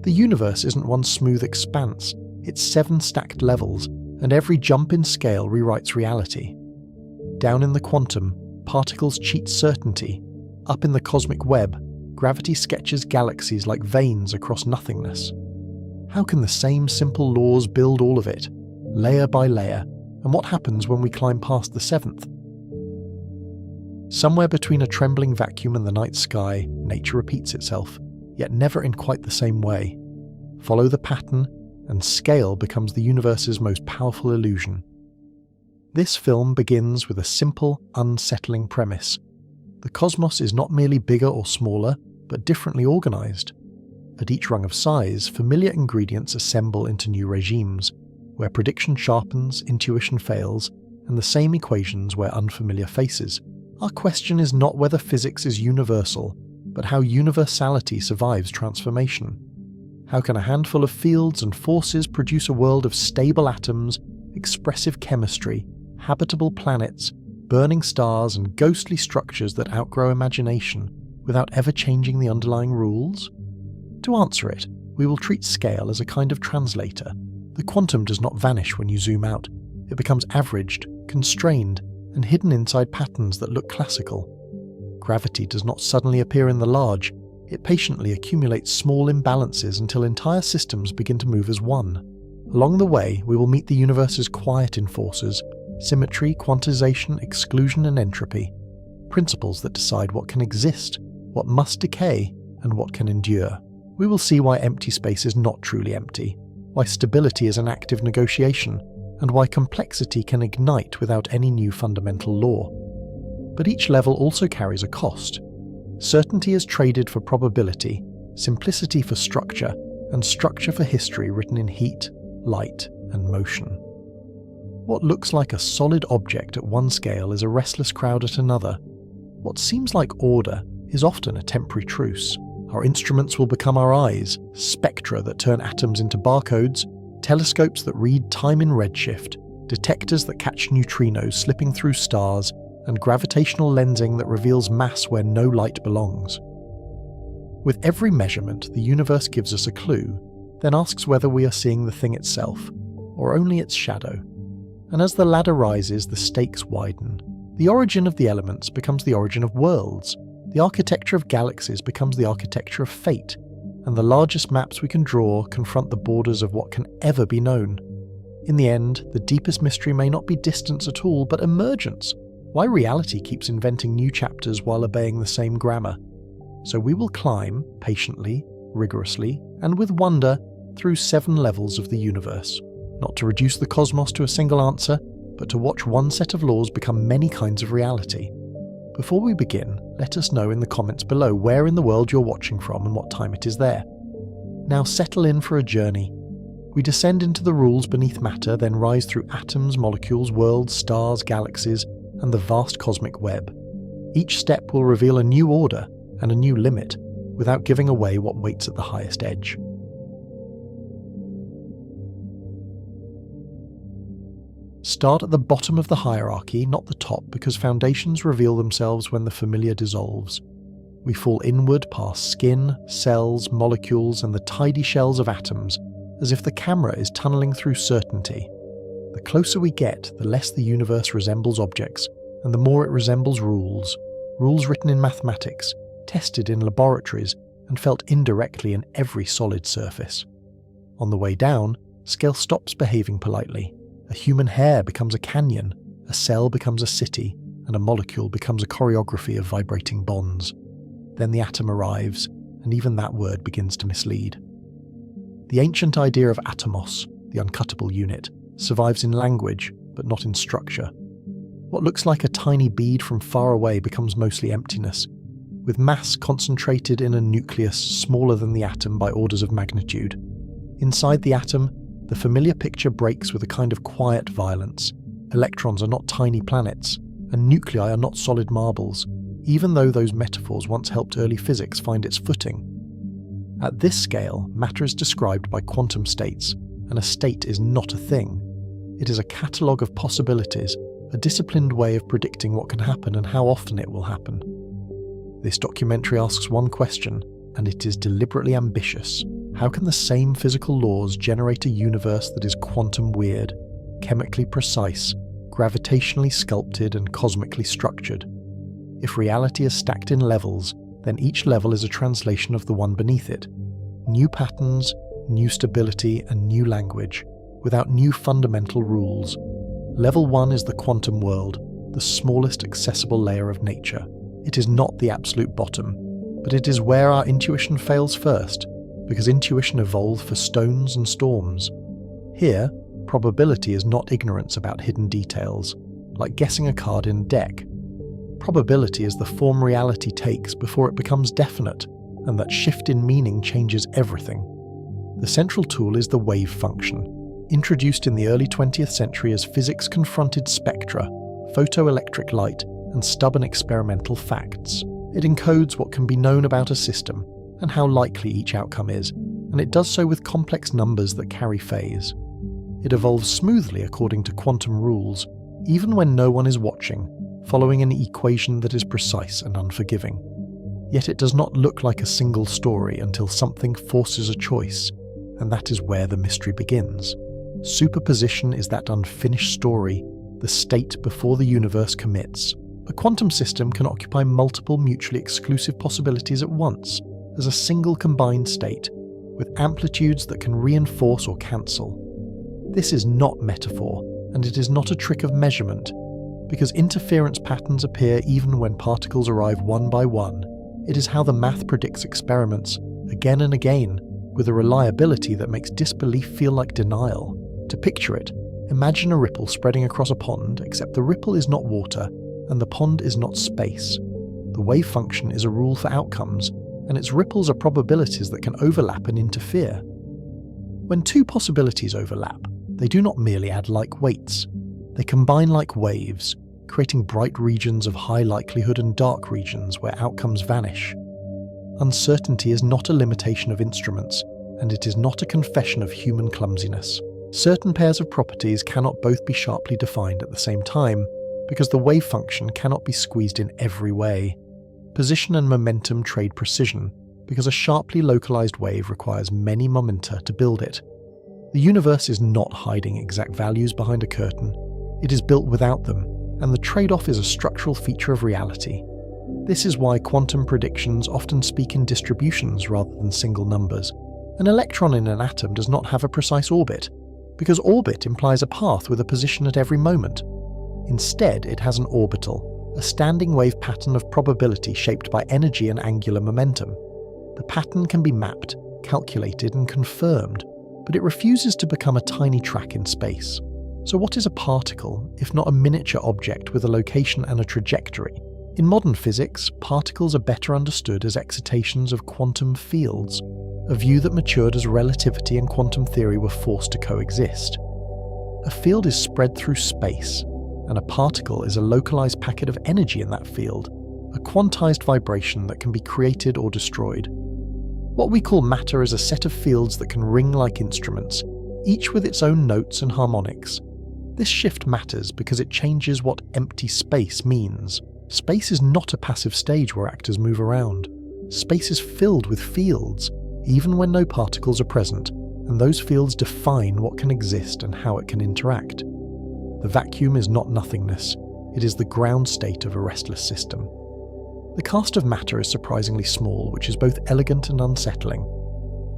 The universe isn't one smooth expanse, it's 7 stacked levels, and every jump in scale rewrites reality. Down in the quantum, particles cheat certainty. Up in the cosmic web, gravity sketches galaxies like veins across nothingness. How can the same simple laws build all of it, layer by layer, and what happens when we climb past the 7th? Somewhere between a trembling vacuum and the night sky, nature repeats itself, yet never in quite the same way. Follow the pattern, and scale becomes the universe's most powerful illusion. This film begins with a simple, unsettling premise. The cosmos is not merely bigger or smaller, but differently organised. At each rung of size, familiar ingredients assemble into new regimes, where prediction sharpens, intuition fails, and the same equations wear unfamiliar faces. Our question is not whether physics is universal, but how universality survives transformation. How can a handful of fields and forces produce a world of stable atoms, expressive chemistry, habitable planets, burning stars, and ghostly structures that outgrow imagination without ever changing the underlying rules? To answer it, we will treat scale as a kind of translator. The quantum does not vanish when you zoom out. It becomes averaged, constrained, and hidden inside patterns that look classical. Gravity does not suddenly appear in the large. It patiently accumulates small imbalances until entire systems begin to move as one. Along the way, we will meet the universe's quiet enforcers: symmetry, quantization, exclusion, and entropy. Principles that decide what can exist, what must decay, and what can endure. We will see why empty space is not truly empty, why stability is an active negotiation, and why complexity can ignite without any new fundamental law. But each level also carries a cost. Certainty is traded for probability, simplicity for structure, and structure for history written in heat, light, and motion. What looks like a solid object at one scale is a restless crowd at another. What seems like order is often a temporary truce. Our instruments will become our eyes, spectra that turn atoms into barcodes, telescopes that read time in redshift, detectors that catch neutrinos slipping through stars, and gravitational lensing that reveals mass where no light belongs. With every measurement, the universe gives us a clue, then asks whether we are seeing the thing itself, or only its shadow. And as the ladder rises, the stakes widen. The origin of the elements becomes the origin of worlds. The architecture of galaxies becomes the architecture of fate, and the largest maps we can draw confront the borders of what can ever be known. In the end, the deepest mystery may not be distance at all, but emergence. Why reality keeps inventing new chapters while obeying the same grammar. So we will climb, patiently, rigorously, and with wonder, through 7 levels of the universe. Not to reduce the cosmos to a single answer, but to watch one set of laws become many kinds of reality. Before we begin, let us know in the comments below where in the world you're watching from and what time it is there. Now settle in for a journey. We descend into the rules beneath matter, then rise through atoms, molecules, worlds, stars, galaxies, and the vast cosmic web. Each step will reveal a new order and a new limit, without giving away what waits at the highest edge. Start at the bottom of the hierarchy, not the top, because foundations reveal themselves when the familiar dissolves. We fall inward past skin, cells, molecules, and the tidy shells of atoms, as if the camera is tunneling through certainty. The closer we get, the less the universe resembles objects, and the more it resembles rules. Rules written in mathematics, tested in laboratories, and felt indirectly in every solid surface. On the way down, scale stops behaving politely. A human hair becomes a canyon, a cell becomes a city, and a molecule becomes a choreography of vibrating bonds. Then the atom arrives, and even that word begins to mislead. The ancient idea of atomos, the uncuttable unit, survives in language, but not in structure. What looks like a tiny bead from far away becomes mostly emptiness, with mass concentrated in a nucleus smaller than the atom by orders of magnitude. Inside the atom, the familiar picture breaks with a kind of quiet violence. Electrons are not tiny planets, and nuclei are not solid marbles, even though those metaphors once helped early physics find its footing. At this scale, matter is described by quantum states, and a state is not a thing. It is a catalogue of possibilities, a disciplined way of predicting what can happen and how often it will happen. This documentary asks one question, and it is deliberately ambitious. How can the same physical laws generate a universe that is quantum weird, chemically precise, gravitationally sculpted, and cosmically structured? If reality is stacked in levels, then each level is a translation of the one beneath it. New patterns, new stability, and new language, without new fundamental rules. Level 1 is the quantum world, the smallest accessible layer of nature. It is not the absolute bottom, but it is where our intuition fails first, because intuition evolved for stones and storms. Here, probability is not ignorance about hidden details, like guessing a card in a deck. Probability is the form reality takes before it becomes definite, and that shift in meaning changes everything. The central tool is the wave function, introduced in the early 20th century as physics confronted spectra, photoelectric light, and stubborn experimental facts. It encodes what can be known about a system, and how likely each outcome is, and it does so with complex numbers that carry phase. It evolves smoothly according to quantum rules, even when no one is watching, following an equation that is precise and unforgiving. Yet it does not look like a single story until something forces a choice, and that is where the mystery begins. Superposition is that unfinished story, the state before the universe commits. A quantum system can occupy multiple mutually exclusive possibilities at once, as a single combined state, with amplitudes that can reinforce or cancel. This is not metaphor, and it is not a trick of measurement, because interference patterns appear even when particles arrive one by one. It is how the math predicts experiments, again and again, with a reliability that makes disbelief feel like denial. To picture it, imagine a ripple spreading across a pond, except the ripple is not water, and the pond is not space. The wave function is a rule for outcomes, and its ripples are probabilities that can overlap and interfere. When two possibilities overlap, they do not merely add like weights. They combine like waves, creating bright regions of high likelihood and dark regions where outcomes vanish. Uncertainty is not a limitation of instruments, and it is not a confession of human clumsiness. Certain pairs of properties cannot both be sharply defined at the same time, because the wave function cannot be squeezed in every way. Position and momentum trade precision, because a sharply localized wave requires many momenta to build it. The universe is not hiding exact values behind a curtain. It is built without them, and the trade-off is a structural feature of reality. This is why quantum predictions often speak in distributions rather than single numbers. An electron in an atom does not have a precise orbit, because orbit implies a path with a position at every moment. Instead, it has an orbital, a standing wave pattern of probability shaped by energy and angular momentum. The pattern can be mapped, calculated, and confirmed, but it refuses to become a tiny track in space. So what is a particle, if not a miniature object with a location and a trajectory? In modern physics, particles are better understood as excitations of quantum fields, a view that matured as relativity and quantum theory were forced to coexist. A field is spread through space, and a particle is a localized packet of energy in that field, a quantized vibration that can be created or destroyed. What we call matter is a set of fields that can ring like instruments, each with its own notes and harmonics. This shift matters because it changes what empty space means. Space is not a passive stage where actors move around. Space is filled with fields, even when no particles are present, and those fields define what can exist and how it can interact. The vacuum is not nothingness, it is the ground state of a restless system. The cast of matter is surprisingly small, which is both elegant and unsettling.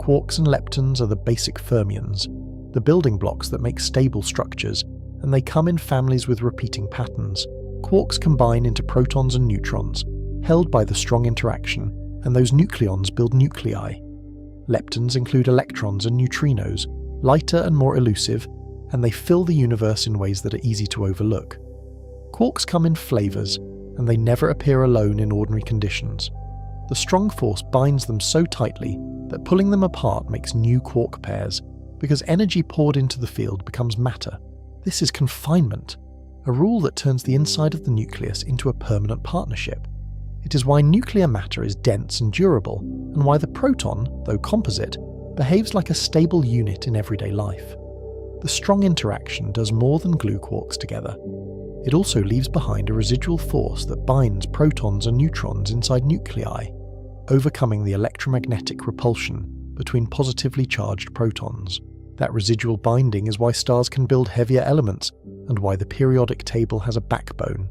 Quarks and leptons are the basic fermions, the building blocks that make stable structures, and they come in families with repeating patterns. Quarks combine into protons and neutrons, held by the strong interaction, and those nucleons build nuclei. Leptons include electrons and neutrinos, lighter and more elusive, and they fill the universe in ways that are easy to overlook. Quarks come in flavors, and they never appear alone in ordinary conditions. The strong force binds them so tightly that pulling them apart makes new quark pairs, because energy poured into the field becomes matter. This is confinement, a rule that turns the inside of the nucleus into a permanent partnership. It is why nuclear matter is dense and durable, and why the proton, though composite, behaves like a stable unit in everyday life. The strong interaction does more than glue quarks together. It also leaves behind a residual force that binds protons and neutrons inside nuclei, overcoming the electromagnetic repulsion between positively charged protons. That residual binding is why stars can build heavier elements and why the periodic table has a backbone.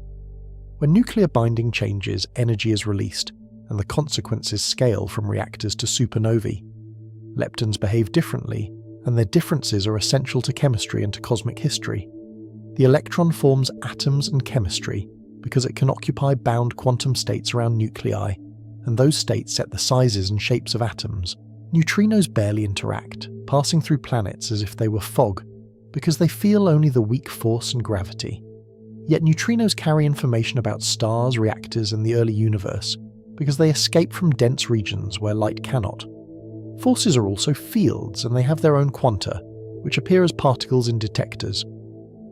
When nuclear binding changes, energy is released, and the consequences scale from reactors to supernovae. Leptons behave differently, and their differences are essential to chemistry and to cosmic history. The electron forms atoms and chemistry because it can occupy bound quantum states around nuclei, and those states set the sizes and shapes of atoms. Neutrinos barely interact, passing through planets as if they were fog, because they feel only the weak force and gravity. Yet neutrinos carry information about stars, reactors, and the early universe, because they escape from dense regions where light cannot. Forces are also fields, and they have their own quanta, which appear as particles in detectors.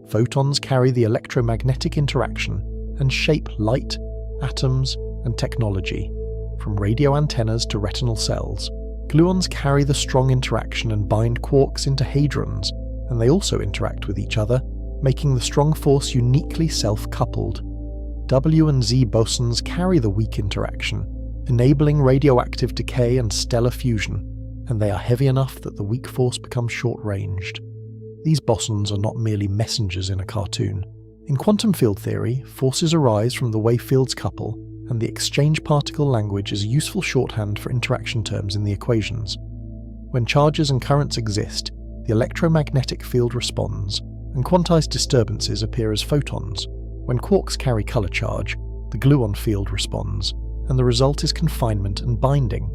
Photons carry the electromagnetic interaction and shape light, atoms, and technology, from radio antennas to retinal cells. Gluons carry the strong interaction and bind quarks into hadrons, and they also interact with each other, making the strong force uniquely self-coupled. W and Z bosons carry the weak interaction, enabling radioactive decay and stellar fusion, and they are heavy enough that the weak force becomes short-ranged. These bosons are not merely messengers in a cartoon. In quantum field theory, forces arise from the way fields couple, and the exchange particle language is a useful shorthand for interaction terms in the equations. When charges and currents exist, the electromagnetic field responds, and quantized disturbances appear as photons. When quarks carry color charge, the gluon field responds, and the result is confinement and binding.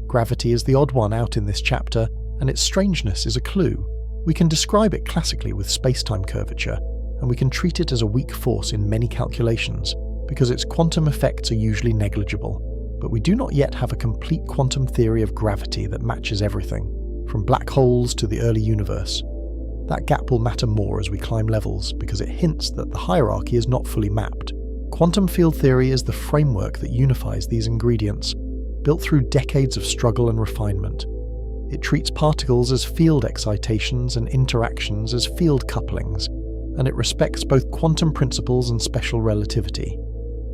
Gravity is the odd one out in this chapter, and its strangeness is a clue. We can describe it classically with spacetime curvature, and we can treat it as a weak force in many calculations, because its quantum effects are usually negligible. But we do not yet have a complete quantum theory of gravity that matches everything, from black holes to the early universe. That gap will matter more as we climb levels, because it hints that the hierarchy is not fully mapped. Quantum field theory is the framework that unifies these ingredients, built through decades of struggle and refinement. It treats particles as field excitations and interactions as field couplings, and it respects both quantum principles and special relativity.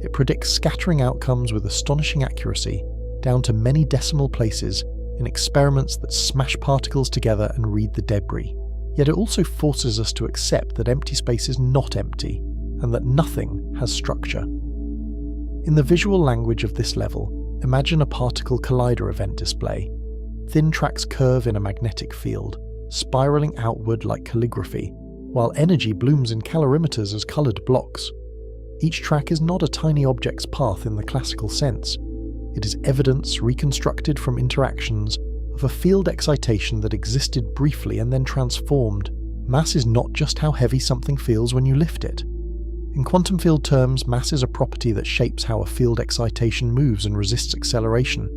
It predicts scattering outcomes with astonishing accuracy, down to many decimal places, in experiments that smash particles together and read the debris. Yet it also forces us to accept that empty space is not empty, and that nothing has structure. In the visual language of this level, imagine a particle collider event display. Thin tracks curve in a magnetic field, spiraling outward like calligraphy, while energy blooms in calorimeters as coloured blocks. Each track is not a tiny object's path in the classical sense. It is evidence reconstructed from interactions of a field excitation that existed briefly and then transformed. Mass is not just how heavy something feels when you lift it. In quantum field terms, mass is a property that shapes how a field excitation moves and resists acceleration,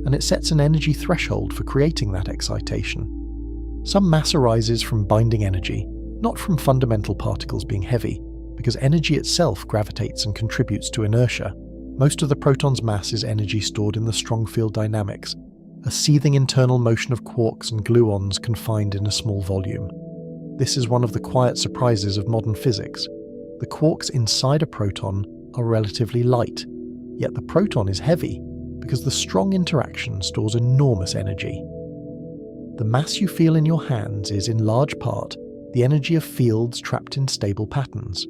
and it sets an energy threshold for creating that excitation. Some mass arises from binding energy, not from fundamental particles being heavy, because energy itself gravitates and contributes to inertia. Most of the proton's mass is energy stored in the strong field dynamics, a seething internal motion of quarks and gluons confined in a small volume. This is one of the quiet surprises of modern physics. The quarks inside a proton are relatively light, yet the proton is heavy, because the strong interaction stores enormous energy. The mass you feel in your hands is, in large part, the energy of fields trapped in stable patterns.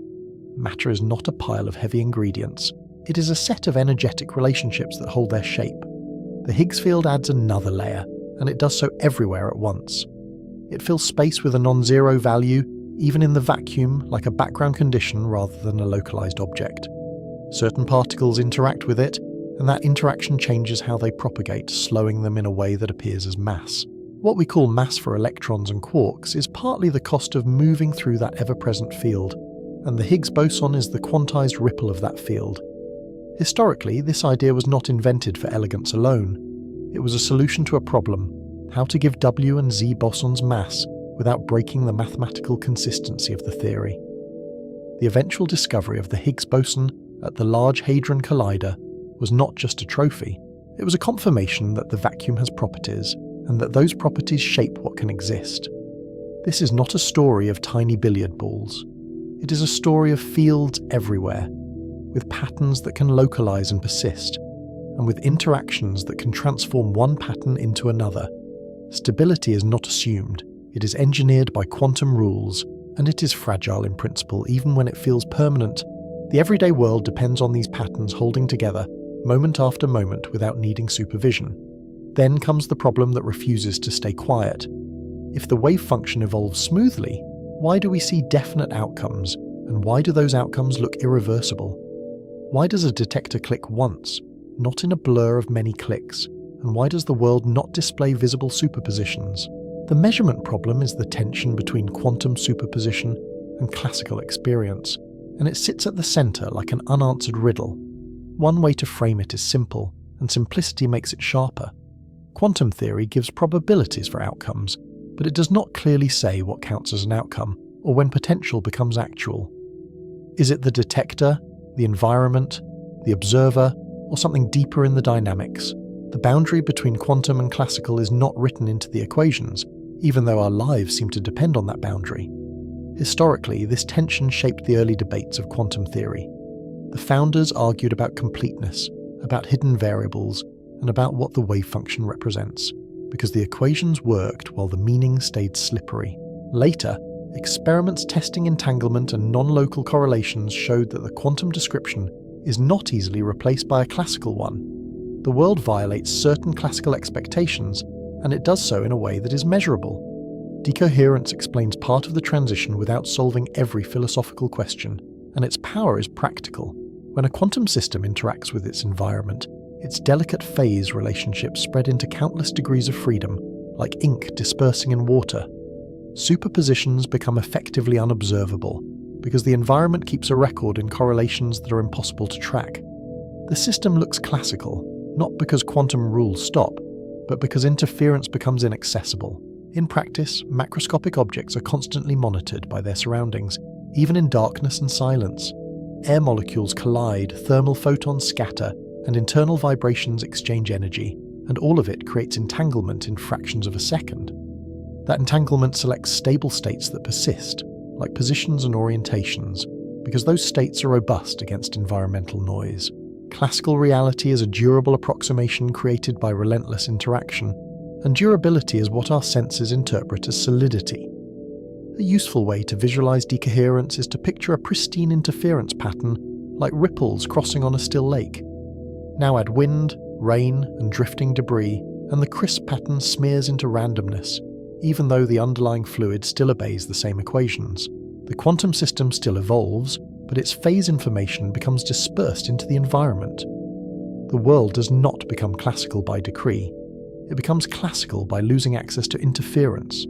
Matter is not a pile of heavy ingredients. It is a set of energetic relationships that hold their shape. The Higgs field adds another layer, and it does so everywhere at once. It fills space with a non-zero value, even in the vacuum, like a background condition rather than a localized object. Certain particles interact with it, and that interaction changes how they propagate, slowing them in a way that appears as mass. What we call mass for electrons and quarks is partly the cost of moving through that ever-present field, and the Higgs boson is the quantized ripple of that field. Historically, this idea was not invented for elegance alone. It was a solution to a problem: how to give W and Z bosons mass without breaking the mathematical consistency of the theory. The eventual discovery of the Higgs boson at the Large Hadron Collider was not just a trophy, it was a confirmation that the vacuum has properties, and that those properties shape what can exist. This is not a story of tiny billiard balls. It is a story of fields everywhere, with patterns that can localize and persist, and with interactions that can transform one pattern into another. Stability is not assumed, it is engineered by quantum rules, and it is fragile in principle even when it feels permanent. The everyday world depends on these patterns holding together, moment after moment, without needing supervision. Then comes the problem that refuses to stay quiet. If the wave function evolves smoothly, why do we see definite outcomes, and why do those outcomes look irreversible? Why does a detector click once, not in a blur of many clicks, and why does the world not display visible superpositions? The measurement problem is the tension between quantum superposition and classical experience, and it sits at the center like an unanswered riddle. One way to frame it is simple, and simplicity makes it sharper. Quantum theory gives probabilities for outcomes, but it does not clearly say what counts as an outcome, or when potential becomes actual. Is it the detector, the environment, the observer, or something deeper in the dynamics? The boundary between quantum and classical is not written into the equations, even though our lives seem to depend on that boundary. Historically, this tension shaped the early debates of quantum theory. The founders argued about completeness, about hidden variables, and about what the wave function represents, because the equations worked while the meaning stayed slippery. Later, experiments testing entanglement and non-local correlations showed that the quantum description is not easily replaced by a classical one. The world violates certain classical expectations, and it does so in a way that is measurable. Decoherence explains part of the transition without solving every philosophical question, and its power is practical. When a quantum system interacts with its environment, its delicate phase relationships spread into countless degrees of freedom, like ink dispersing in water. Superpositions become effectively unobservable, because the environment keeps a record in correlations that are impossible to track. The system looks classical, not because quantum rules stop, but because interference becomes inaccessible. In practice, macroscopic objects are constantly monitored by their surroundings, even in darkness and silence. Air molecules collide, thermal photons scatter, and internal vibrations exchange energy, and all of it creates entanglement in fractions of a second. That entanglement selects stable states that persist, like positions and orientations, because those states are robust against environmental noise. Classical reality is a durable approximation created by relentless interaction, and durability is what our senses interpret as solidity. A useful way to visualize decoherence is to picture a pristine interference pattern, like ripples crossing on a still lake. Now add wind, rain, and drifting debris, and the crisp pattern smears into randomness, even though the underlying fluid still obeys the same equations. The quantum system still evolves, but its phase information becomes dispersed into the environment. The world does not become classical by decree. It becomes classical by losing access to interference.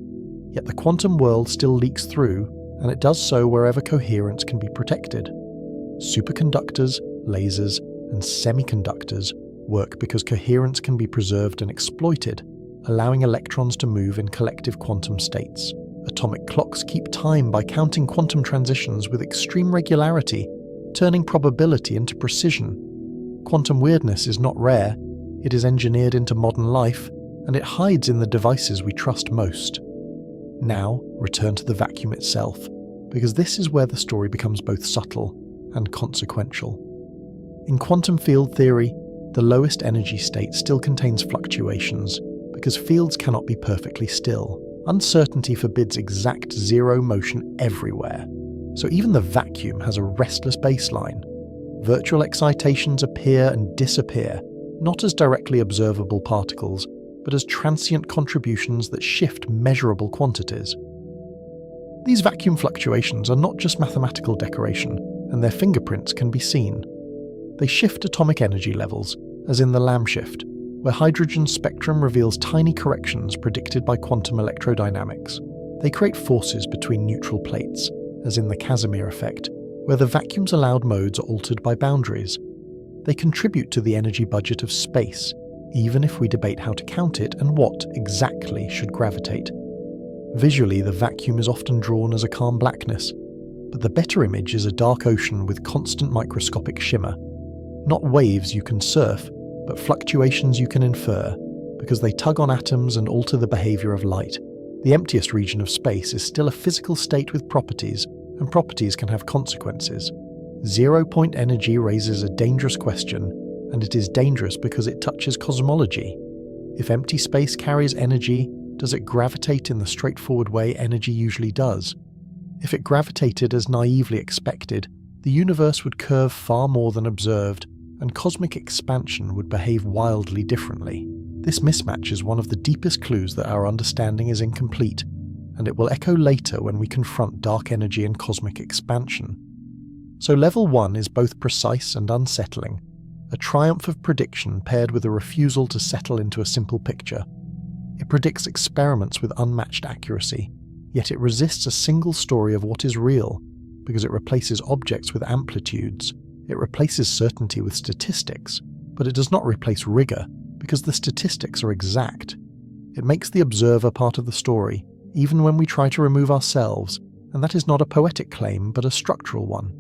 Yet the quantum world still leaks through, and it does so wherever coherence can be protected. Superconductors, lasers, and semiconductors work because coherence can be preserved and exploited, allowing electrons to move in collective quantum states. Atomic clocks keep time by counting quantum transitions with extreme regularity, turning probability into precision. Quantum weirdness is not rare, it is engineered into modern life, and it hides in the devices we trust most. Now, return to the vacuum itself, because this is where the story becomes both subtle and consequential. In quantum field theory, the lowest energy state still contains fluctuations, because fields cannot be perfectly still. Uncertainty forbids exact zero motion everywhere, so even the vacuum has a restless baseline. Virtual excitations appear and disappear, not as directly observable particles, but as transient contributions that shift measurable quantities. These vacuum fluctuations are not just mathematical decoration, and their fingerprints can be seen. They shift atomic energy levels, as in the Lamb shift, where hydrogen's spectrum reveals tiny corrections predicted by quantum electrodynamics. They create forces between neutral plates, as in the Casimir effect, where the vacuum's allowed modes are altered by boundaries. They contribute to the energy budget of space, even if we debate how to count it and what exactly should gravitate. Visually, the vacuum is often drawn as a calm blackness, but the better image is a dark ocean with constant microscopic shimmer. Not waves you can surf, but fluctuations you can infer, because they tug on atoms and alter the behavior of light. The emptiest region of space is still a physical state with properties, and properties can have consequences. Zero-point energy raises a dangerous question, and it is dangerous because it touches cosmology. If empty space carries energy, does it gravitate in the straightforward way energy usually does? If it gravitated as naively expected, the universe would curve far more than observed, and cosmic expansion would behave wildly differently. This mismatch is one of the deepest clues that our understanding is incomplete, and it will echo later when we confront dark energy and cosmic expansion. So Level 1 is both precise and unsettling, a triumph of prediction paired with a refusal to settle into a simple picture. It predicts experiments with unmatched accuracy, yet it resists a single story of what is real, because it replaces objects with amplitudes. It replaces certainty with statistics, but it does not replace rigor, because the statistics are exact. It makes the observer part of the story, even when we try to remove ourselves, and that is not a poetic claim, but a structural one.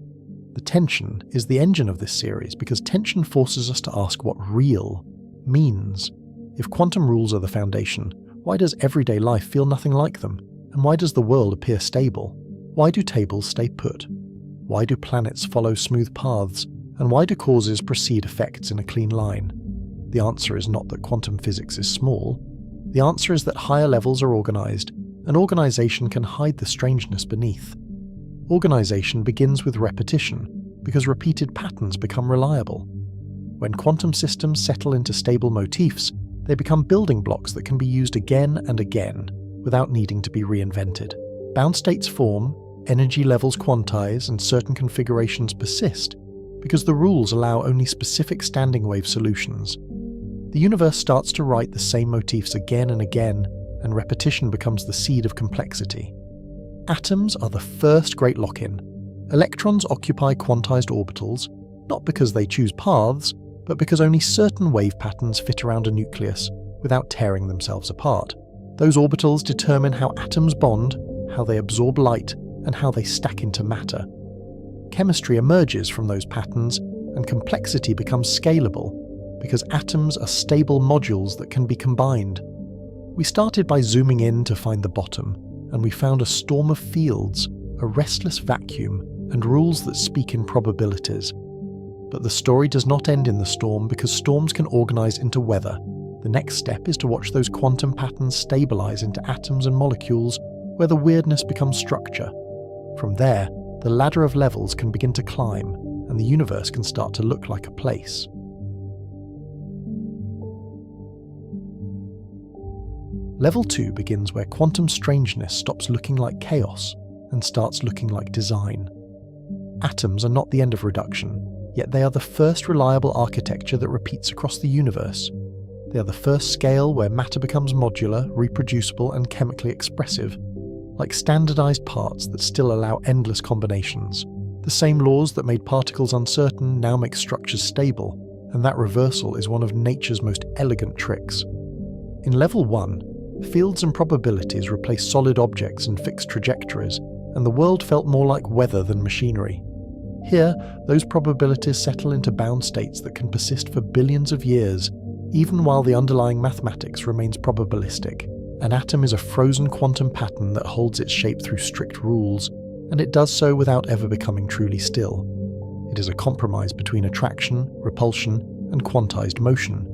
The tension is the engine of this series, because tension forces us to ask what real means. If quantum rules are the foundation, why does everyday life feel nothing like them? And why does the world appear stable? Why do tables stay put? Why do planets follow smooth paths? And why do causes precede effects in a clean line? The answer is not that quantum physics is small. The answer is that higher levels are organized, and organization can hide the strangeness beneath. Organization begins with repetition, because repeated patterns become reliable. When quantum systems settle into stable motifs, they become building blocks that can be used again and again, without needing to be reinvented. Bound states form, energy levels quantize, and certain configurations persist, because the rules allow only specific standing wave solutions. The universe starts to write the same motifs again and again, and repetition becomes the seed of complexity. Atoms are the first great lock-in. Electrons occupy quantized orbitals, not because they choose paths, but because only certain wave patterns fit around a nucleus without tearing themselves apart. Those orbitals determine how atoms bond, how they absorb light, and how they stack into matter. Chemistry emerges from those patterns, and complexity becomes scalable, because atoms are stable modules that can be combined. We started by zooming in to find the bottom, and we found a storm of fields, a restless vacuum, and rules that speak in probabilities. But the story does not end in the storm, because storms can organize into weather. The next step is to watch those quantum patterns stabilize into atoms and molecules, where the weirdness becomes structure. From there, the ladder of levels can begin to climb, and the universe can start to look like a place. Level 2 begins where quantum strangeness stops looking like chaos and starts looking like design. Atoms are not the end of reduction, yet they are the first reliable architecture that repeats across the universe. They are the first scale where matter becomes modular, reproducible, and chemically expressive, like standardized parts that still allow endless combinations. The same laws that made particles uncertain now make structures stable, and that reversal is one of nature's most elegant tricks. In Level 1, fields and probabilities replace solid objects and fixed trajectories, and the world felt more like weather than machinery. Here, those probabilities settle into bound states that can persist for billions of years, even while the underlying mathematics remains probabilistic. An atom is a frozen quantum pattern that holds its shape through strict rules, and it does so without ever becoming truly still. It is a compromise between attraction, repulsion, and quantized motion,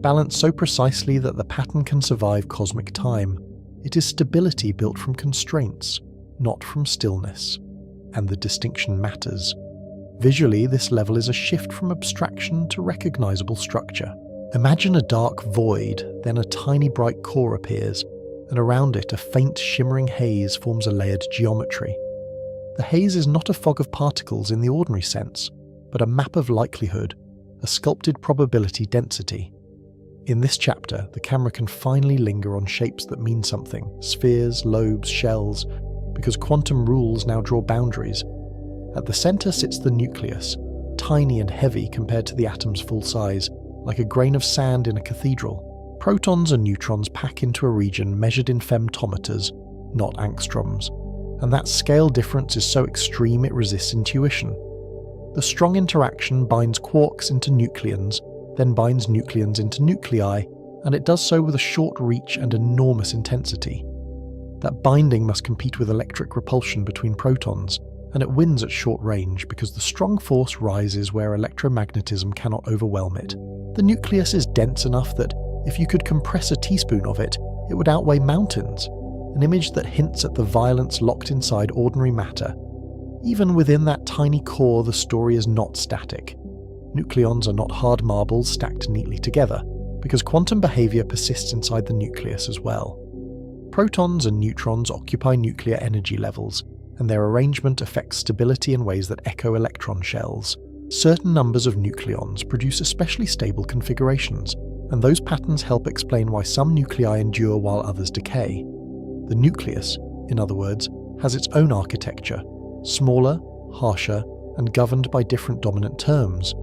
balanced so precisely that the pattern can survive cosmic time. It is stability built from constraints, not from stillness. And the distinction matters. Visually, this level is a shift from abstraction to recognizable structure. Imagine a dark void, then a tiny bright core appears, and around it a faint shimmering haze forms a layered geometry. The haze is not a fog of particles in the ordinary sense, but a map of likelihood, a sculpted probability density. In this chapter, the camera can finally linger on shapes that mean something, spheres, lobes, shells, because quantum rules now draw boundaries. At the center sits the nucleus, tiny and heavy compared to the atom's full size, like a grain of sand in a cathedral. Protons and neutrons pack into a region measured in femtometers, not angstroms, and that scale difference is so extreme it resists intuition. The strong interaction binds quarks into nucleons, then binds nucleons into nuclei, and it does so with a short reach and enormous intensity. That binding must compete with electric repulsion between protons, and it wins at short range because the strong force rises where electromagnetism cannot overwhelm it. The nucleus is dense enough that if you could compress a teaspoon of it, it would outweigh mountains, an image that hints at the violence locked inside ordinary matter. Even within that tiny core, the story is not static. Nucleons are not hard marbles stacked neatly together, because quantum behavior persists inside the nucleus as well. Protons and neutrons occupy nuclear energy levels, and their arrangement affects stability in ways that echo electron shells. Certain numbers of nucleons produce especially stable configurations, and those patterns help explain why some nuclei endure while others decay. The nucleus, in other words, has its own architecture, smaller, harsher, and governed by different dominant terms.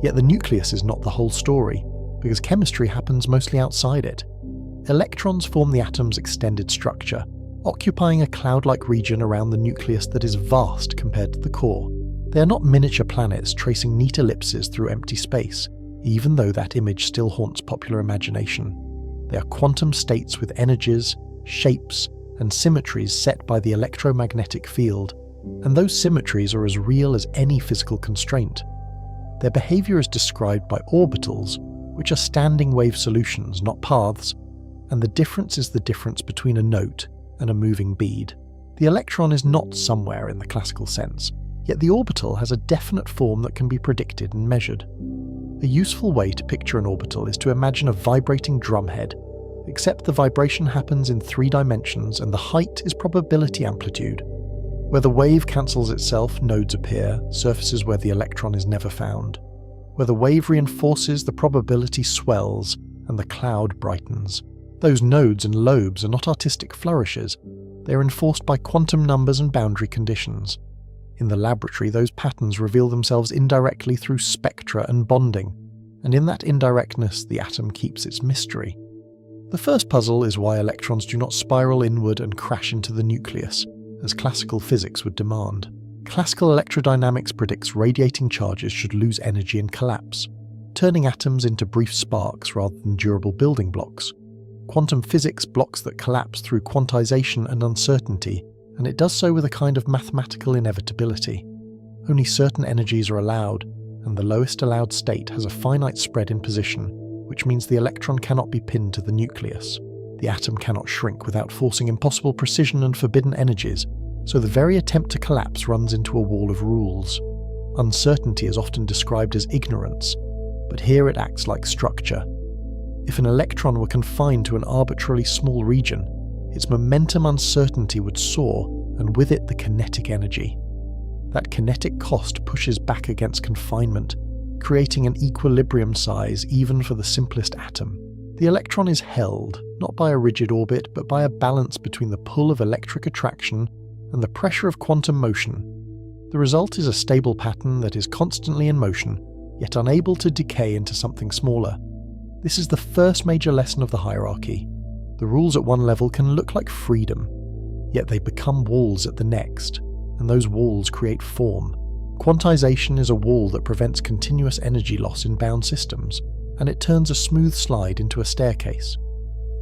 Yet the nucleus is not the whole story, because chemistry happens mostly outside it. Electrons form the atom's extended structure, occupying a cloud-like region around the nucleus that is vast compared to the core. They are not miniature planets tracing neat ellipses through empty space, even though that image still haunts popular imagination. They are quantum states with energies, shapes, and symmetries set by the electromagnetic field, and those symmetries are as real as any physical constraint. Their behavior is described by orbitals, which are standing wave solutions, not paths, and the difference is the difference between a note and a moving bead. The electron is not somewhere in the classical sense, yet the orbital has a definite form that can be predicted and measured. A useful way to picture an orbital is to imagine a vibrating drumhead, except the vibration happens in 3 dimensions and the height is probability amplitude. Where the wave cancels itself, nodes appear, surfaces where the electron is never found. Where the wave reinforces, the probability swells, and the cloud brightens. Those nodes and lobes are not artistic flourishes, they are enforced by quantum numbers and boundary conditions. In the laboratory, those patterns reveal themselves indirectly through spectra and bonding, and in that indirectness, the atom keeps its mystery. The first puzzle is why electrons do not spiral inward and crash into the nucleus, as classical physics would demand. Classical electrodynamics predicts radiating charges should lose energy and collapse, turning atoms into brief sparks rather than durable building blocks. Quantum physics blocks that collapse through quantization and uncertainty, and it does so with a kind of mathematical inevitability. Only certain energies are allowed, and the lowest allowed state has a finite spread in position, which means the electron cannot be pinned to the nucleus. The atom cannot shrink without forcing impossible precision and forbidden energies, so the very attempt to collapse runs into a wall of rules. Uncertainty is often described as ignorance, but here it acts like structure. If an electron were confined to an arbitrarily small region, its momentum uncertainty would soar, and with it the kinetic energy. That kinetic cost pushes back against confinement, creating an equilibrium size even for the simplest atom. The electron is held, not by a rigid orbit, but by a balance between the pull of electric attraction and the pressure of quantum motion. The result is a stable pattern that is constantly in motion, yet unable to decay into something smaller. This is the first major lesson of the hierarchy. The rules at one level can look like freedom, yet they become walls at the next, and those walls create form. Quantization is a wall that prevents continuous energy loss in bound systems, and it turns a smooth slide into a staircase.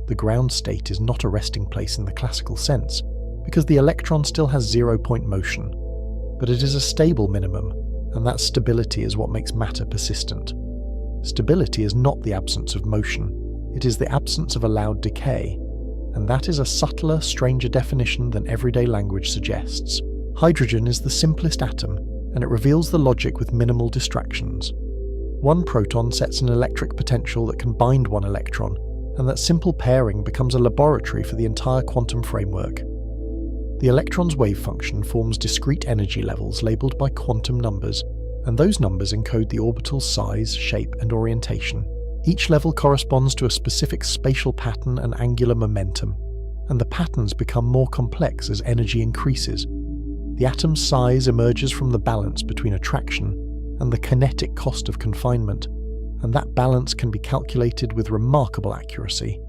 The ground state is not a resting place in the classical sense, because the electron still has zero-point motion, but it is a stable minimum, and that stability is what makes matter persistent. Stability is not the absence of motion, it is the absence of allowed decay, and that is a subtler, stranger definition than everyday language suggests. Hydrogen is the simplest atom, and it reveals the logic with minimal distractions. One proton sets an electric potential that can bind one electron, and that simple pairing becomes a laboratory for the entire quantum framework. The electron's wave function forms discrete energy levels labelled by quantum numbers, and those numbers encode the orbital's size, shape, and orientation. Each level corresponds to a specific spatial pattern and angular momentum, and the patterns become more complex as energy increases. The atom's size emerges from the balance between attraction and the kinetic cost of confinement, and that balance can be calculated with remarkable accuracy.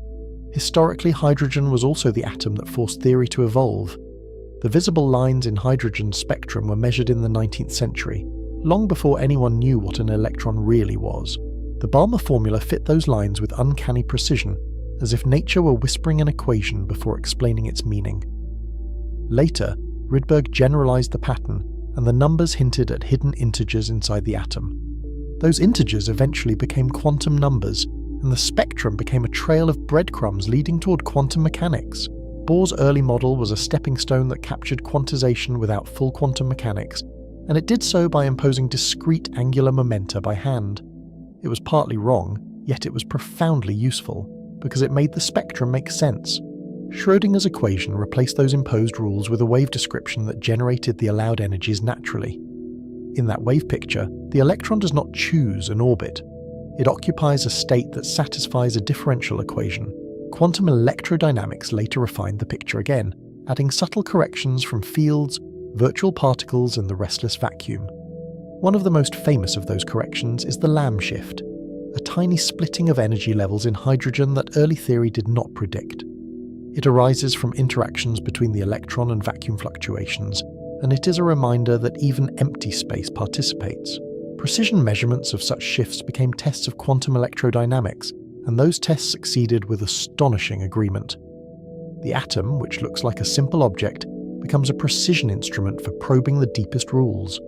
Historically, hydrogen was also the atom that forced theory to evolve. The visible lines in hydrogen's spectrum were measured in the 19th century, long before anyone knew what an electron really was. The Balmer formula fit those lines with uncanny precision, as if nature were whispering an equation before explaining its meaning. Later, Rydberg generalized the pattern, and the numbers hinted at hidden integers inside the atom. Those integers eventually became quantum numbers, and the spectrum became a trail of breadcrumbs leading toward quantum mechanics. Bohr's early model was a stepping stone that captured quantization without full quantum mechanics, and it did so by imposing discrete angular momenta by hand. It was partly wrong, yet it was profoundly useful, because it made the spectrum make sense. Schrödinger's equation replaced those imposed rules with a wave description that generated the allowed energies naturally. In that wave picture, the electron does not choose an orbit. It occupies a state that satisfies a differential equation. Quantum electrodynamics later refined the picture again, adding subtle corrections from fields, virtual particles, and the restless vacuum. One of the most famous of those corrections is the Lamb shift, a tiny splitting of energy levels in hydrogen that early theory did not predict. It arises from interactions between the electron and vacuum fluctuations, and it is a reminder that even empty space participates. Precision measurements of such shifts became tests of quantum electrodynamics, and those tests succeeded with astonishing agreement. The atom, which looks like a simple object, becomes a precision instrument for probing the deepest rules.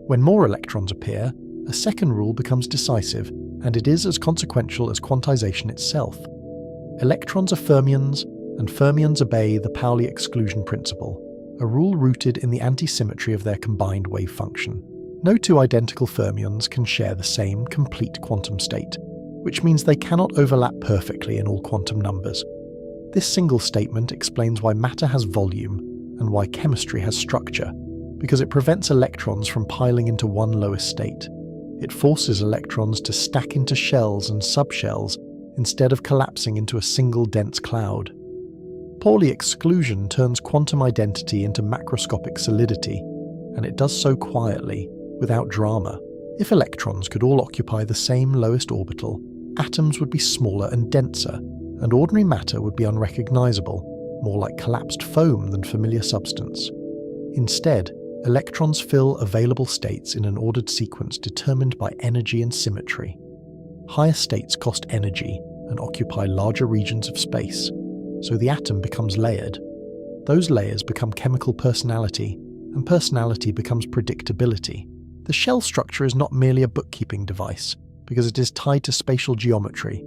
When more electrons appear, a second rule becomes decisive, and it is as consequential as quantization itself. Electrons are fermions, and fermions obey the Pauli exclusion principle, a rule rooted in the antisymmetry of their combined wave function. No two identical fermions can share the same complete quantum state, which means they cannot overlap perfectly in all quantum numbers. This single statement explains why matter has volume and why chemistry has structure, because it prevents electrons from piling into one lowest state. It forces electrons to stack into shells and subshells instead of collapsing into a single dense cloud. Pauli exclusion turns quantum identity into macroscopic solidity, and it does so quietly, without drama. If electrons could all occupy the same lowest orbital, atoms would be smaller and denser, and ordinary matter would be unrecognizable, more like collapsed foam than familiar substance. Instead, electrons fill available states in an ordered sequence determined by energy and symmetry. Higher states cost energy and occupy larger regions of space, so the atom becomes layered. Those layers become chemical personality, and personality becomes predictability. The shell structure is not merely a bookkeeping device, because it is tied to spatial geometry.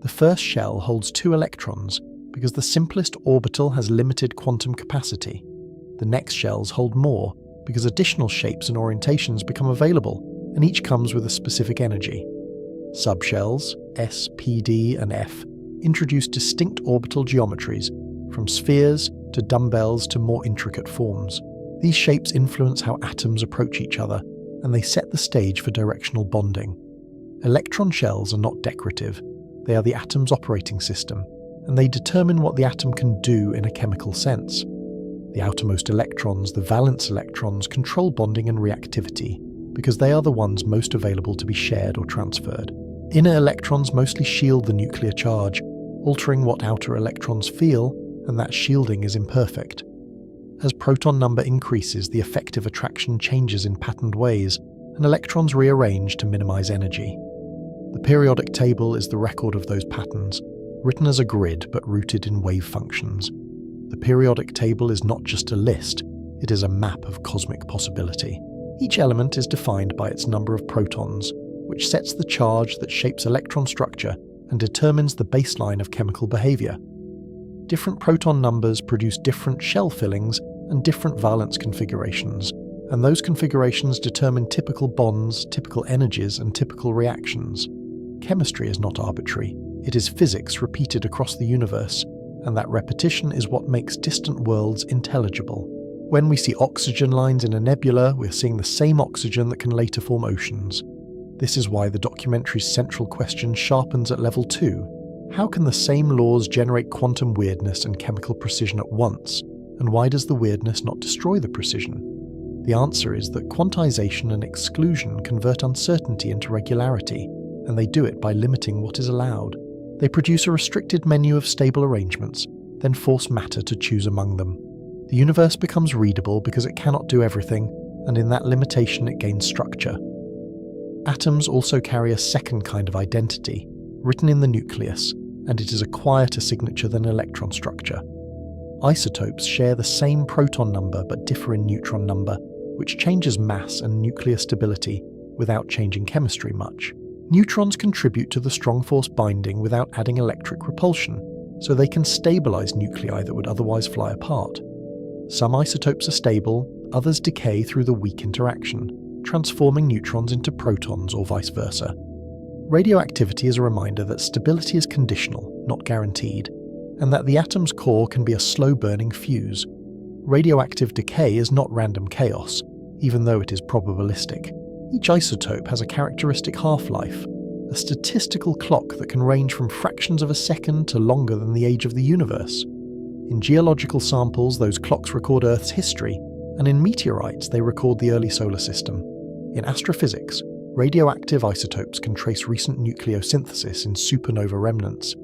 The first shell holds 2 electrons, because the simplest orbital has limited quantum capacity. The next shells hold more, because additional shapes and orientations become available, and each comes with a specific energy. Subshells, S, P, D, and F, introduce distinct orbital geometries, from spheres to dumbbells to more intricate forms. These shapes influence how atoms approach each other, and they set the stage for directional bonding. Electron shells are not decorative, they are the atom's operating system, and they determine what the atom can do in a chemical sense. The outermost electrons, the valence electrons, control bonding and reactivity, because they are the ones most available to be shared or transferred. Inner electrons mostly shield the nuclear charge, altering what outer electrons feel, and that shielding is imperfect. As proton number increases, the effective attraction changes in patterned ways, and electrons rearrange to minimize energy. The periodic table is the record of those patterns, written as a grid but rooted in wave functions. The periodic table is not just a list, it is a map of cosmic possibility. Each element is defined by its number of protons, which sets the charge that shapes electron structure and determines the baseline of chemical behavior. Different proton numbers produce different shell fillings and different valence configurations, and those configurations determine typical bonds, typical energies, and typical reactions. Chemistry is not arbitrary, it is physics repeated across the universe, and that repetition is what makes distant worlds intelligible. When we see oxygen lines in a nebula, we're seeing the same oxygen that can later form oceans. This is why the documentary's central question sharpens at level 2. How can the same laws generate quantum weirdness and chemical precision at once, and why does the weirdness not destroy the precision? The answer is that quantization and exclusion convert uncertainty into regularity, and they do it by limiting what is allowed. They produce a restricted menu of stable arrangements, then force matter to choose among them. The universe becomes readable because it cannot do everything, and in that limitation it gains structure. Atoms also carry a second kind of identity, written in the nucleus, and it is a quieter signature than electron structure. Isotopes share the same proton number but differ in neutron number, which changes mass and nuclear stability without changing chemistry much. Neutrons contribute to the strong force binding without adding electric repulsion, so they can stabilize nuclei that would otherwise fly apart. Some isotopes are stable, others decay through the weak interaction, transforming neutrons into protons or vice versa. Radioactivity is a reminder that stability is conditional, not guaranteed, and that the atom's core can be a slow-burning fuse. Radioactive decay is not random chaos, even though it is probabilistic. Each isotope has a characteristic half-life, a statistical clock that can range from fractions of a second to longer than the age of the universe. In geological samples, those clocks record Earth's history, and in meteorites they record the early solar system. In astrophysics, radioactive isotopes can trace recent nucleosynthesis in supernova remnants.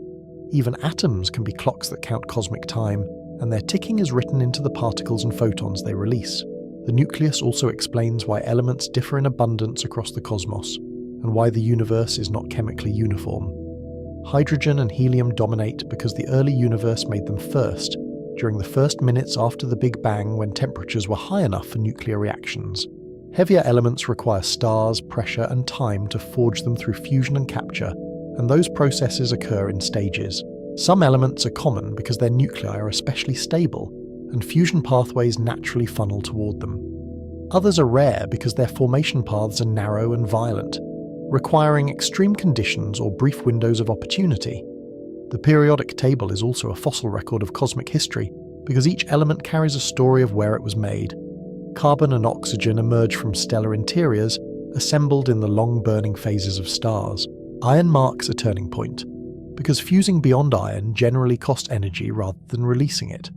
Even atoms can be clocks that count cosmic time, and their ticking is written into the particles and photons they release. The nucleus also explains why elements differ in abundance across the cosmos, and why the universe is not chemically uniform. Hydrogen and helium dominate because the early universe made them first, during the first minutes after the Big Bang when temperatures were high enough for nuclear reactions. Heavier elements require stars, pressure, and time to forge them through fusion and capture, and those processes occur in stages. Some elements are common because their nuclei are especially stable, and fusion pathways naturally funnel toward them. Others are rare because their formation paths are narrow and violent, requiring extreme conditions or brief windows of opportunity. The periodic table is also a fossil record of cosmic history because each element carries a story of where it was made. Carbon and oxygen emerge from stellar interiors, assembled in the long-burning phases of stars. Iron marks a turning point, because fusing beyond iron generally costs energy rather than releasing it.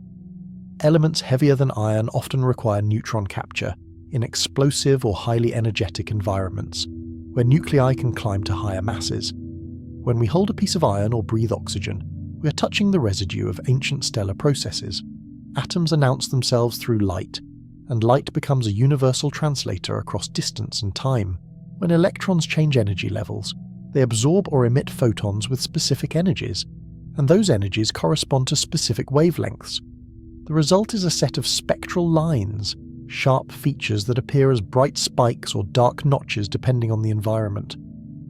Elements heavier than iron often require neutron capture in explosive or highly energetic environments, where nuclei can climb to higher masses. When we hold a piece of iron or breathe oxygen, we are touching the residue of ancient stellar processes. Atoms announce themselves through light, and light becomes a universal translator across distance and time. When electrons change energy levels, they absorb or emit photons with specific energies, and those energies correspond to specific wavelengths. The result is a set of spectral lines, sharp features that appear as bright spikes or dark notches depending on the environment.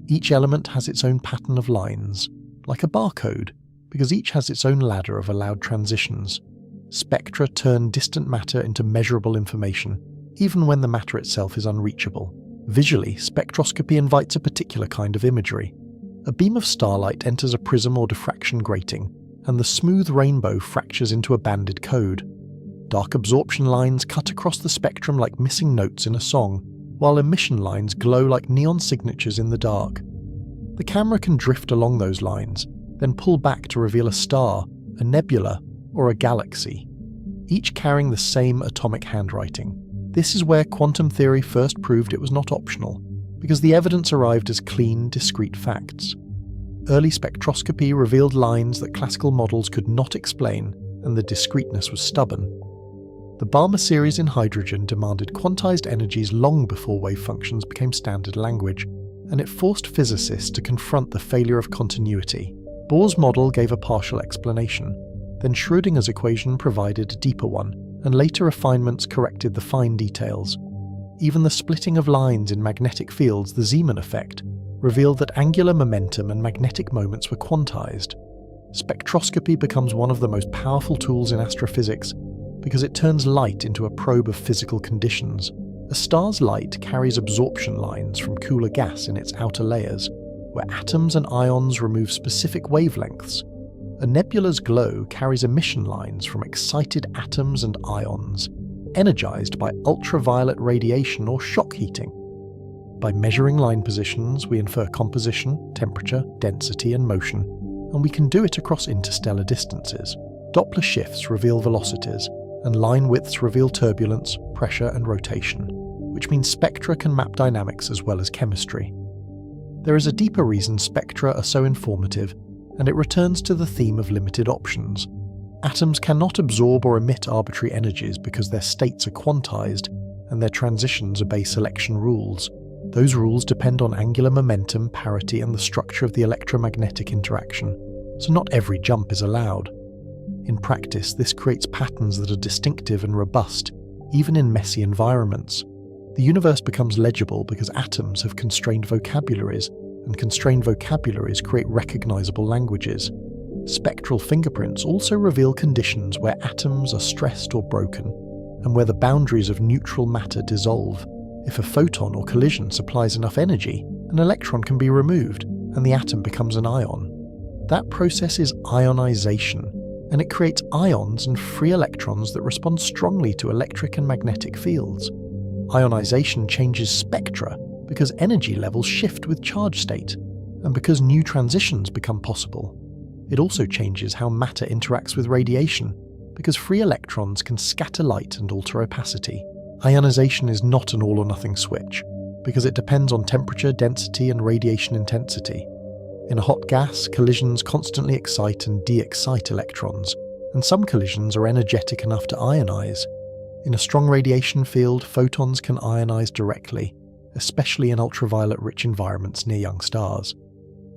Each element has its own pattern of lines, like a barcode, because each has its own ladder of allowed transitions. Spectra turn distant matter into measurable information, even when the matter itself is unreachable. Visually, spectroscopy invites a particular kind of imagery. A beam of starlight enters a prism or diffraction grating, and the smooth rainbow fractures into a banded code. Dark absorption lines cut across the spectrum like missing notes in a song, while emission lines glow like neon signatures in the dark. The camera can drift along those lines, then pull back to reveal a star, a nebula, or a galaxy, each carrying the same atomic handwriting. This is where quantum theory first proved it was not optional, because the evidence arrived as clean, discrete facts. Early spectroscopy revealed lines that classical models could not explain, and the discreteness was stubborn. The Balmer series in hydrogen demanded quantized energies long before wave functions became standard language, and it forced physicists to confront the failure of continuity. Bohr's model gave a partial explanation, then Schrödinger's equation provided a deeper one, and later refinements corrected the fine details. Even the splitting of lines in magnetic fields, the Zeeman effect, revealed that angular momentum and magnetic moments were quantized. Spectroscopy becomes one of the most powerful tools in astrophysics because it turns light into a probe of physical conditions. A star's light carries absorption lines from cooler gas in its outer layers, where atoms and ions remove specific wavelengths. A nebula's glow carries emission lines from excited atoms and ions, energized by ultraviolet radiation or shock heating. By measuring line positions, we infer composition, temperature, density, and motion, and we can do it across interstellar distances. Doppler shifts reveal velocities, and line widths reveal turbulence, pressure, and rotation, which means spectra can map dynamics as well as chemistry. There is a deeper reason spectra are so informative, and it returns to the theme of limited options. Atoms cannot absorb or emit arbitrary energies because their states are quantized, and their transitions obey selection rules. Those rules depend on angular momentum, parity, and the structure of the electromagnetic interaction, so not every jump is allowed. In practice, this creates patterns that are distinctive and robust, even in messy environments. The universe becomes legible because atoms have constrained vocabularies, and constrained vocabularies create recognizable languages. Spectral fingerprints also reveal conditions where atoms are stressed or broken, and where the boundaries of neutral matter dissolve. If a photon or collision supplies enough energy, an electron can be removed, and the atom becomes an ion. That process is ionization, and it creates ions and free electrons that respond strongly to electric and magnetic fields. Ionization changes spectra because energy levels shift with charge state, and because new transitions become possible. It also changes how matter interacts with radiation, because free electrons can scatter light and alter opacity. Ionization is not an all-or-nothing switch, because it depends on temperature, density, and radiation intensity. In a hot gas, collisions constantly excite and de-excite electrons, and some collisions are energetic enough to ionize. In a strong radiation field, photons can ionize directly, especially in ultraviolet-rich environments near young stars.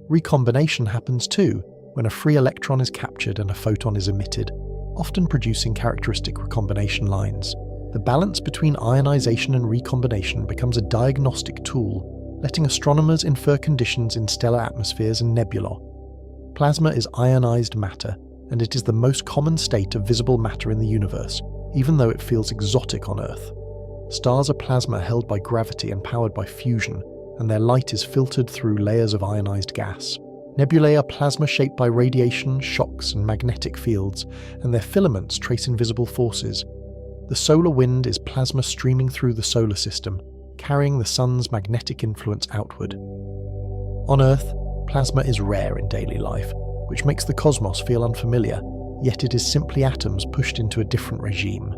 Recombination happens too, when a free electron is captured and a photon is emitted, often producing characteristic recombination lines. The balance between ionization and recombination becomes a diagnostic tool, letting astronomers infer conditions in stellar atmospheres and nebulae. Plasma is ionized matter, and it is the most common state of visible matter in the universe, even though it feels exotic on Earth. Stars are plasma held by gravity and powered by fusion, and their light is filtered through layers of ionized gas. Nebulae are plasma shaped by radiation, shocks, and magnetic fields, and their filaments trace invisible forces. The solar wind is plasma streaming through the solar system, carrying the sun's magnetic influence outward. On Earth, plasma is rare in daily life, which makes the cosmos feel unfamiliar, yet it is simply atoms pushed into a different regime.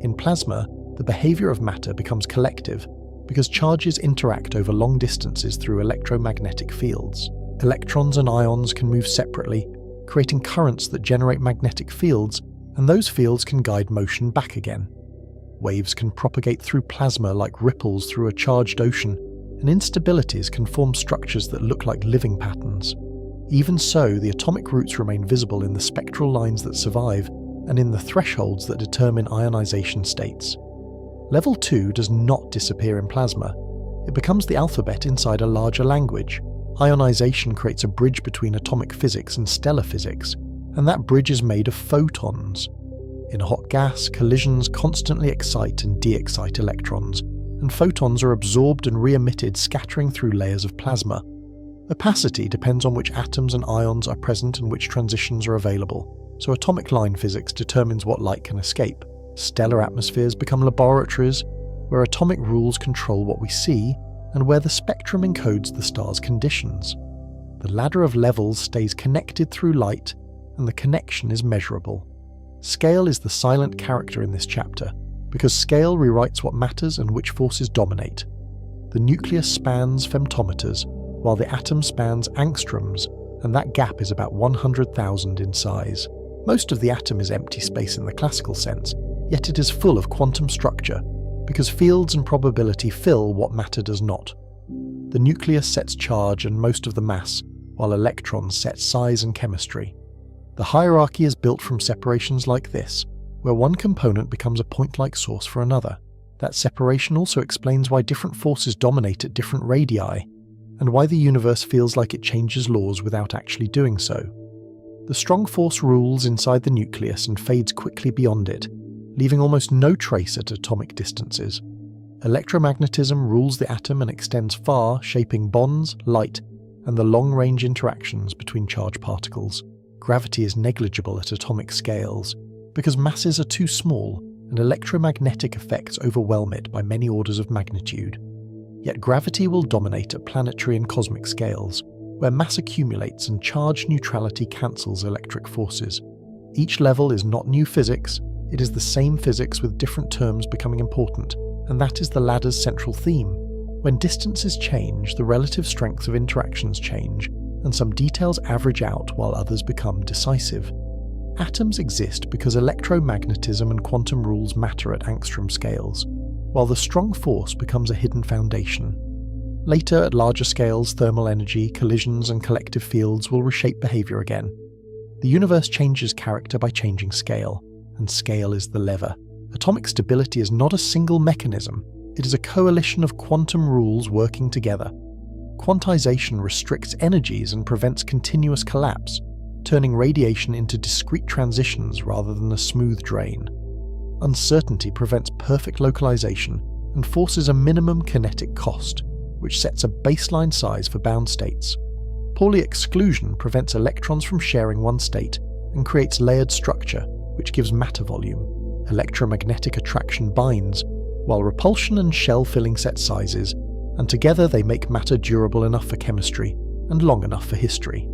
In plasma, the behavior of matter becomes collective, because charges interact over long distances through electromagnetic fields. Electrons and ions can move separately, creating currents that generate magnetic fields, and those fields can guide motion back again. Waves can propagate through plasma like ripples through a charged ocean, and instabilities can form structures that look like living patterns. Even so, the atomic roots remain visible in the spectral lines that survive, and in the thresholds that determine ionization states. Level 2 does not disappear in plasma. It becomes the alphabet inside a larger language. Ionization creates a bridge between atomic physics and stellar physics, and that bridge is made of photons. In a hot gas, collisions constantly excite and de-excite electrons, and photons are absorbed and re-emitted, scattering through layers of plasma. Opacity depends on which atoms and ions are present and which transitions are available, so atomic line physics determines what light can escape. Stellar atmospheres become laboratories, where atomic rules control what we see, and where the spectrum encodes the star's conditions. The ladder of levels stays connected through light, and the connection is measurable. Scale is the silent character in this chapter, because scale rewrites what matters and which forces dominate. The nucleus spans femtometers, while the atom spans angstroms, and that gap is about 100,000 in size. Most of the atom is empty space in the classical sense, yet it is full of quantum structure, because fields and probability fill what matter does not. The nucleus sets charge and most of the mass, while electrons set size and chemistry. The hierarchy is built from separations like this, where one component becomes a point-like source for another. That separation also explains why different forces dominate at different radii, and why the universe feels like it changes laws without actually doing so. The strong force rules inside the nucleus and fades quickly beyond it, leaving almost no trace at atomic distances. Electromagnetism rules the atom and extends far, shaping bonds, light, and the long-range interactions between charged particles. Gravity is negligible at atomic scales, because masses are too small and electromagnetic effects overwhelm it by many orders of magnitude. Yet gravity will dominate at planetary and cosmic scales, where mass accumulates and charge neutrality cancels electric forces. Each level is not new physics, it is the same physics with different terms becoming important, and that is the ladder's central theme. When distances change, the relative strengths of interactions change, and some details average out while others become decisive. Atoms exist because electromagnetism and quantum rules matter at angstrom scales, while the strong force becomes a hidden foundation. Later, at larger scales, thermal energy, collisions, and collective fields will reshape behavior again. The universe changes character by changing scale, and scale is the lever. Atomic stability is not a single mechanism, It is a coalition of quantum rules working together. Quantization restricts energies and prevents continuous collapse, turning radiation into discrete transitions rather than a smooth drain. Uncertainty prevents perfect localization and forces a minimum kinetic cost, which sets a baseline size for bound states. Pauli exclusion prevents electrons from sharing one state and creates layered structure, which gives matter volume. Electromagnetic attraction binds, while repulsion and shell-filling set sizes, and together they make matter durable enough for chemistry and long enough for history.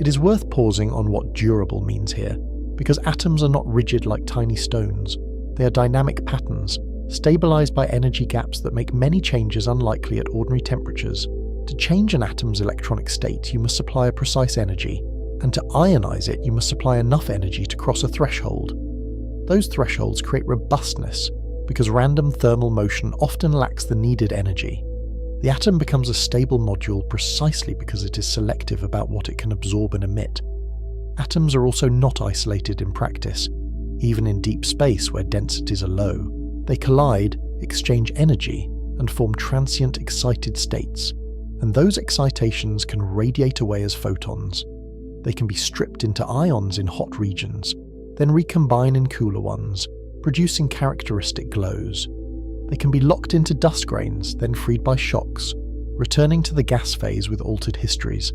It is worth pausing on what durable means here, because atoms are not rigid like tiny stones. They are dynamic patterns, stabilized by energy gaps that make many changes unlikely at ordinary temperatures. To change an atom's electronic state, you must supply a precise energy, and to ionize it, you must supply enough energy to cross a threshold. Those thresholds create robustness, because random thermal motion often lacks the needed energy. The atom becomes a stable module precisely because it is selective about what it can absorb and emit. Atoms are also not isolated in practice. Even in deep space where densities are low, they collide, exchange energy, and form transient excited states, and those excitations can radiate away as photons. They can be stripped into ions in hot regions, then recombine in cooler ones, producing characteristic glows. They can be locked into dust grains, then freed by shocks, returning to the gas phase with altered histories.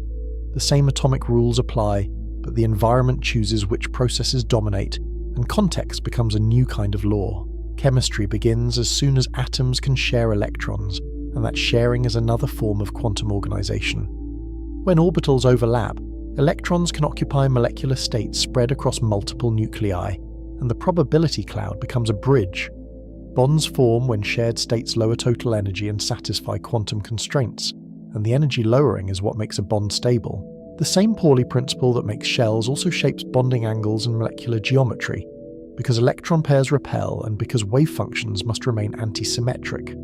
The same atomic rules apply, but the environment chooses which processes dominate, and context becomes a new kind of law. Chemistry begins as soon as atoms can share electrons, and that sharing is another form of quantum organization. When orbitals overlap, electrons can occupy molecular states spread across multiple nuclei, and the probability cloud becomes a bridge. Bonds form when shared states lower total energy and satisfy quantum constraints, and the energy lowering is what makes a bond stable. The same Pauli principle that makes shells also shapes bonding angles and molecular geometry, because electron pairs repel and because wave functions must remain antisymmetric.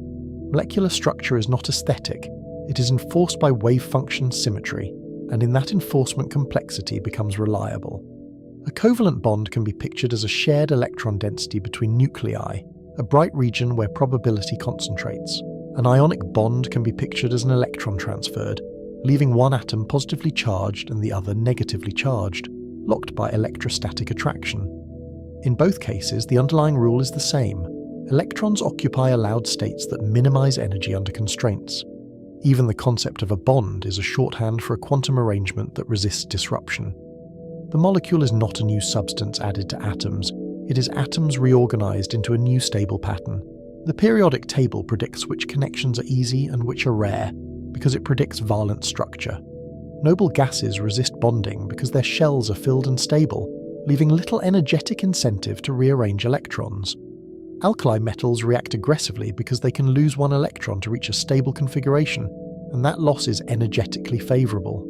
Molecular structure is not aesthetic, it is enforced by wave function symmetry, and in that enforcement complexity becomes reliable. A covalent bond can be pictured as a shared electron density between nuclei, a bright region where probability concentrates. An ionic bond can be pictured as an electron transferred, leaving one atom positively charged and the other negatively charged, locked by electrostatic attraction. In both cases, the underlying rule is the same. Electrons occupy allowed states that minimize energy under constraints. Even the concept of a bond is a shorthand for a quantum arrangement that resists disruption. The molecule is not a new substance added to atoms, it is atoms reorganized into a new stable pattern. The periodic table predicts which connections are easy and which are rare, because it predicts valence structure. Noble gases resist bonding because their shells are filled and stable, leaving little energetic incentive to rearrange electrons. Alkali metals react aggressively because they can lose one electron to reach a stable configuration, and that loss is energetically favorable.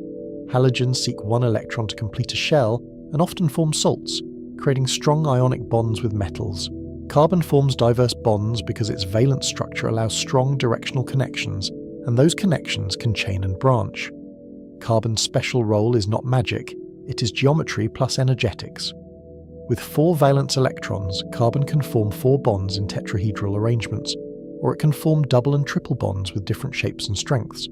Halogens seek one electron to complete a shell and often form salts, creating strong ionic bonds with metals. Carbon forms diverse bonds because its valence structure allows strong directional connections, and those connections can chain and branch. Carbon's special role is not magic, it is geometry plus energetics. With 4 valence electrons, carbon can form 4 bonds in tetrahedral arrangements, or it can form double and triple bonds with different shapes and strengths.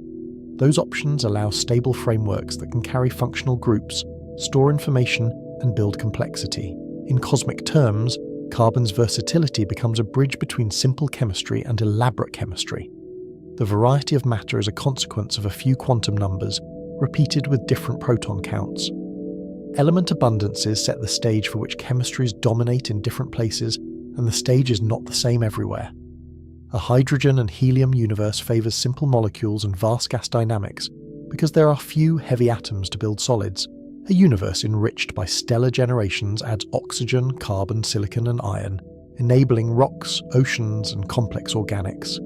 Those options allow stable frameworks that can carry functional groups, store information, and build complexity. In cosmic terms, carbon's versatility becomes a bridge between simple chemistry and elaborate chemistry. The variety of matter is a consequence of a few quantum numbers, repeated with different proton counts. Element abundances set the stage for which chemistries dominate in different places, and the stage is not the same everywhere. A hydrogen and helium universe favours simple molecules and vast gas dynamics, because there are few heavy atoms to build solids. A universe enriched by stellar generations adds oxygen, carbon, silicon and iron, enabling rocks, oceans and complex organics.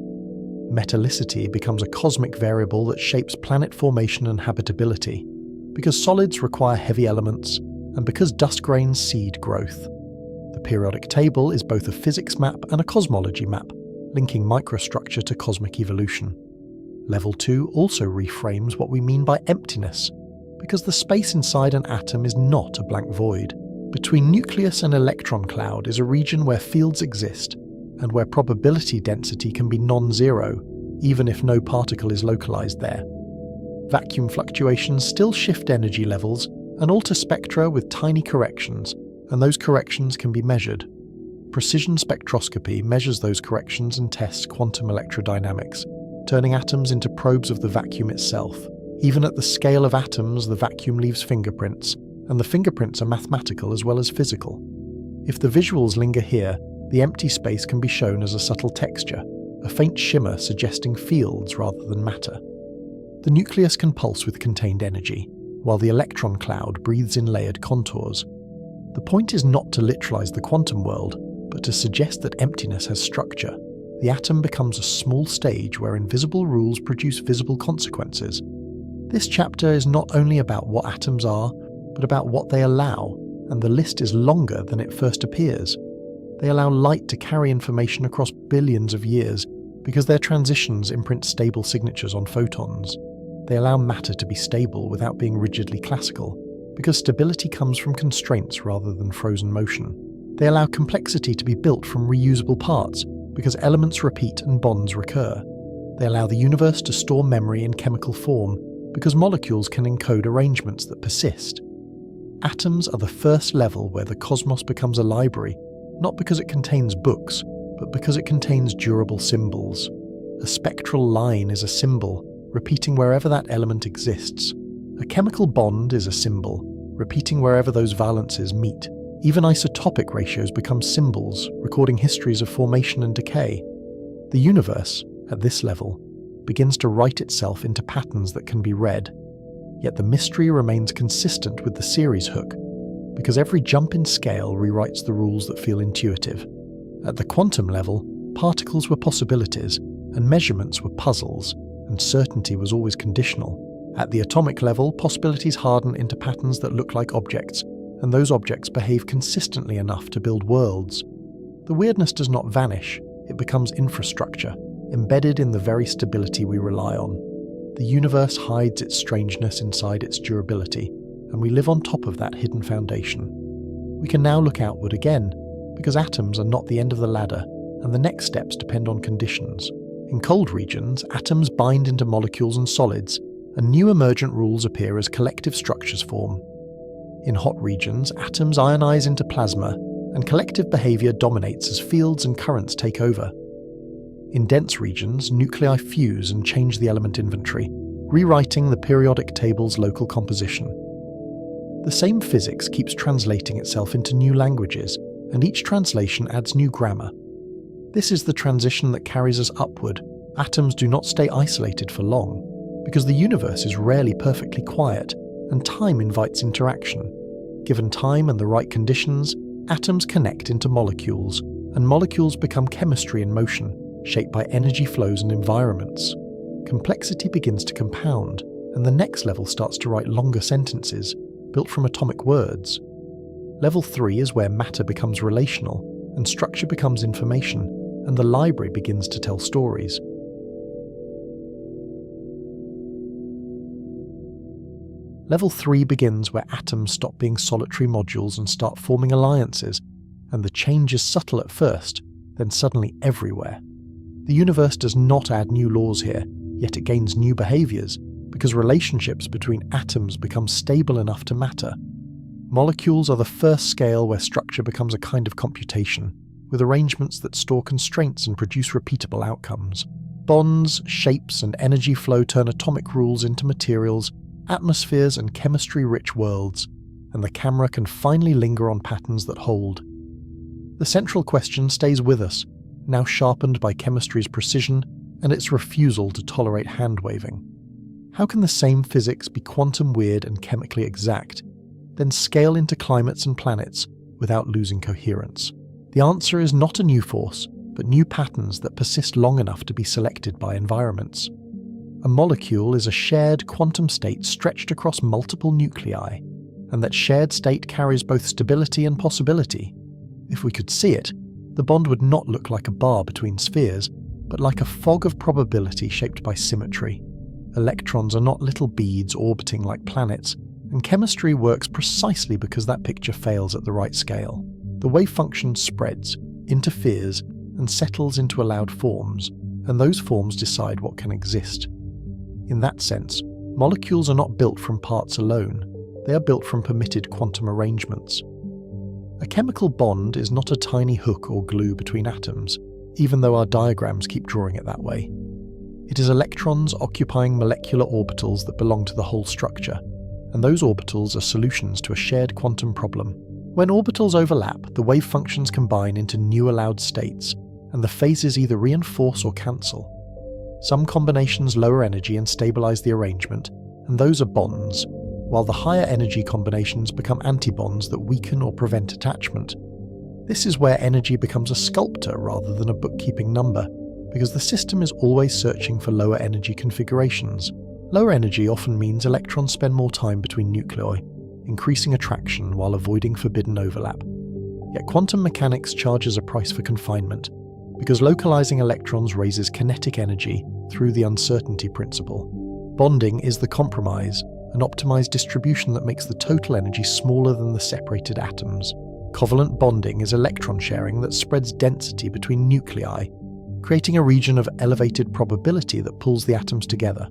Metallicity becomes a cosmic variable that shapes planet formation and habitability, because solids require heavy elements, and because dust grains seed growth. The periodic table is both a physics map and a cosmology map, linking microstructure to cosmic evolution. Level 2 also reframes what we mean by emptiness, because the space inside an atom is not a blank void. Between nucleus and electron cloud is a region where fields exist, and where probability density can be non-zero, even if no particle is localized there. Vacuum fluctuations still shift energy levels and alter spectra with tiny corrections, and those corrections can be measured. Precision spectroscopy measures those corrections and tests quantum electrodynamics, turning atoms into probes of the vacuum itself. Even at the scale of atoms, the vacuum leaves fingerprints, and the fingerprints are mathematical as well as physical. If the visuals linger here, the empty space can be shown as a subtle texture, a faint shimmer suggesting fields rather than matter. The nucleus can pulse with contained energy, while the electron cloud breathes in layered contours. The point is not to literalize the quantum world, but to suggest that emptiness has structure. The atom becomes a small stage where invisible rules produce visible consequences. This chapter is not only about what atoms are, but about what they allow, and the list is longer than it first appears. They allow light to carry information across billions of years because their transitions imprint stable signatures on photons. They allow matter to be stable without being rigidly classical, because stability comes from constraints rather than frozen motion. They allow complexity to be built from reusable parts, because elements repeat and bonds recur. They allow the universe to store memory in chemical form, because molecules can encode arrangements that persist. Atoms are the first level where the cosmos becomes a library, not because it contains books, but because it contains durable symbols. A spectral line is a symbol, repeating wherever that element exists. A chemical bond is a symbol, repeating wherever those valences meet. Even isotopic ratios become symbols, recording histories of formation and decay. The universe, at this level, begins to write itself into patterns that can be read. Yet the mystery remains consistent with the series hook, because every jump in scale rewrites the rules that feel intuitive. At the quantum level, particles were possibilities, and measurements were puzzles, and certainty was always conditional. At the atomic level, possibilities harden into patterns that look like objects, and those objects behave consistently enough to build worlds. The weirdness does not vanish, it becomes infrastructure, embedded in the very stability we rely on. The universe hides its strangeness inside its durability, and we live on top of that hidden foundation. We can now look outward again, because atoms are not the end of the ladder, and the next steps depend on conditions. In cold regions, atoms bind into molecules and solids, and new emergent rules appear as collective structures form. In hot regions, atoms ionize into plasma, and collective behavior dominates as fields and currents take over. In dense regions, nuclei fuse and change the element inventory, rewriting the periodic table's local composition. The same physics keeps translating itself into new languages, and each translation adds new grammar. This is the transition that carries us upward. Atoms do not stay isolated for long, because the universe is rarely perfectly quiet, and time invites interaction. Given time and the right conditions, atoms connect into molecules, and molecules become chemistry in motion, shaped by energy flows and environments. Complexity begins to compound, and the next level starts to write longer sentences, built from atomic words. Level 3 is where matter becomes relational, and structure becomes information, and the library begins to tell stories. Level 3 begins where atoms stop being solitary modules and start forming alliances, and the change is subtle at first, then suddenly everywhere. The universe does not add new laws here, yet it gains new behaviors, because relationships between atoms become stable enough to matter. Molecules are the first scale where structure becomes a kind of computation, with arrangements that store constraints and produce repeatable outcomes. Bonds, shapes, and energy flow turn atomic rules into materials, atmospheres, and chemistry-rich worlds, and the camera can finally linger on patterns that hold. The central question stays with us, now sharpened by chemistry's precision and its refusal to tolerate hand-waving. How can the same physics be quantum weird and chemically exact, then scale into climates and planets without losing coherence? The answer is not a new force, but new patterns that persist long enough to be selected by environments. A molecule is a shared quantum state stretched across multiple nuclei, and that shared state carries both stability and possibility. If we could see it, the bond would not look like a bar between spheres, but like a fog of probability shaped by symmetry. Electrons are not little beads orbiting like planets, and chemistry works precisely because that picture fails at the right scale. The wave function spreads, interferes, and settles into allowed forms, and those forms decide what can exist. In that sense, molecules are not built from parts alone, they are built from permitted quantum arrangements. A chemical bond is not a tiny hook or glue between atoms, even though our diagrams keep drawing it that way. It is electrons occupying molecular orbitals that belong to the whole structure, and those orbitals are solutions to a shared quantum problem. When orbitals overlap, the wave functions combine into new allowed states, and the phases either reinforce or cancel. Some combinations lower energy and stabilize the arrangement, and those are bonds, while the higher energy combinations become antibonds that weaken or prevent attachment. This is where energy becomes a sculptor rather than a bookkeeping number, because the system is always searching for lower energy configurations. Lower energy often means electrons spend more time between nuclei, increasing attraction while avoiding forbidden overlap. Yet quantum mechanics charges a price for confinement, because localizing electrons raises kinetic energy through the uncertainty principle. Bonding is the compromise, an optimized distribution that makes the total energy smaller than the separated atoms. Covalent bonding is electron sharing that spreads density between nuclei, creating a region of elevated probability that pulls the atoms together.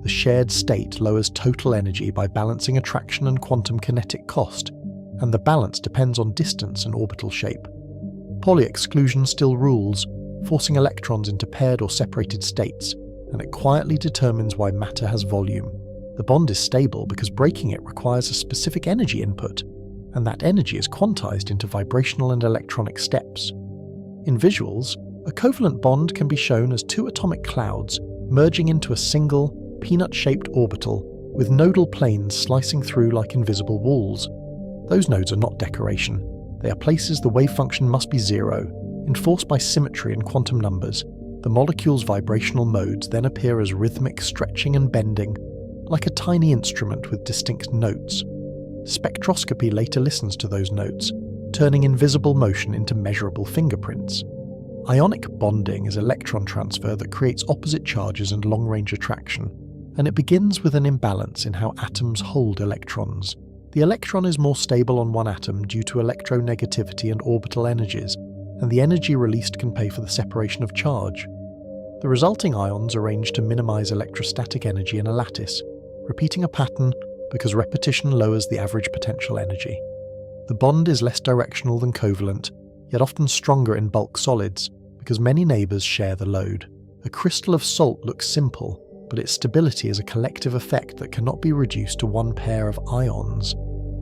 The shared state lowers total energy by balancing attraction and quantum kinetic cost, and the balance depends on distance and orbital shape. Pauli exclusion still rules, forcing electrons into paired or separated states, and it quietly determines why matter has volume. The bond is stable because breaking it requires a specific energy input, and that energy is quantized into vibrational and electronic steps. In visuals, a covalent bond can be shown as two atomic clouds merging into a single, peanut-shaped orbital with nodal planes slicing through like invisible walls. Those nodes are not decoration. They are places the wave function must be zero, enforced by symmetry and quantum numbers. The molecule's vibrational modes then appear as rhythmic stretching and bending, like a tiny instrument with distinct notes. Spectroscopy later listens to those notes, turning invisible motion into measurable fingerprints. Ionic bonding is electron transfer that creates opposite charges and long-range attraction, and it begins with an imbalance in how atoms hold electrons. The electron is more stable on one atom due to electronegativity and orbital energies, and the energy released can pay for the separation of charge. The resulting ions arrange to minimize electrostatic energy in a lattice, repeating a pattern because repetition lowers the average potential energy. The bond is less directional than covalent, yet often stronger in bulk solids, because many neighbors share the load. A crystal of salt looks simple, but its stability is a collective effect that cannot be reduced to one pair of ions.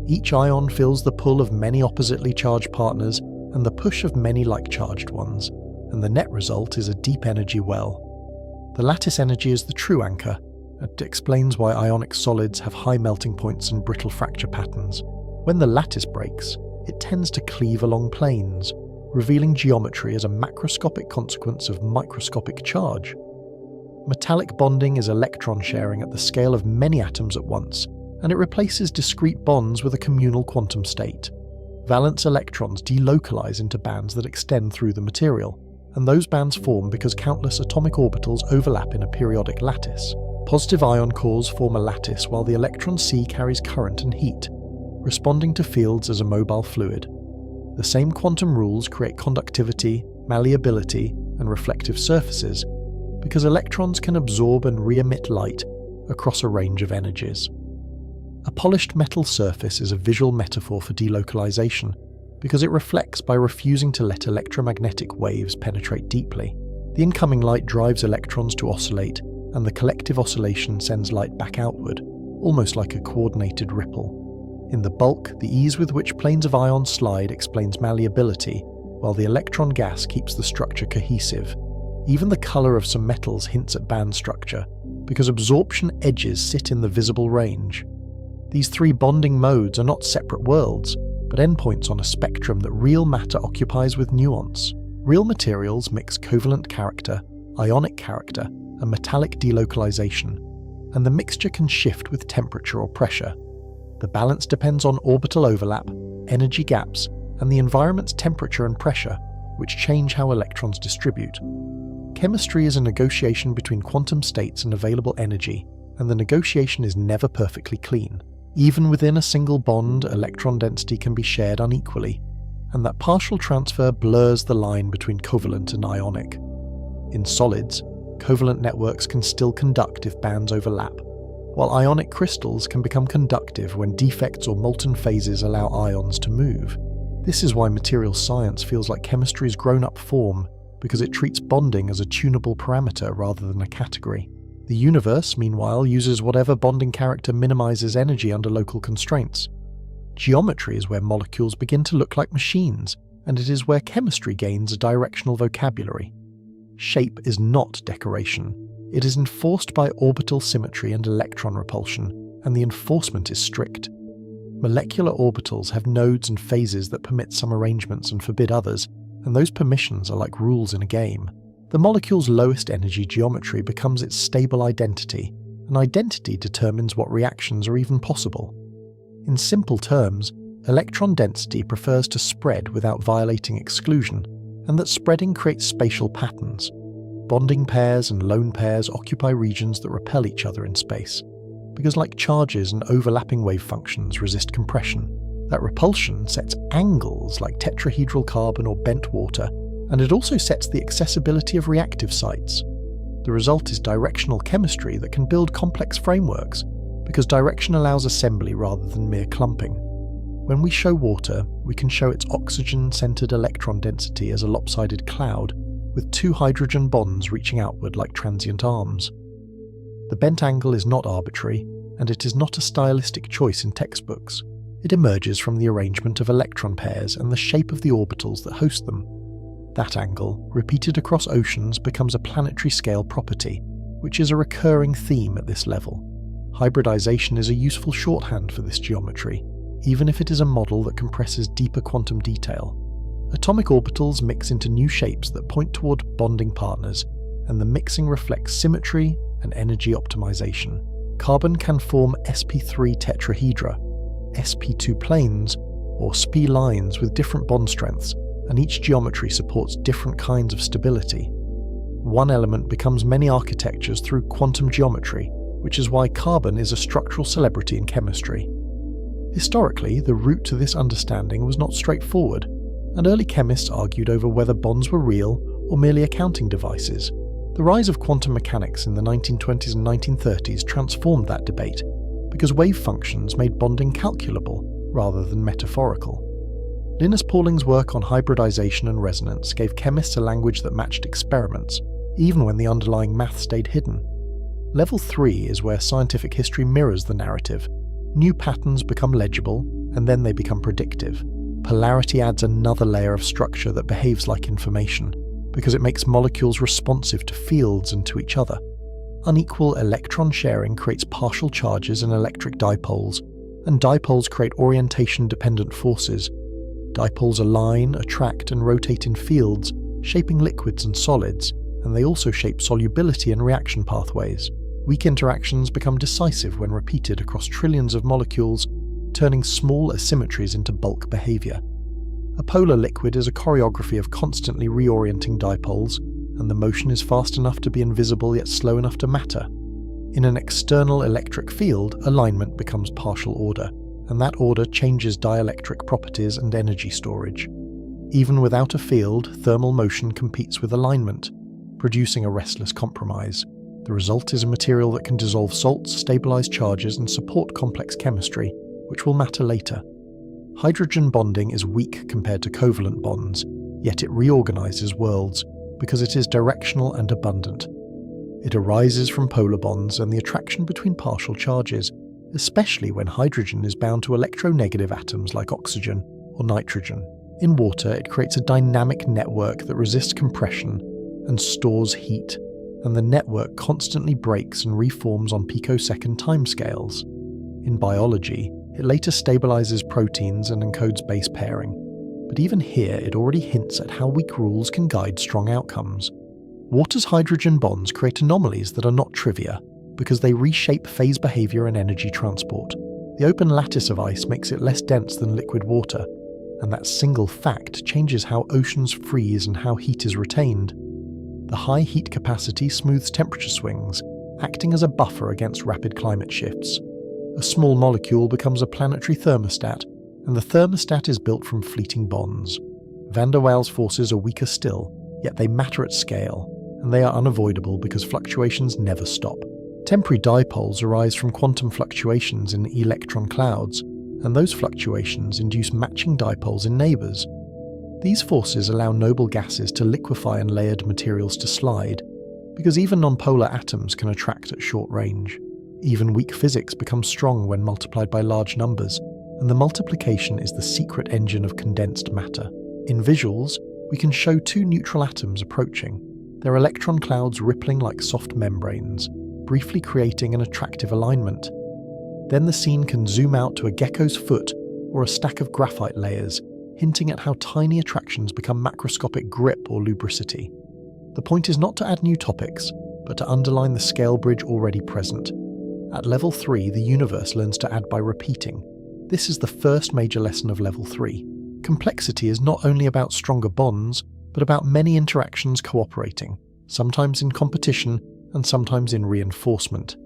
Each ion feels the pull of many oppositely charged partners and the push of many like-charged ones, and the net result is a deep energy well. The lattice energy is the true anchor. It explains why ionic solids have high melting points and brittle fracture patterns. When the lattice breaks, it tends to cleave along planes, revealing geometry as a macroscopic consequence of microscopic charge. Metallic bonding is electron sharing at the scale of many atoms at once, and it replaces discrete bonds with a communal quantum state. Valence electrons delocalize into bands that extend through the material, and those bands form because countless atomic orbitals overlap in a periodic lattice. Positive ion cores form a lattice while the electron C carries current and heat, responding to fields as a mobile fluid. The same quantum rules create conductivity, malleability, and reflective surfaces, because electrons can absorb and re-emit light across a range of energies. A polished metal surface is a visual metaphor for delocalization, because it reflects by refusing to let electromagnetic waves penetrate deeply. The incoming light drives electrons to oscillate, and the collective oscillation sends light back outward, almost like a coordinated ripple. In the bulk, the ease with which planes of ions slide explains malleability, while the electron gas keeps the structure cohesive. Even the color of some metals hints at band structure, because absorption edges sit in the visible range. These three bonding modes are not separate worlds, but endpoints on a spectrum that real matter occupies with nuance. Real materials mix covalent character, ionic character, and metallic delocalization, and the mixture can shift with temperature or pressure. The balance depends on orbital overlap, energy gaps, and the environment's temperature and pressure, which change how electrons distribute. Chemistry is a negotiation between quantum states and available energy, and the negotiation is never perfectly clean. Even within a single bond, electron density can be shared unequally. and that partial transfer blurs the line between covalent and ionic. In solids, covalent networks can still conduct if bands overlap, while ionic crystals can become conductive when defects or molten phases allow ions to move. This is why material science feels like chemistry's grown-up form, because it treats bonding as a tunable parameter rather than a category. The universe, meanwhile, uses whatever bonding character minimizes energy under local constraints. Geometry is where molecules begin to look like machines, and it is where chemistry gains a directional vocabulary. Shape is not decoration. It is enforced by orbital symmetry and electron repulsion, and the enforcement is strict. Molecular orbitals have nodes and phases that permit some arrangements and forbid others, and those permissions are like rules in a game. The molecule's lowest energy geometry becomes its stable identity, and identity determines what reactions are even possible. In simple terms, electron density prefers to spread without violating exclusion, and that spreading creates spatial patterns. Bonding pairs and lone pairs occupy regions that repel each other in space, because like charges and overlapping wave functions resist compression, that repulsion sets angles like tetrahedral carbon or bent water, and it also sets the accessibility of reactive sites. The result is directional chemistry that can build complex frameworks, because direction allows assembly rather than mere clumping. When we show water, we can show its oxygen-centered electron density as a lopsided cloud, with two hydrogen bonds reaching outward like transient arms. The bent angle is not arbitrary, and it is not a stylistic choice in textbooks. It emerges from the arrangement of electron pairs and the shape of the orbitals that host them. That angle, repeated across oceans, becomes a planetary scale property, which is a recurring theme at this level. Hybridization is a useful shorthand for this geometry, even if it is a model that compresses deeper quantum detail. Atomic orbitals mix into new shapes that point toward bonding partners, and the mixing reflects symmetry and energy optimization. Carbon can form sp3 tetrahedra, sp2 planes, or sp lines with different bond strengths, and each geometry supports different kinds of stability. One element becomes many architectures through quantum geometry, which is why carbon is a structural celebrity in chemistry. Historically, the route to this understanding was not straightforward, and early chemists argued over whether bonds were real or merely accounting devices. The rise of quantum mechanics in the 1920s and 1930s transformed that debate, because wave functions made bonding calculable rather than metaphorical. Linus Pauling's work on hybridization and resonance gave chemists a language that matched experiments, even when the underlying math stayed hidden. Level 3 is where scientific history mirrors the narrative. New patterns become legible, and then they become predictive. Polarity adds another layer of structure that behaves like information, because it makes molecules responsive to fields and to each other. Unequal electron sharing creates partial charges and electric dipoles, and dipoles create orientation-dependent forces. Dipoles align, attract, and rotate in fields, shaping liquids and solids, and they also shape solubility and reaction pathways. Weak interactions become decisive when repeated across trillions of molecules, turning small asymmetries into bulk behavior. A polar liquid is a choreography of constantly reorienting dipoles, and the motion is fast enough to be invisible yet slow enough to matter. In an external electric field, alignment becomes partial order, and that order changes dielectric properties and energy storage. Even without a field, thermal motion competes with alignment, producing a restless compromise. The result is a material that can dissolve salts, stabilize charges, and support complex chemistry, which will matter later. Hydrogen bonding is weak compared to covalent bonds, yet it reorganizes worlds because it is directional and abundant. It arises from polar bonds and the attraction between partial charges, especially when hydrogen is bound to electronegative atoms like oxygen or nitrogen. In water, it creates a dynamic network that resists compression and stores heat, and the network constantly breaks and reforms on picosecond timescales. In biology, it later stabilizes proteins and encodes base pairing, but even here it already hints at how weak rules can guide strong outcomes. Water's hydrogen bonds create anomalies that are not trivia, because they reshape phase behavior and energy transport. The open lattice of ice makes it less dense than liquid water, and that single fact changes how oceans freeze and how heat is retained. The high heat capacity smooths temperature swings, acting as a buffer against rapid climate shifts. A small molecule becomes a planetary thermostat, and the thermostat is built from fleeting bonds. Van der Waals forces are weaker still, yet they matter at scale, and they are unavoidable because fluctuations never stop. Temporary dipoles arise from quantum fluctuations in electron clouds, and those fluctuations induce matching dipoles in neighbours. These forces allow noble gases to liquefy and layered materials to slide, because even nonpolar atoms can attract at short range. Even weak physics becomes strong when multiplied by large numbers, and the multiplication is the secret engine of condensed matter. In visuals, we can show two neutral atoms approaching, their electron clouds rippling like soft membranes, briefly creating an attractive alignment. Then the scene can zoom out to a gecko's foot or a stack of graphite layers, hinting at how tiny attractions become macroscopic grip or lubricity. The point is not to add new topics, but to underline the scale bridge already present. At level 3, the universe learns to add by repeating. This is the first major lesson of level 3. Complexity is not only about stronger bonds, but about many interactions cooperating, sometimes in competition and sometimes in reinforcement.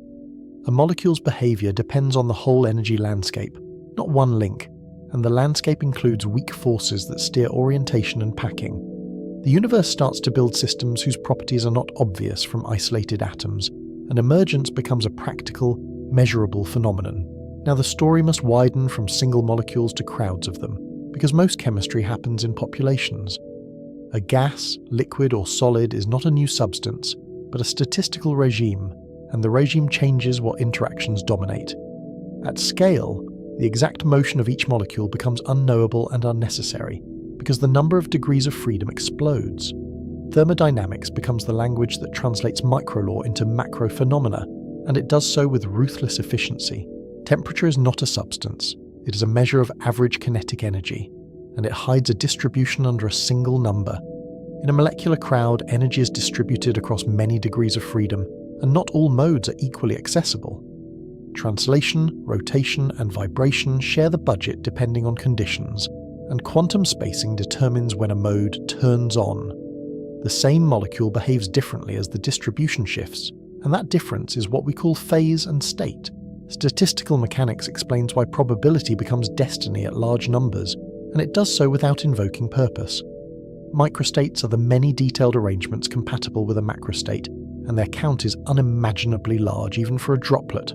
A molecule's behaviour depends on the whole energy landscape, not one link, and the landscape includes weak forces that steer orientation and packing. The universe starts to build systems whose properties are not obvious from isolated atoms, and emergence becomes a practical, measurable phenomenon. Now the story must widen from single molecules to crowds of them, because most chemistry happens in populations. A gas, liquid or solid is not a new substance, but a statistical regime, and the regime changes what interactions dominate. At scale, the exact motion of each molecule becomes unknowable and unnecessary, because the number of degrees of freedom explodes. Thermodynamics becomes the language that translates microlaw into macro phenomena, and it does so with ruthless efficiency. Temperature is not a substance, it is a measure of average kinetic energy, and it hides a distribution under a single number. In a molecular crowd, energy is distributed across many degrees of freedom, and not all modes are equally accessible. Translation, rotation, and vibration share the budget depending on conditions, and quantum spacing determines when a mode turns on. The same molecule behaves differently as the distribution shifts, and that difference is what we call phase and state. Statistical mechanics explains why probability becomes destiny at large numbers, and it does so without invoking purpose. Microstates are the many detailed arrangements compatible with a macrostate, and their count is unimaginably large even for a droplet.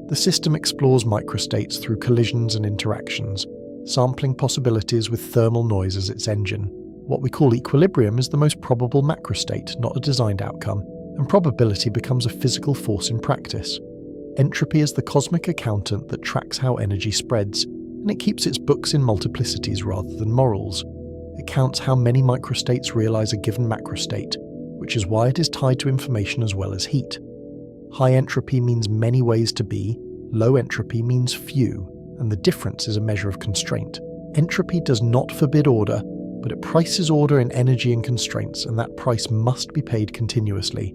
The system explores microstates through collisions and interactions, sampling possibilities with thermal noise as its engine. What we call equilibrium is the most probable macrostate, not a designed outcome, and probability becomes a physical force in practice. Entropy is the cosmic accountant that tracks how energy spreads, and it keeps its books in multiplicities rather than morals. It counts how many microstates realize a given macrostate, which is why it is tied to information as well as heat. High entropy means many ways to be, low entropy means few, and the difference is a measure of constraint. Entropy does not forbid order, but it prices order in energy and constraints, and that price must be paid continuously.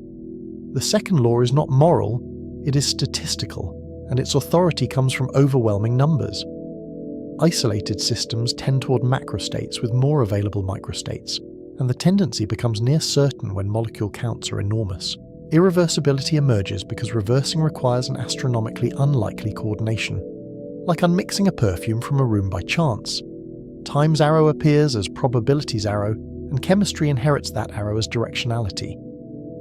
The second law is not moral, it is statistical, and its authority comes from overwhelming numbers. Isolated systems tend toward macrostates with more available microstates, and the tendency becomes near certain when molecule counts are enormous. Irreversibility emerges because reversing requires an astronomically unlikely coordination, like unmixing a perfume from a room by chance. Time's arrow appears as probability's arrow, and chemistry inherits that arrow as directionality.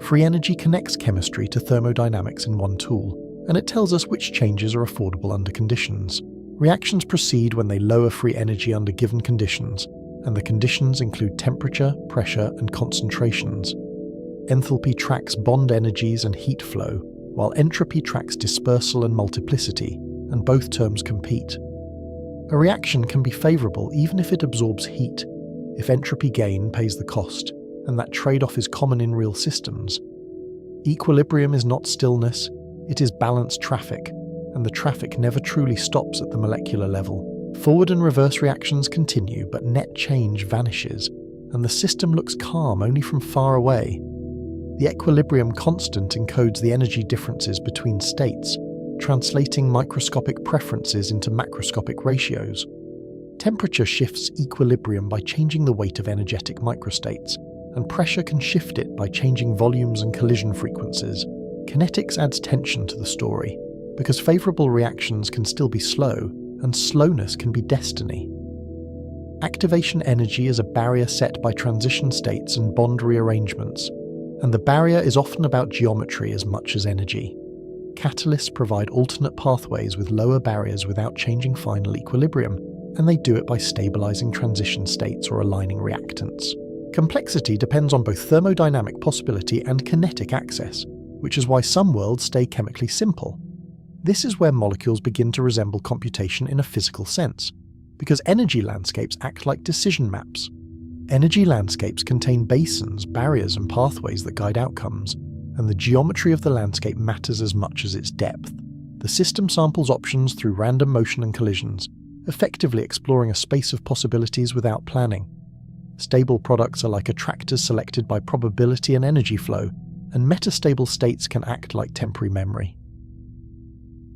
Free energy connects chemistry to thermodynamics in one tool, and it tells us which changes are affordable under conditions. Reactions proceed when they lower free energy under given conditions, and the conditions include temperature, pressure, and concentrations. Enthalpy tracks bond energies and heat flow, while entropy tracks dispersal and multiplicity, and both terms compete. A reaction can be favourable even if it absorbs heat, if entropy gain pays the cost, and that trade-off is common in real systems. Equilibrium is not stillness, it is balanced traffic, and the traffic never truly stops at the molecular level. Forward and reverse reactions continue, but net change vanishes, and the system looks calm only from far away. The equilibrium constant encodes the energy differences between states, translating microscopic preferences into macroscopic ratios. Temperature shifts equilibrium by changing the weight of energetic microstates, and pressure can shift it by changing volumes and collision frequencies. Kinetics adds tension to the story, because favourable reactions can still be slow, and slowness can be destiny. Activation energy is a barrier set by transition states and bond rearrangements, and the barrier is often about geometry as much as energy. Catalysts provide alternate pathways with lower barriers without changing final equilibrium, and they do it by stabilizing transition states or aligning reactants. Complexity depends on both thermodynamic possibility and kinetic access, which is why some worlds stay chemically simple. This is where molecules begin to resemble computation in a physical sense, because energy landscapes act like decision maps. Energy landscapes contain basins, barriers, and pathways that guide outcomes, and the geometry of the landscape matters as much as its depth. The system samples options through random motion and collisions, effectively exploring a space of possibilities without planning. Stable products are like attractors selected by probability and energy flow, and metastable states can act like temporary memory.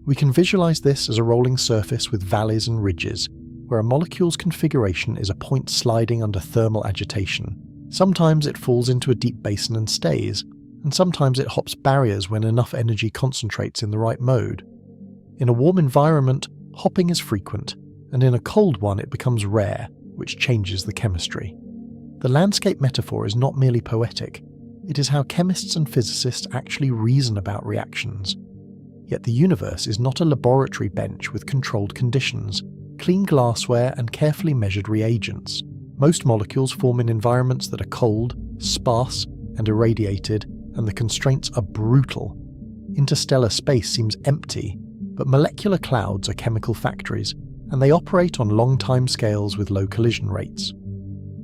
We can visualize this as a rolling surface with valleys and ridges, where a molecule's configuration is a point sliding under thermal agitation. Sometimes it falls into a deep basin and stays, and sometimes it hops barriers when enough energy concentrates in the right mode. In a warm environment, hopping is frequent, and in a cold one it becomes rare, which changes the chemistry. The landscape metaphor is not merely poetic, it is how chemists and physicists actually reason about reactions. Yet the universe is not a laboratory bench with controlled conditions, clean glassware and carefully measured reagents. Most molecules form in environments that are cold, sparse, and irradiated, and the constraints are brutal. Interstellar space seems empty, but molecular clouds are chemical factories, and they operate on long time scales with low collision rates.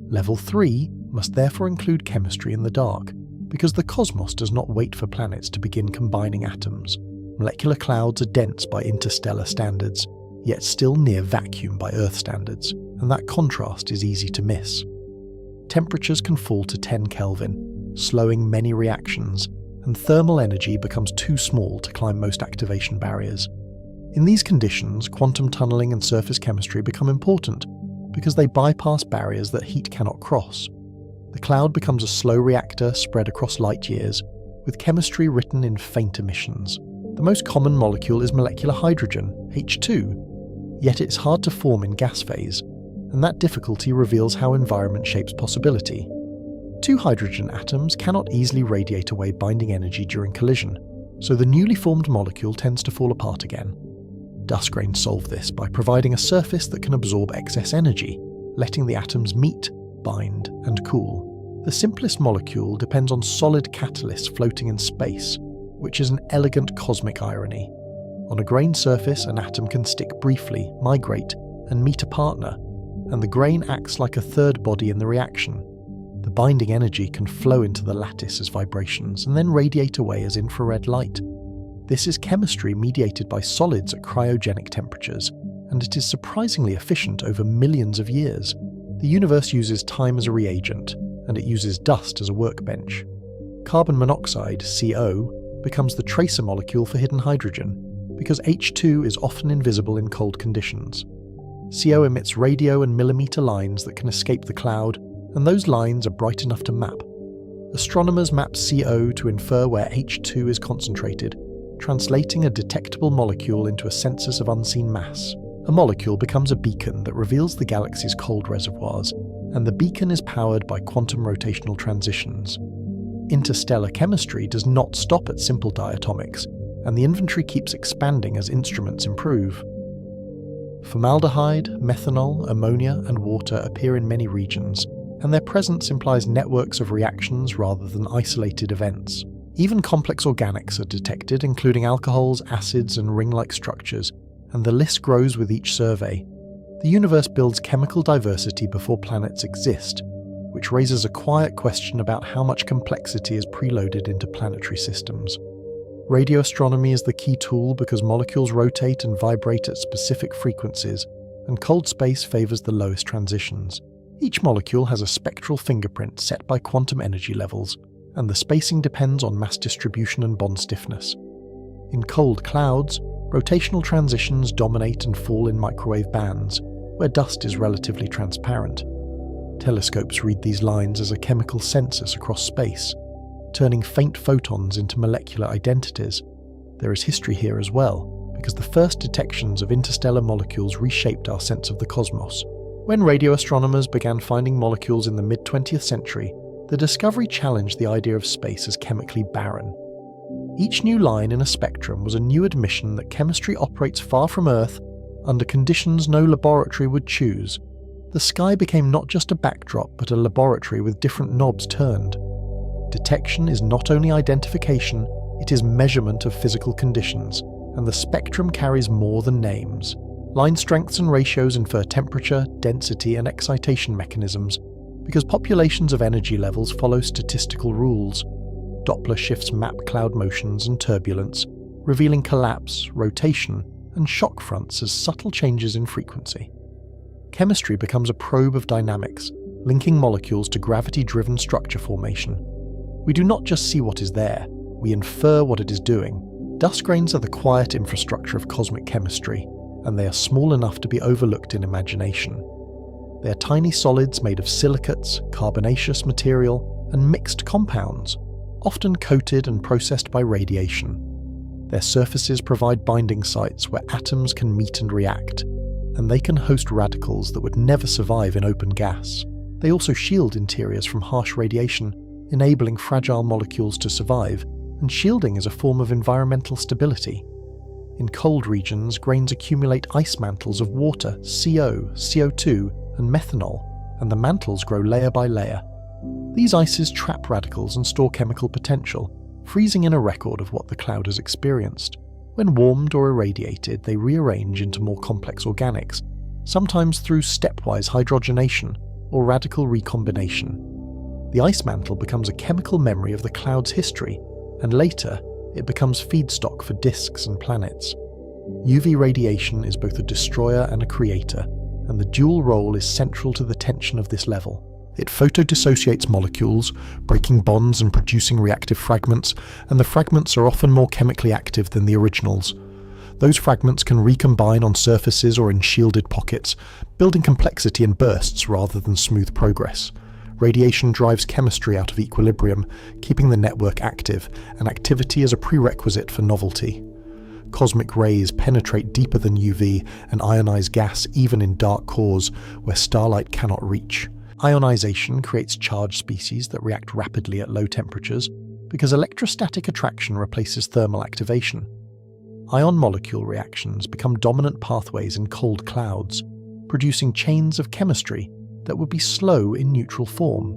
Level 3 must therefore include chemistry in the dark, because the cosmos does not wait for planets to begin combining atoms. Molecular clouds are dense by interstellar standards, yet still near vacuum by Earth standards, and that contrast is easy to miss. Temperatures can fall to 10 Kelvin, slowing many reactions, and thermal energy becomes too small to climb most activation barriers. In these conditions, quantum tunneling and surface chemistry become important, because they bypass barriers that heat cannot cross. The cloud becomes a slow reactor spread across light years, with chemistry written in faint emissions. The most common molecule is molecular hydrogen, H2, yet it's hard to form in gas phase, and that difficulty reveals how environment shapes possibility. Two hydrogen atoms cannot easily radiate away binding energy during collision, so the newly formed molecule tends to fall apart again. Dust grains solve this by providing a surface that can absorb excess energy, letting the atoms meet, bind, and cool. The simplest molecule depends on solid catalysts floating in space, which is an elegant cosmic irony. On a grain surface, an atom can stick briefly, migrate, and meet a partner, and the grain acts like a third body in the reaction. The binding energy can flow into the lattice as vibrations and then radiate away as infrared light. This is chemistry mediated by solids at cryogenic temperatures, and it is surprisingly efficient over millions of years. The universe uses time as a reagent, and it uses dust as a workbench. Carbon monoxide, CO, becomes the tracer molecule for hidden hydrogen, because H2 is often invisible in cold conditions. CO emits radio and millimeter lines that can escape the cloud, and those lines are bright enough to map. Astronomers map CO to infer where H2 is concentrated, translating a detectable molecule into a census of unseen mass. A molecule becomes a beacon that reveals the galaxy's cold reservoirs, and the beacon is powered by quantum rotational transitions. Interstellar chemistry does not stop at simple diatomics, and the inventory keeps expanding as instruments improve. Formaldehyde, methanol, ammonia, and water appear in many regions, and their presence implies networks of reactions rather than isolated events. Even complex organics are detected, including alcohols, acids, and ring-like structures, and the list grows with each survey. The universe builds chemical diversity before planets exist, which raises a quiet question about how much complexity is preloaded into planetary systems. Radio astronomy is the key tool because molecules rotate and vibrate at specific frequencies, and cold space favors the lowest transitions. Each molecule has a spectral fingerprint set by quantum energy levels, and the spacing depends on mass distribution and bond stiffness. In cold clouds, rotational transitions dominate and fall in microwave bands, where dust is relatively transparent. Telescopes read these lines as a chemical census across space, turning faint photons into molecular identities. There is history here as well, because the first detections of interstellar molecules reshaped our sense of the cosmos. When radio astronomers began finding molecules in the mid-20th century, the discovery challenged the idea of space as chemically barren. Each new line in a spectrum was a new admission that chemistry operates far from Earth, under conditions no laboratory would choose. The sky became not just a backdrop, but a laboratory with different knobs turned. Detection is not only identification, it is measurement of physical conditions, and the spectrum carries more than names. Line strengths and ratios infer temperature, density, and excitation mechanisms, because populations of energy levels follow statistical rules. Doppler shifts map cloud motions and turbulence, revealing collapse, rotation, and shock fronts as subtle changes in frequency. Chemistry becomes a probe of dynamics, linking molecules to gravity-driven structure formation. We do not just see what is there, we infer what it is doing. Dust grains are the quiet infrastructure of cosmic chemistry, and they are small enough to be overlooked in imagination. They are tiny solids made of silicates, carbonaceous material, and mixed compounds, often coated and processed by radiation. Their surfaces provide binding sites where atoms can meet and react, and they can host radicals that would never survive in open gas. They also shield interiors from harsh radiation, enabling fragile molecules to survive, and shielding is a form of environmental stability. In cold regions, grains accumulate ice mantles of water, CO, CO2, and methanol, and the mantles grow layer by layer. These ices trap radicals and store chemical potential, freezing in a record of what the cloud has experienced. When warmed or irradiated, they rearrange into more complex organics, sometimes through stepwise hydrogenation or radical recombination. The ice mantle becomes a chemical memory of the cloud's history, and later, it becomes feedstock for disks and planets. UV radiation is both a destroyer and a creator, and the dual role is central to the tension of this level. It photodissociates molecules, breaking bonds and producing reactive fragments, and the fragments are often more chemically active than the originals. Those fragments can recombine on surfaces or in shielded pockets, building complexity in bursts rather than smooth progress. Radiation drives chemistry out of equilibrium, keeping the network active, and activity is a prerequisite for novelty. Cosmic rays penetrate deeper than UV and ionize gas even in dark cores where starlight cannot reach. Ionization creates charged species that react rapidly at low temperatures because electrostatic attraction replaces thermal activation. Ion-molecule reactions become dominant pathways in cold clouds, producing chains of chemistry that would be slow in neutral form.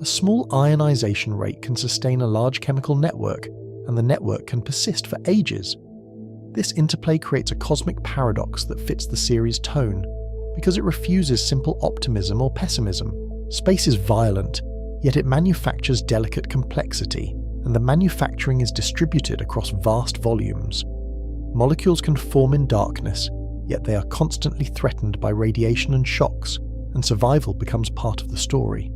A small ionization rate can sustain a large chemical network, and the network can persist for ages. This interplay creates a cosmic paradox that fits the series' tone, because it refuses simple optimism or pessimism. Space is violent, yet it manufactures delicate complexity, and the manufacturing is distributed across vast volumes. Molecules can form in darkness, yet they are constantly threatened by radiation and shocks, and survival becomes part of the story.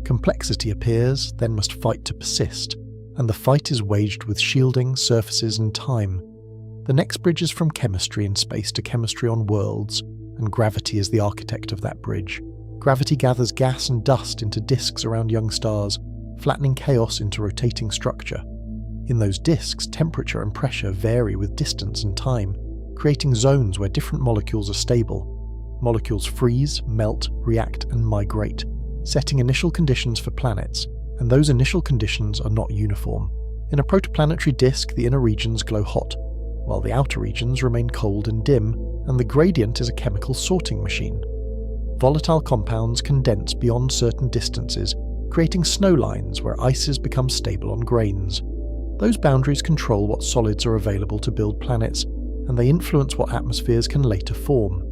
Complexity appears, then must fight to persist, and the fight is waged with shielding, surfaces, and time. The next bridge is from chemistry in space to chemistry on worlds, and gravity is the architect of that bridge. Gravity gathers gas and dust into disks around young stars, flattening chaos into rotating structure. In those disks, temperature and pressure vary with distance and time, creating zones where different molecules are stable. Molecules freeze, melt, react, and migrate, setting initial conditions for planets, and those initial conditions are not uniform. In a protoplanetary disk, the inner regions glow hot, while the outer regions remain cold and dim, and the gradient is a chemical sorting machine. Volatile compounds condense beyond certain distances, creating snow lines where ices become stable on grains. Those boundaries control what solids are available to build planets, and they influence what atmospheres can later form.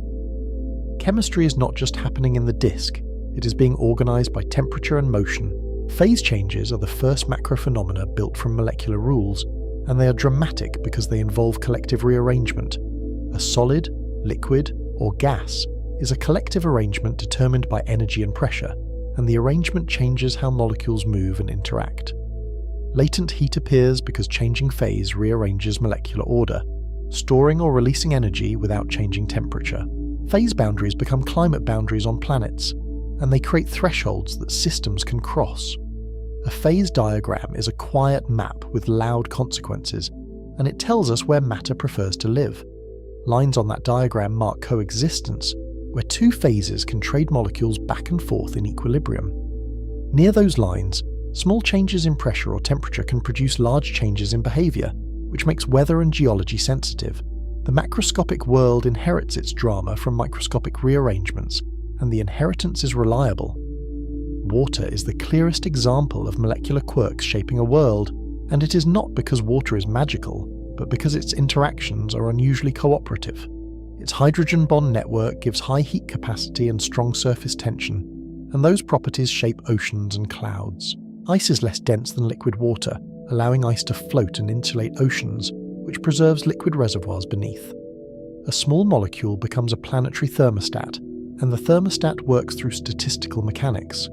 Chemistry is not just happening in the disk, it is being organized by temperature and motion. Phase changes are the first macrophenomena built from molecular rules, and they are dramatic because they involve collective rearrangement. A solid, liquid, or gas is a collective arrangement determined by energy and pressure, and the arrangement changes how molecules move and interact. Latent heat appears because changing phase rearranges molecular order, storing or releasing energy without changing temperature. Phase boundaries become climate boundaries on planets, and they create thresholds that systems can cross. A phase diagram is a quiet map with loud consequences, and it tells us where matter prefers to live. Lines on that diagram mark coexistence, where two phases can trade molecules back and forth in equilibrium. Near those lines, small changes in pressure or temperature can produce large changes in behaviour, which makes weather and geology sensitive. The macroscopic world inherits its drama from microscopic rearrangements, and the inheritance is reliable. Water is the clearest example of molecular quirks shaping a world, and it is not because water is magical, but because its interactions are unusually cooperative. Its hydrogen bond network gives high heat capacity and strong surface tension, and those properties shape oceans and clouds. Ice is less dense than liquid water, allowing ice to float and insulate oceans, which preserves liquid reservoirs beneath. A small molecule becomes a planetary thermostat, and the thermostat works through statistical mechanics.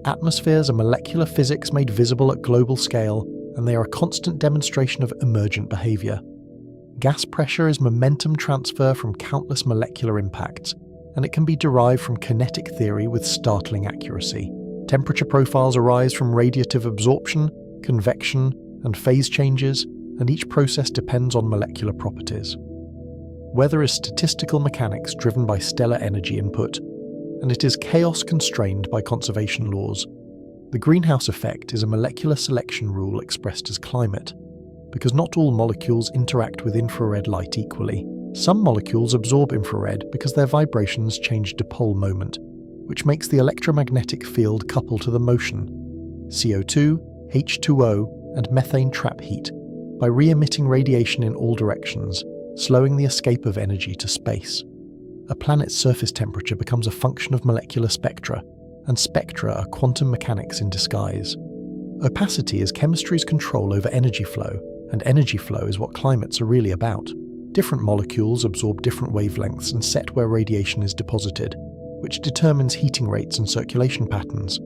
Atmospheres are molecular physics made visible at global scale, and they are a constant demonstration of emergent behaviour. Gas pressure is momentum transfer from countless molecular impacts, and it can be derived from kinetic theory with startling accuracy. Temperature profiles arise from radiative absorption, convection, and phase changes, and each process depends on molecular properties. Weather is statistical mechanics driven by stellar energy input, and it is chaos constrained by conservation laws. The greenhouse effect is a molecular selection rule expressed as climate. Because not all molecules interact with infrared light equally, some molecules absorb infrared because their vibrations change dipole moment, which makes the electromagnetic field couple to the motion. CO2, H2O, and methane trap heat by re-emitting radiation in all directions, slowing the escape of energy to space. A planet's surface temperature becomes a function of molecular spectra, and spectra are quantum mechanics in disguise. Opacity is chemistry's control over energy flow, and energy flow is what climates are really about. Different molecules absorb different wavelengths and set where radiation is deposited, which determines heating rates and circulation patterns.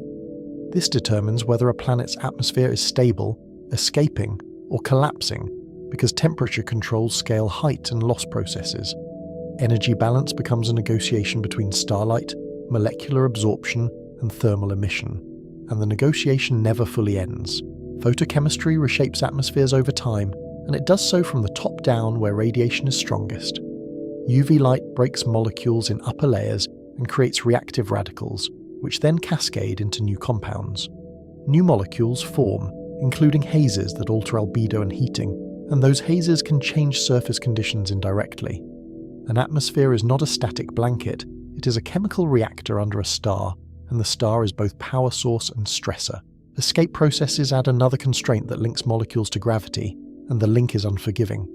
This determines whether a planet's atmosphere is stable, escaping, or collapsing, because temperature controls scale height and loss processes. Energy balance becomes a negotiation between starlight, molecular absorption, and thermal emission, and the negotiation never fully ends. Photochemistry reshapes atmospheres over time, and it does so from the top down where radiation is strongest. UV light breaks molecules in upper layers and creates reactive radicals, which then cascade into new compounds. New molecules form, including hazes that alter albedo and heating, and those hazes can change surface conditions indirectly. An atmosphere is not a static blanket, it is a chemical reactor under a star, and the star is both power source and stressor. Escape processes add another constraint that links molecules to gravity, and the link is unforgiving.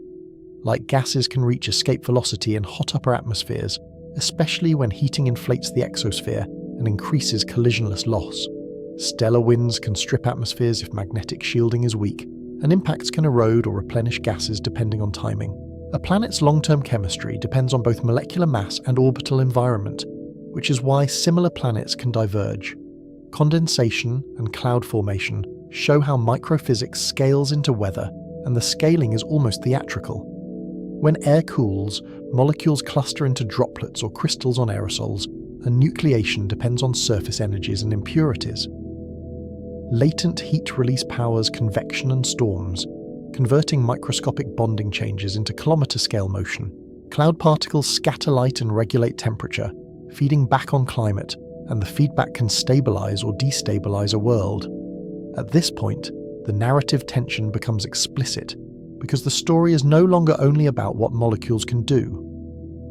Light gases can reach escape velocity in hot upper atmospheres, especially when heating inflates the exosphere and increases collisionless loss. Stellar winds can strip atmospheres if magnetic shielding is weak, and impacts can erode or replenish gases depending on timing. A planet's long-term chemistry depends on both molecular mass and orbital environment, which is why similar planets can diverge. Condensation and cloud formation show how microphysics scales into weather, and the scaling is almost theatrical. When air cools, molecules cluster into droplets or crystals on aerosols, and nucleation depends on surface energies and impurities. Latent heat release powers convection and storms, converting microscopic bonding changes into kilometre-scale motion. Cloud particles scatter light and regulate temperature, feeding back on climate, and the feedback can stabilize or destabilize a world. At this point, the narrative tension becomes explicit, because the story is no longer only about what molecules can do.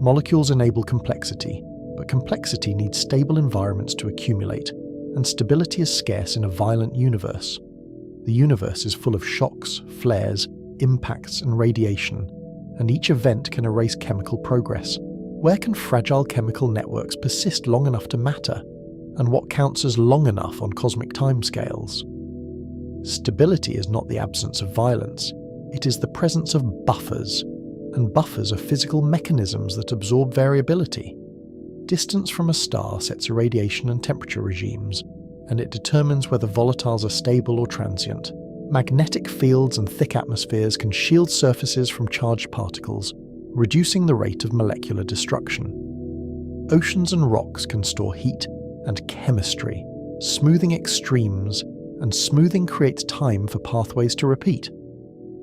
Molecules enable complexity, but complexity needs stable environments to accumulate, and stability is scarce in a violent universe. The universe is full of shocks, flares, impacts, and radiation, and each event can erase chemical progress. Where can fragile chemical networks persist long enough to matter? And what counts as long enough on cosmic timescales? Stability is not the absence of violence, it is the presence of buffers, and buffers are physical mechanisms that absorb variability. Distance from a star sets irradiation and temperature regimes, and it determines whether volatiles are stable or transient. Magnetic fields and thick atmospheres can shield surfaces from charged particles, reducing the rate of molecular destruction. Oceans and rocks can store heat and chemistry, smoothing extremes, and smoothing creates time for pathways to repeat.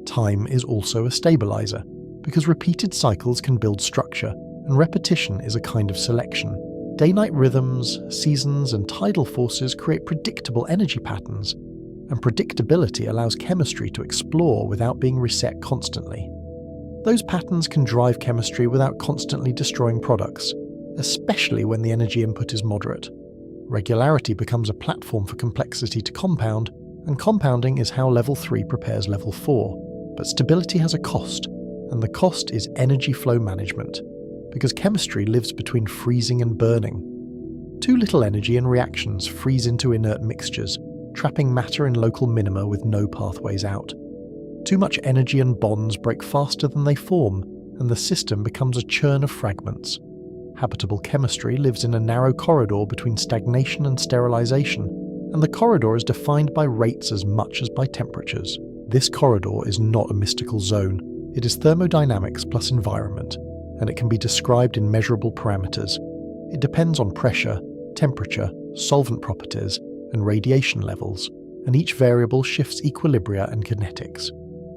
Time is also a stabilizer, because repeated cycles can build structure, and repetition is a kind of selection. Day-night rhythms, seasons, and tidal forces create predictable energy patterns, and predictability allows chemistry to explore without being reset constantly. Those patterns can drive chemistry without constantly destroying products, especially when the energy input is moderate. Regularity becomes a platform for complexity to compound, and compounding is how level 3 prepares level 4. But stability has a cost, and the cost is energy flow management, because chemistry lives between freezing and burning. Too little energy and reactions freeze into inert mixtures, trapping matter in local minima with no pathways out. Too much energy and bonds break faster than they form, and the system becomes a churn of fragments. Habitable chemistry lives in a narrow corridor between stagnation and sterilization, and the corridor is defined by rates as much as by temperatures. This corridor is not a mystical zone, it is thermodynamics plus environment, and it can be described in measurable parameters. It depends on pressure, temperature, solvent properties, and radiation levels, and each variable shifts equilibria and kinetics.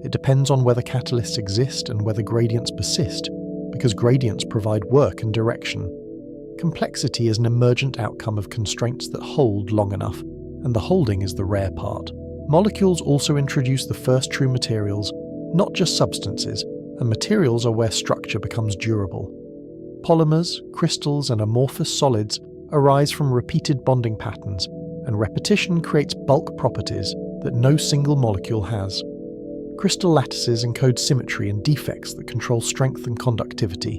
It depends on whether catalysts exist and whether gradients persist, because gradients provide work and direction. Complexity is an emergent outcome of constraints that hold long enough, and the holding is the rare part. Molecules also introduce the first true materials, not just substances, and materials are where structure becomes durable. Polymers, crystals, and amorphous solids arise from repeated bonding patterns, and repetition creates bulk properties that no single molecule has. Crystal lattices encode symmetry and defects that control strength and conductivity,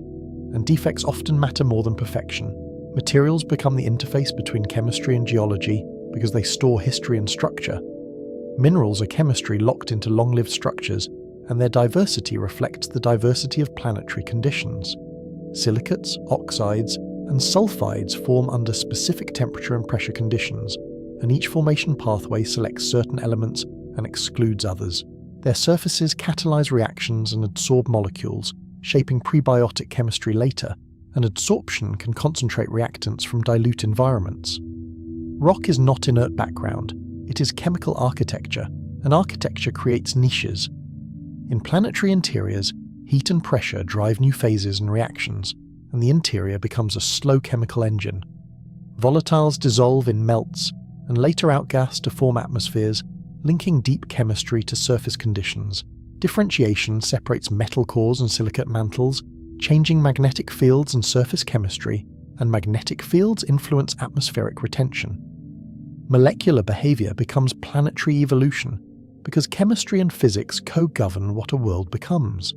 and defects often matter more than perfection. Materials become the interface between chemistry and geology because they store history and structure. Minerals are chemistry locked into long-lived structures, and their diversity reflects the diversity of planetary conditions. Silicates, oxides, and sulfides form under specific temperature and pressure conditions, and each formation pathway selects certain elements and excludes others. Their surfaces catalyze reactions and adsorb molecules, shaping prebiotic chemistry later, and adsorption can concentrate reactants from dilute environments. Rock is not inert background, it is chemical architecture, and architecture creates niches. In planetary interiors, heat and pressure drive new phases and reactions, and the interior becomes a slow chemical engine. Volatiles dissolve in melts, and later outgas to form atmospheres, linking deep chemistry to surface conditions. Differentiation separates metal cores and silicate mantles, changing magnetic fields and surface chemistry, and magnetic fields influence atmospheric retention. Molecular behavior becomes planetary evolution, because chemistry and physics co-govern what a world becomes.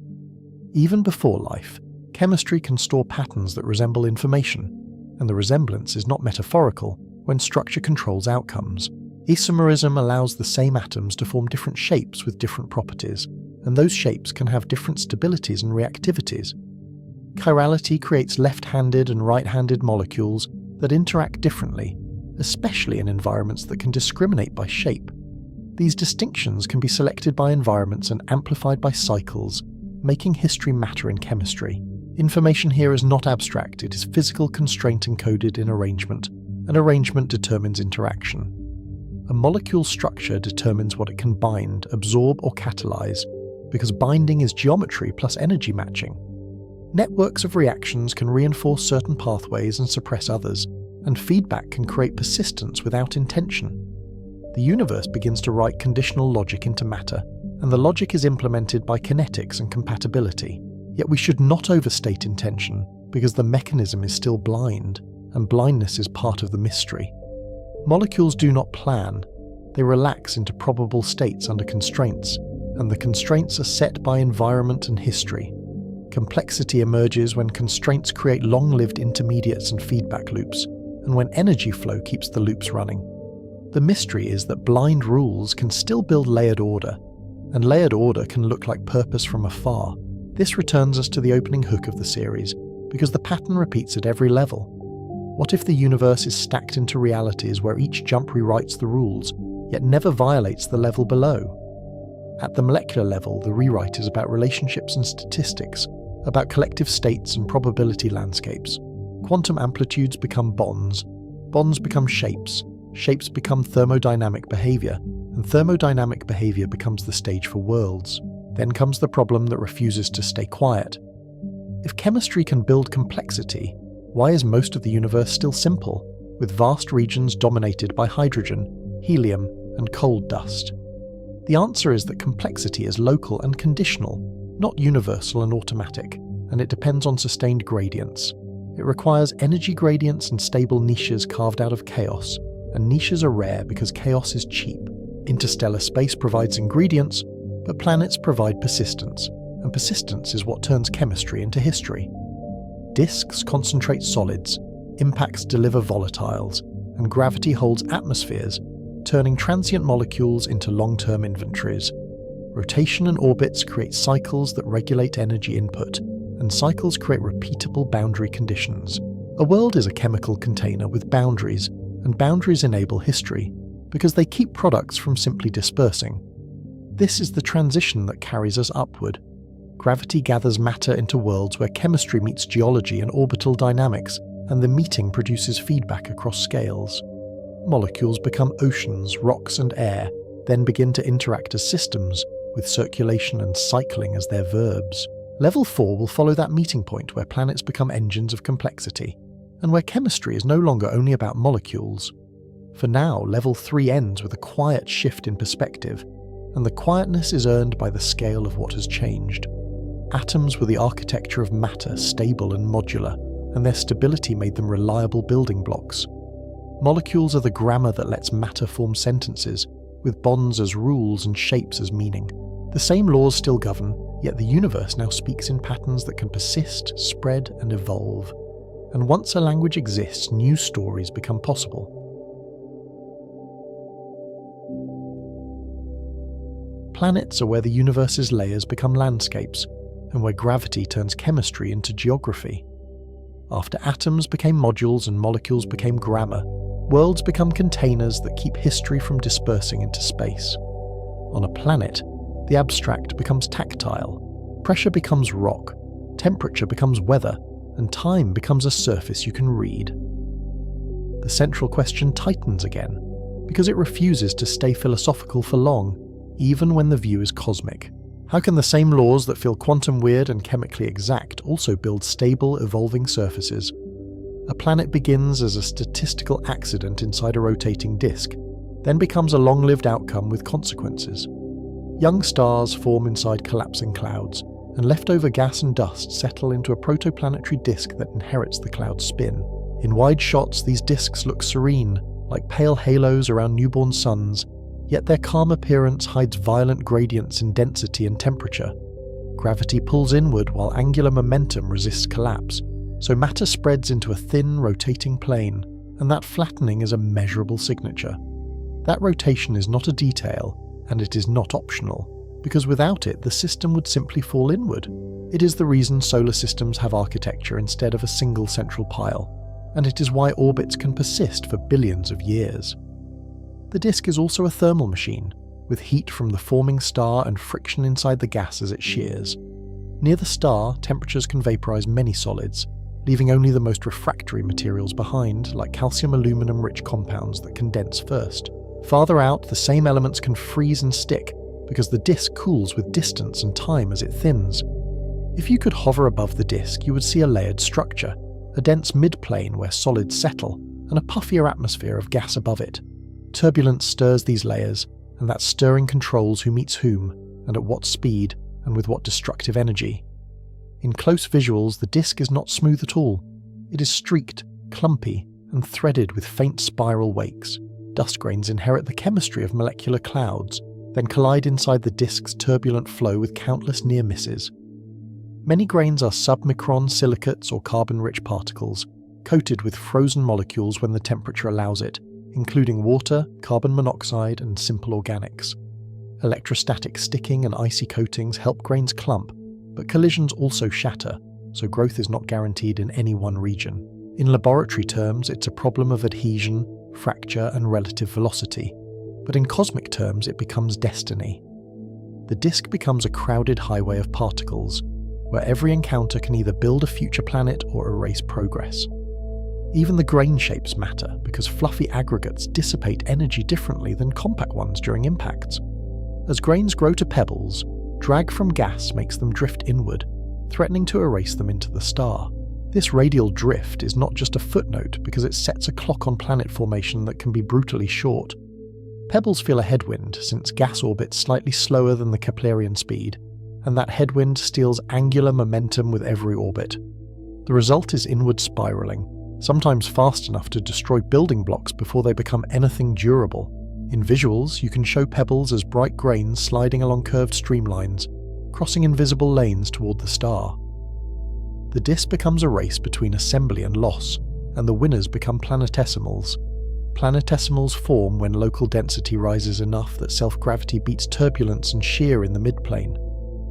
Even before life, chemistry can store patterns that resemble information, and the resemblance is not metaphorical when structure controls outcomes. Isomerism allows the same atoms to form different shapes with different properties, and those shapes can have different stabilities and reactivities. Chirality creates left-handed and right-handed molecules that interact differently, especially in environments that can discriminate by shape. These distinctions can be selected by environments and amplified by cycles, making history matter in chemistry. Information here is not abstract, it is physical constraint encoded in arrangement, and arrangement determines interaction. A molecule's structure determines what it can bind, absorb, or catalyze, because binding is geometry plus energy matching. Networks of reactions can reinforce certain pathways and suppress others, and feedback can create persistence without intention. The universe begins to write conditional logic into matter, and the logic is implemented by kinetics and compatibility. Yet we should not overstate intention, because the mechanism is still blind, and blindness is part of the mystery. Molecules do not plan, they relax into probable states under constraints, and the constraints are set by environment and history. Complexity emerges when constraints create long-lived intermediates and feedback loops, and when energy flow keeps the loops running. The mystery is that blind rules can still build layered order, and layered order can look like purpose from afar. This returns us to the opening hook of the series, because the pattern repeats at every level. What if the universe is stacked into realities where each jump rewrites the rules, yet never violates the level below? At the molecular level, the rewrite is about relationships and statistics, about collective states and probability landscapes. Quantum amplitudes become bonds, bonds become shapes, shapes become thermodynamic behavior, and thermodynamic behavior becomes the stage for worlds. Then comes the problem that refuses to stay quiet. If chemistry can build complexity, why is most of the universe still simple, with vast regions dominated by hydrogen, helium, and cold dust? The answer is that complexity is local and conditional, not universal and automatic, and it depends on sustained gradients. It requires energy gradients and stable niches carved out of chaos, and niches are rare because chaos is cheap. Interstellar space provides ingredients, but planets provide persistence, and persistence is what turns chemistry into history. Disks concentrate solids, impacts deliver volatiles, and gravity holds atmospheres, turning transient molecules into long-term inventories. Rotation and orbits create cycles that regulate energy input, and cycles create repeatable boundary conditions. A world is a chemical container with boundaries, and boundaries enable history, because they keep products from simply dispersing. This is the transition that carries us upward. Gravity gathers matter into worlds where chemistry meets geology and orbital dynamics, and the meeting produces feedback across scales. Molecules become oceans, rocks, and air, then begin to interact as systems, with circulation and cycling as their verbs. Level 4 will follow that meeting point where planets become engines of complexity, and where chemistry is no longer only about molecules. For now, Level 3 ends with a quiet shift in perspective, and the quietness is earned by the scale of what has changed. Atoms were the architecture of matter, stable and modular, and their stability made them reliable building blocks. Molecules are the grammar that lets matter form sentences, with bonds as rules and shapes as meaning. The same laws still govern, yet the universe now speaks in patterns that can persist, spread, and evolve. And once a language exists, new stories become possible. Planets are where the universe's layers become landscapes, and where gravity turns chemistry into geography. After atoms became modules and molecules became grammar, worlds become containers that keep history from dispersing into space. On a planet, the abstract becomes tactile, pressure becomes rock, temperature becomes weather, and time becomes a surface you can read. The central question tightens again, because it refuses to stay philosophical for long, even when the view is cosmic. How can the same laws that feel quantum weird and chemically exact also build stable, evolving surfaces? A planet begins as a statistical accident inside a rotating disk, then becomes a long-lived outcome with consequences. Young stars form inside collapsing clouds, and leftover gas and dust settle into a protoplanetary disk that inherits the cloud's spin. In wide shots, these disks look serene, like pale halos around newborn suns, yet their calm appearance hides violent gradients in density and temperature. Gravity pulls inward while angular momentum resists collapse, so matter spreads into a thin, rotating plane, and that flattening is a measurable signature. That rotation is not a detail, and it is not optional, because without it the system would simply fall inward. It is the reason solar systems have architecture instead of a single central pile, and it is why orbits can persist for billions of years. The disk is also a thermal machine, with heat from the forming star and friction inside the gas as it shears. Near the star, temperatures can vaporize many solids, leaving only the most refractory materials behind, like calcium-aluminum-rich compounds that condense first. Farther out, the same elements can freeze and stick, because the disk cools with distance and time as it thins. If you could hover above the disk, you would see a layered structure, a dense midplane where solids settle, and a puffier atmosphere of gas above it. Turbulence stirs these layers, and that stirring controls who meets whom, and at what speed, and with what destructive energy. In close visuals, the disk is not smooth at all. It is streaked, clumpy, and threaded with faint spiral wakes. Dust grains inherit the chemistry of molecular clouds, then collide inside the disk's turbulent flow with countless near misses. Many grains are submicron silicates or carbon-rich particles, coated with frozen molecules when the temperature allows it, including water, carbon monoxide, and simple organics. Electrostatic sticking and icy coatings help grains clump, but collisions also shatter, so growth is not guaranteed in any one region. In laboratory terms, it's a problem of adhesion, fracture, and relative velocity, but in cosmic terms it becomes destiny. The disk becomes a crowded highway of particles, where every encounter can either build a future planet or erase progress. Even the grain shapes matter, because fluffy aggregates dissipate energy differently than compact ones during impacts. As grains grow to pebbles, Drag from gas makes them drift inward, threatening to erase them into the star. This radial drift is not just a footnote because it sets a clock on planet formation that can be brutally short. Pebbles feel a headwind since gas orbits slightly slower than the Keplerian speed, and that headwind steals angular momentum with every orbit. The result is inward spiraling, sometimes fast enough to destroy building blocks before they become anything durable. In visuals, you can show pebbles as bright grains sliding along curved streamlines, crossing invisible lanes toward the star. The disk becomes a race between assembly and loss, and the winners become planetesimals. Planetesimals form when local density rises enough that self-gravity beats turbulence and shear in the midplane.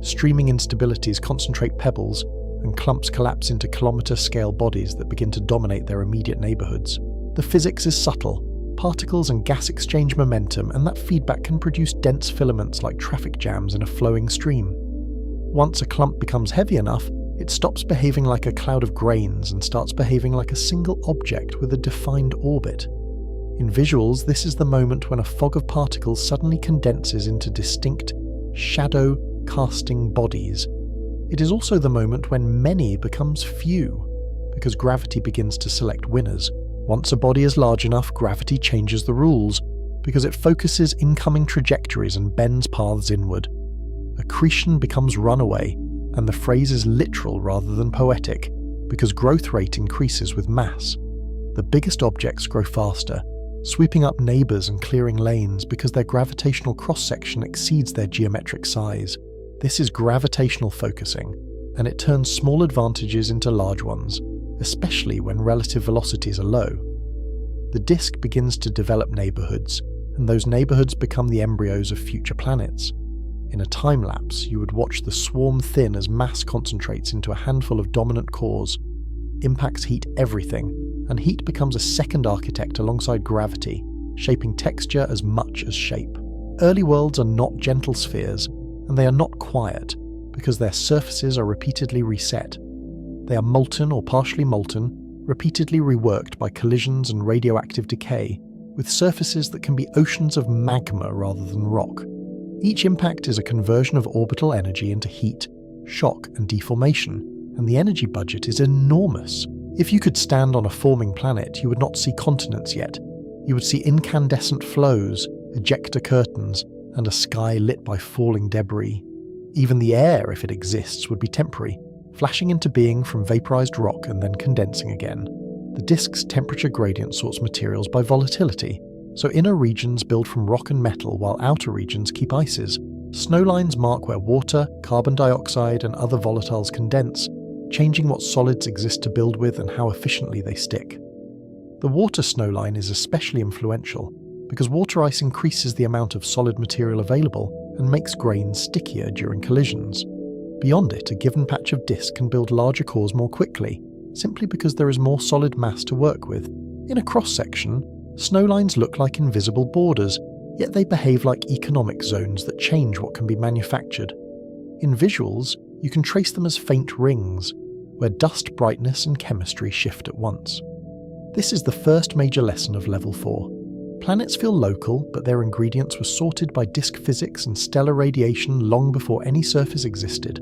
Streaming instabilities concentrate pebbles, and clumps collapse into kilometre-scale bodies that begin to dominate their immediate neighbourhoods. The physics is subtle. Particles and gas exchange momentum, and that feedback can produce dense filaments like traffic jams in a flowing stream. Once a clump becomes heavy enough, it stops behaving like a cloud of grains and starts behaving like a single object with a defined orbit. In visuals, this is the moment when a fog of particles suddenly condenses into distinct, shadow-casting bodies. It is also the moment when many becomes few, because gravity begins to select winners. Once a body is large enough, gravity changes the rules, because it focuses incoming trajectories and bends paths inward. Accretion becomes runaway, and the phrase is literal rather than poetic, because growth rate increases with mass. The biggest objects grow faster, sweeping up neighbours and clearing lanes because their gravitational cross-section exceeds their geometric size. This is gravitational focusing, and it turns small advantages into large ones, especially when relative velocities are low. The disk begins to develop neighbourhoods, and those neighbourhoods become the embryos of future planets. In a time-lapse, you would watch the swarm thin as mass concentrates into a handful of dominant cores. Impacts heat everything, and heat becomes a second architect alongside gravity, shaping texture as much as shape. Early worlds are not gentle spheres, and they are not quiet, because their surfaces are repeatedly reset. They are molten or partially molten, repeatedly reworked by collisions and radioactive decay, with surfaces that can be oceans of magma rather than rock. Each impact is a conversion of orbital energy into heat, shock, and deformation, and the energy budget is enormous. If you could stand on a forming planet, you would not see continents yet. You would see incandescent flows, ejector curtains, and a sky lit by falling debris. Even the air, if it exists, would be temporary, flashing into being from vaporized rock and then condensing again. The disk's temperature gradient sorts materials by volatility, so inner regions build from rock and metal while outer regions keep ices. Snowlines mark where water, carbon dioxide, and other volatiles condense, changing what solids exist to build with and how efficiently they stick. The water snowline is especially influential, because water ice increases the amount of solid material available and makes grains stickier during collisions. Beyond it, a given patch of disk can build larger cores more quickly, simply because there is more solid mass to work with. In a cross-section, snowlines look like invisible borders, yet they behave like economic zones that change what can be manufactured. In visuals, you can trace them as faint rings, where dust brightness and chemistry shift at once. This is the first major lesson of Level 4. Planets feel local, but their ingredients were sorted by disk physics and stellar radiation long before any surface existed.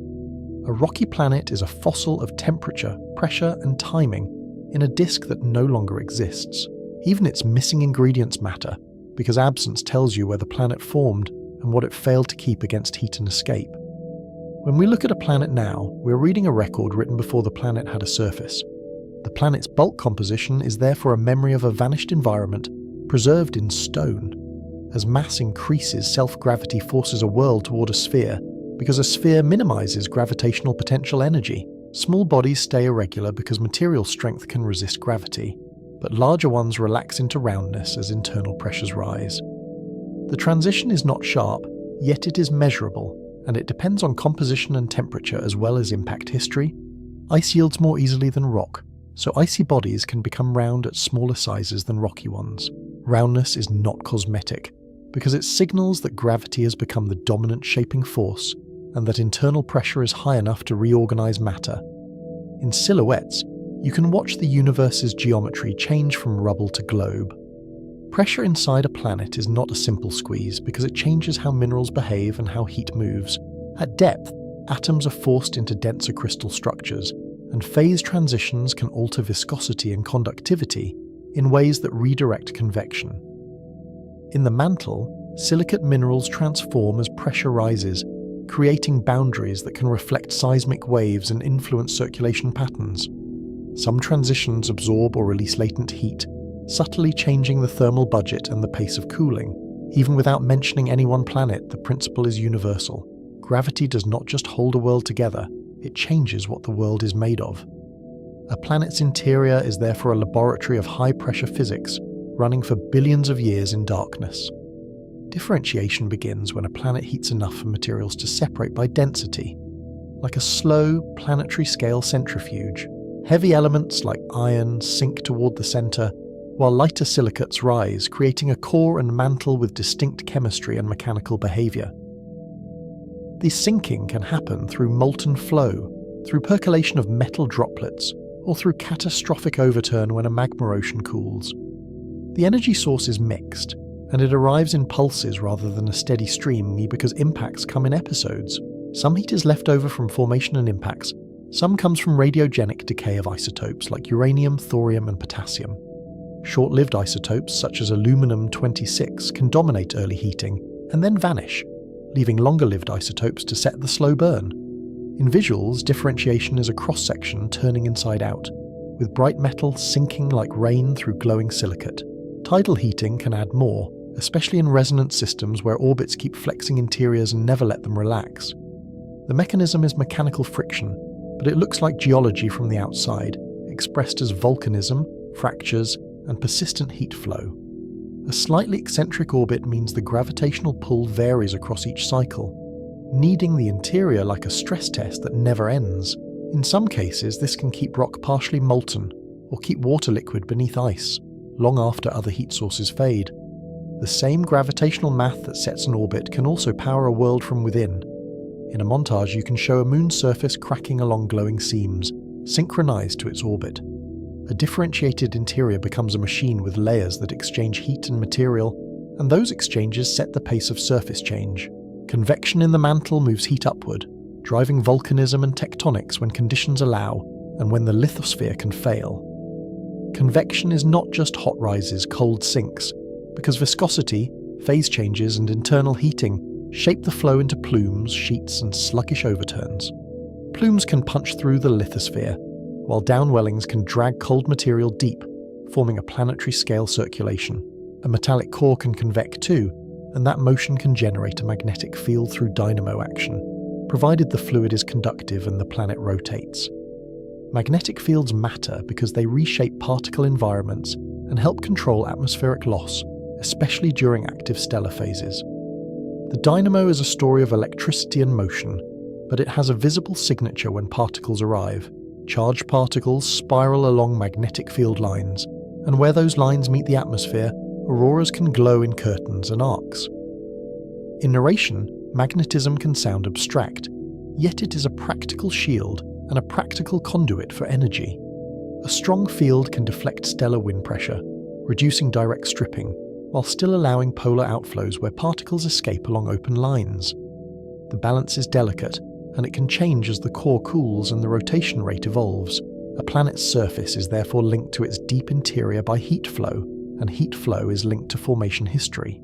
A rocky planet is a fossil of temperature, pressure, and timing in a disk that no longer exists. Even its missing ingredients matter, because absence tells you where the planet formed and what it failed to keep against heat and escape. When we look at a planet now, we're reading a record written before the planet had a surface. The planet's bulk composition is therefore a memory of a vanished environment, preserved in stone. As mass increases, self-gravity forces a world toward a sphere, because a sphere minimizes gravitational potential energy. Small bodies stay irregular because material strength can resist gravity, but larger ones relax into roundness as internal pressures rise. The transition is not sharp, yet it is measurable, and it depends on composition and temperature as well as impact history. Ice yields more easily than rock, so icy bodies can become round at smaller sizes than rocky ones. Roundness is not cosmetic, because it signals that gravity has become the dominant shaping force, and that internal pressure is high enough to reorganize matter. In silhouettes, you can watch the universe's geometry change from rubble to globe. Pressure inside a planet is not a simple squeeze because it changes how minerals behave and how heat moves, At depth, atoms are forced into denser crystal structures, and phase transitions can alter viscosity and conductivity in ways that redirect convection. In the mantle, silicate minerals transform as pressure rises, creating boundaries that can reflect seismic waves and influence circulation patterns. Some transitions absorb or release latent heat, subtly changing the thermal budget and the pace of cooling. Even without mentioning any one planet, the principle is universal. Gravity does not just hold a world together, it changes what the world is made of. A planet's interior is therefore a laboratory of high-pressure physics, running for billions of years in darkness. Differentiation begins when a planet heats enough for materials to separate by density. Like a slow, planetary-scale centrifuge, heavy elements like iron sink toward the center, while lighter silicates rise, creating a core and mantle with distinct chemistry and mechanical behavior. This sinking can happen through molten flow, through percolation of metal droplets, or through catastrophic overturn when a magma ocean cools. The energy source is mixed, and it arrives in pulses rather than a steady stream because impacts come in episodes. Some heat is left over from formation and impacts, some comes from radiogenic decay of isotopes like uranium, thorium, and potassium. Short-lived isotopes such as aluminum-26 can dominate early heating and then vanish, leaving longer-lived isotopes to set the slow burn. In visuals, differentiation is a cross-section turning inside out, with bright metal sinking like rain through glowing silicate. Tidal heating can add more, especially in resonance systems where orbits keep flexing interiors and never let them relax. The mechanism is mechanical friction, but it looks like geology from the outside, expressed as volcanism, fractures, and persistent heat flow. A slightly eccentric orbit means the gravitational pull varies across each cycle, kneading the interior like a stress test that never ends. In some cases, this can keep rock partially molten, or keep water liquid beneath ice, long after other heat sources fade. The same gravitational math that sets an orbit can also power a world from within. In a montage, you can show a moon's surface cracking along glowing seams, synchronized to its orbit. A differentiated interior becomes a machine with layers that exchange heat and material, and those exchanges set the pace of surface change. Convection in the mantle moves heat upward, driving volcanism and tectonics when conditions allow, and when the lithosphere can fail. Convection is not just hot rises, cold sinks, because viscosity, phase changes, and internal heating shape the flow into plumes, sheets, and sluggish overturns. Plumes can punch through the lithosphere, while downwellings can drag cold material deep, forming a planetary-scale circulation. A metallic core can convect too, and that motion can generate a magnetic field through dynamo action, provided the fluid is conductive and the planet rotates. Magnetic fields matter because they reshape particle environments and help control atmospheric loss, especially during active stellar phases. The dynamo is a story of electricity and motion, but it has a visible signature when particles arrive. Charged particles spiral along magnetic field lines, and where those lines meet the atmosphere, auroras can glow in curtains and arcs. In narration, magnetism can sound abstract, yet it is a practical shield and a practical conduit for energy. A strong field can deflect stellar wind pressure, reducing direct stripping, while still allowing polar outflows where particles escape along open lines. The balance is delicate, and it can change as the core cools and the rotation rate evolves. A planet's surface is therefore linked to its deep interior by heat flow, and heat flow is linked to formation history.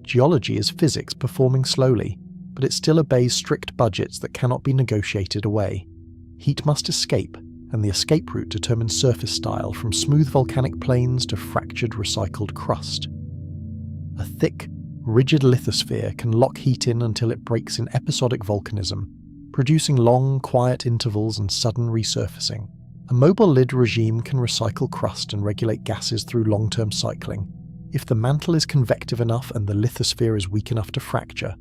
Geology is physics performing slowly, but it still obeys strict budgets that cannot be negotiated away. Heat must escape, and the escape route determines surface style from smooth volcanic plains to fractured recycled crust. A thick, rigid lithosphere can lock heat in until it breaks in episodic volcanism, producing long, quiet intervals and sudden resurfacing. A mobile lid regime can recycle crust and regulate gases through long-term cycling, if the mantle is convective enough and the lithosphere is weak enough to fracture.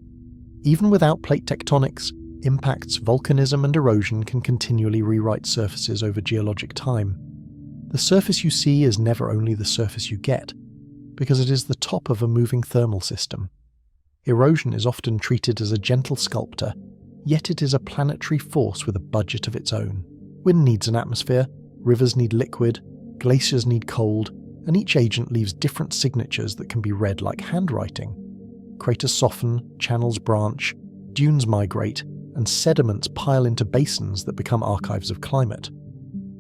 Even without plate tectonics, impacts, volcanism, and erosion can continually rewrite surfaces over geologic time. The surface you see is never only the surface you get, because it is the top of a moving thermal system. Erosion is often treated as a gentle sculptor, yet it is a planetary force with a budget of its own. Wind needs an atmosphere, rivers need liquid, glaciers need cold, and each agent leaves different signatures that can be read like handwriting. Craters soften, channels branch, dunes migrate, and sediments pile into basins that become archives of climate.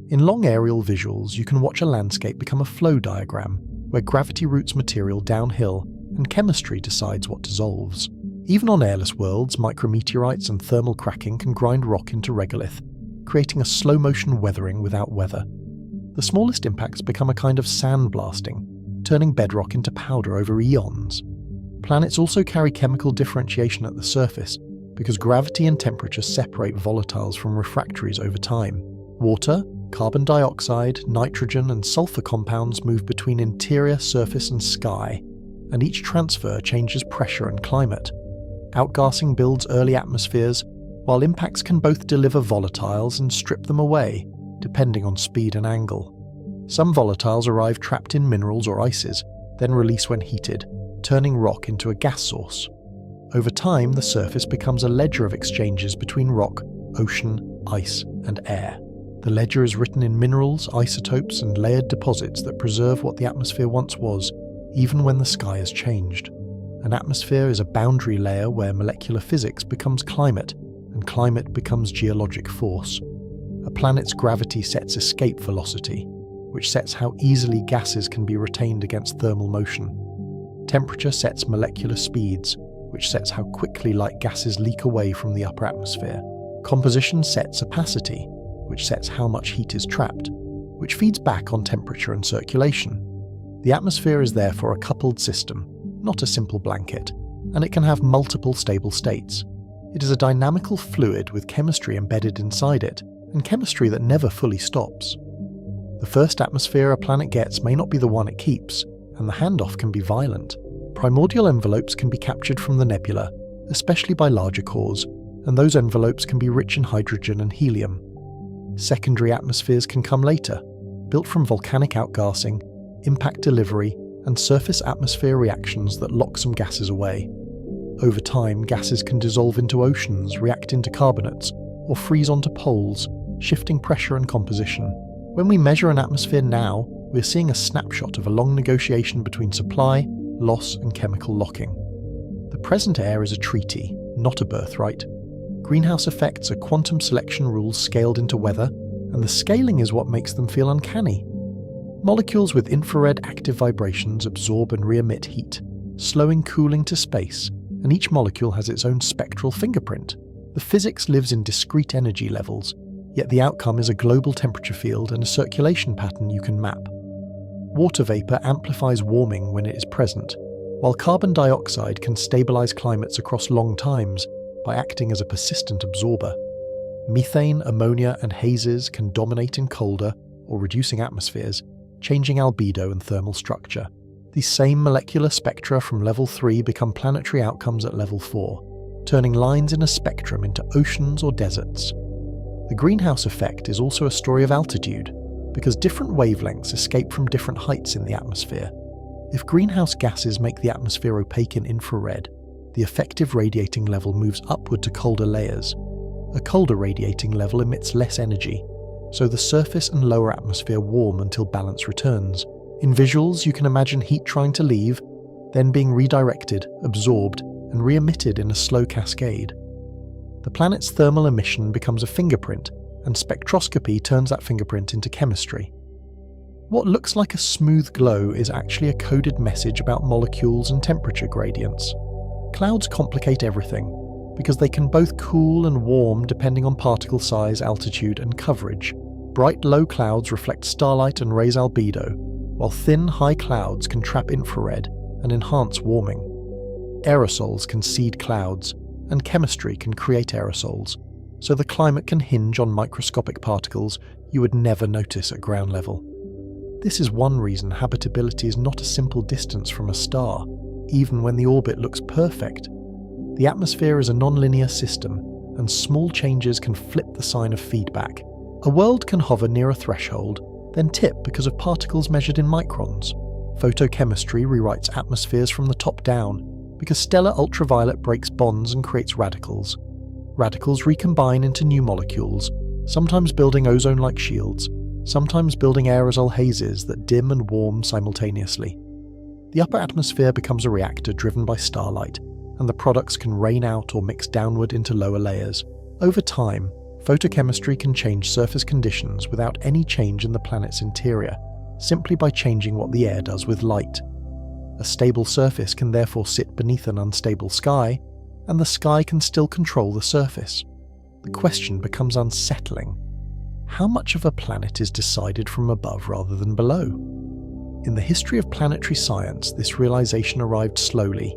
In long aerial visuals, you can watch a landscape become a flow diagram, where gravity routes material downhill and chemistry decides what dissolves. Even on airless worlds, micrometeorites and thermal cracking can grind rock into regolith, creating a slow-motion weathering without weather. The smallest impacts become a kind of sandblasting, turning bedrock into powder over eons. Planets also carry chemical differentiation at the surface, because gravity and temperature separate volatiles from refractories over time. Water, carbon dioxide, nitrogen, and sulfur compounds move between interior, surface, and sky, and each transfer changes pressure and climate. Outgassing builds early atmospheres, while impacts can both deliver volatiles and strip them away, depending on speed and angle. Some volatiles arrive trapped in minerals or ices, then release when heated, turning rock into a gas source. Over time, the surface becomes a ledger of exchanges between rock, ocean, ice, and air. The ledger is written in minerals, isotopes, and layered deposits that preserve what the atmosphere once was, even when the sky has changed. An atmosphere is a boundary layer where molecular physics becomes climate, and climate becomes geologic force. A planet's gravity sets escape velocity, which sets how easily gases can be retained against thermal motion. Temperature sets molecular speeds, which sets how quickly light gases leak away from the upper atmosphere. Composition sets opacity, which sets how much heat is trapped, which feeds back on temperature and circulation. The atmosphere is therefore a coupled system, not a simple blanket, and it can have multiple stable states. It is a dynamical fluid with chemistry embedded inside it, and chemistry that never fully stops. The first atmosphere a planet gets may not be the one it keeps, and the handoff can be violent. Primordial envelopes can be captured from the nebula, especially by larger cores, and those envelopes can be rich in hydrogen and helium. Secondary atmospheres can come later, built from volcanic outgassing, impact delivery, and surface atmosphere reactions that lock some gases away. Over time, gases can dissolve into oceans, react into carbonates, or freeze onto poles, shifting pressure and composition. When we measure an atmosphere now, we're seeing a snapshot of a long negotiation between supply, loss, and chemical locking. The present air is a treaty, not a birthright. Greenhouse effects are quantum selection rules scaled into weather, and the scaling is what makes them feel uncanny. Molecules with infrared active vibrations absorb and re-emit heat, slowing cooling to space, and each molecule has its own spectral fingerprint. The physics lives in discrete energy levels, yet the outcome is a global temperature field and a circulation pattern you can map. Water vapor amplifies warming when it is present, while carbon dioxide can stabilize climates across long times by acting as a persistent absorber. Methane, ammonia, and hazes can dominate in colder or reducing atmospheres, changing albedo and thermal structure. These same molecular spectra from level 3 become planetary outcomes at level 4, turning lines in a spectrum into oceans or deserts. The greenhouse effect is also a story of altitude, because different wavelengths escape from different heights in the atmosphere. If greenhouse gases make the atmosphere opaque in infrared, the effective radiating level moves upward to colder layers. A colder radiating level emits less energy, so the surface and lower atmosphere warm until balance returns. In visuals, you can imagine heat trying to leave, then being redirected, absorbed, and re-emitted in a slow cascade. The planet's thermal emission becomes a fingerprint, and spectroscopy turns that fingerprint into chemistry. What looks like a smooth glow is actually a coded message about molecules and temperature gradients. Clouds complicate everything, because they can both cool and warm depending on particle size, altitude, and coverage. Bright low clouds reflect starlight and raise albedo, while thin high clouds can trap infrared and enhance warming. Aerosols can seed clouds, and chemistry can create aerosols, so the climate can hinge on microscopic particles you would never notice at ground level. This is one reason habitability is not a simple distance from a star, even when the orbit looks perfect. The atmosphere is a non-linear system, and small changes can flip the sign of feedback. A world can hover near a threshold, then tip because of particles measured in microns. Photochemistry rewrites atmospheres from the top down, because stellar ultraviolet breaks bonds and creates radicals. Radicals recombine into new molecules, sometimes building ozone-like shields, sometimes building aerosol hazes that dim and warm simultaneously. The upper atmosphere becomes a reactor driven by starlight, and the products can rain out or mix downward into lower layers. Over time, photochemistry can change surface conditions without any change in the planet's interior, simply by changing what the air does with light. A stable surface can therefore sit beneath an unstable sky, and the sky can still control the surface. The question becomes unsettling. How much of a planet is decided from above rather than below? In the history of planetary science, this realization arrived slowly,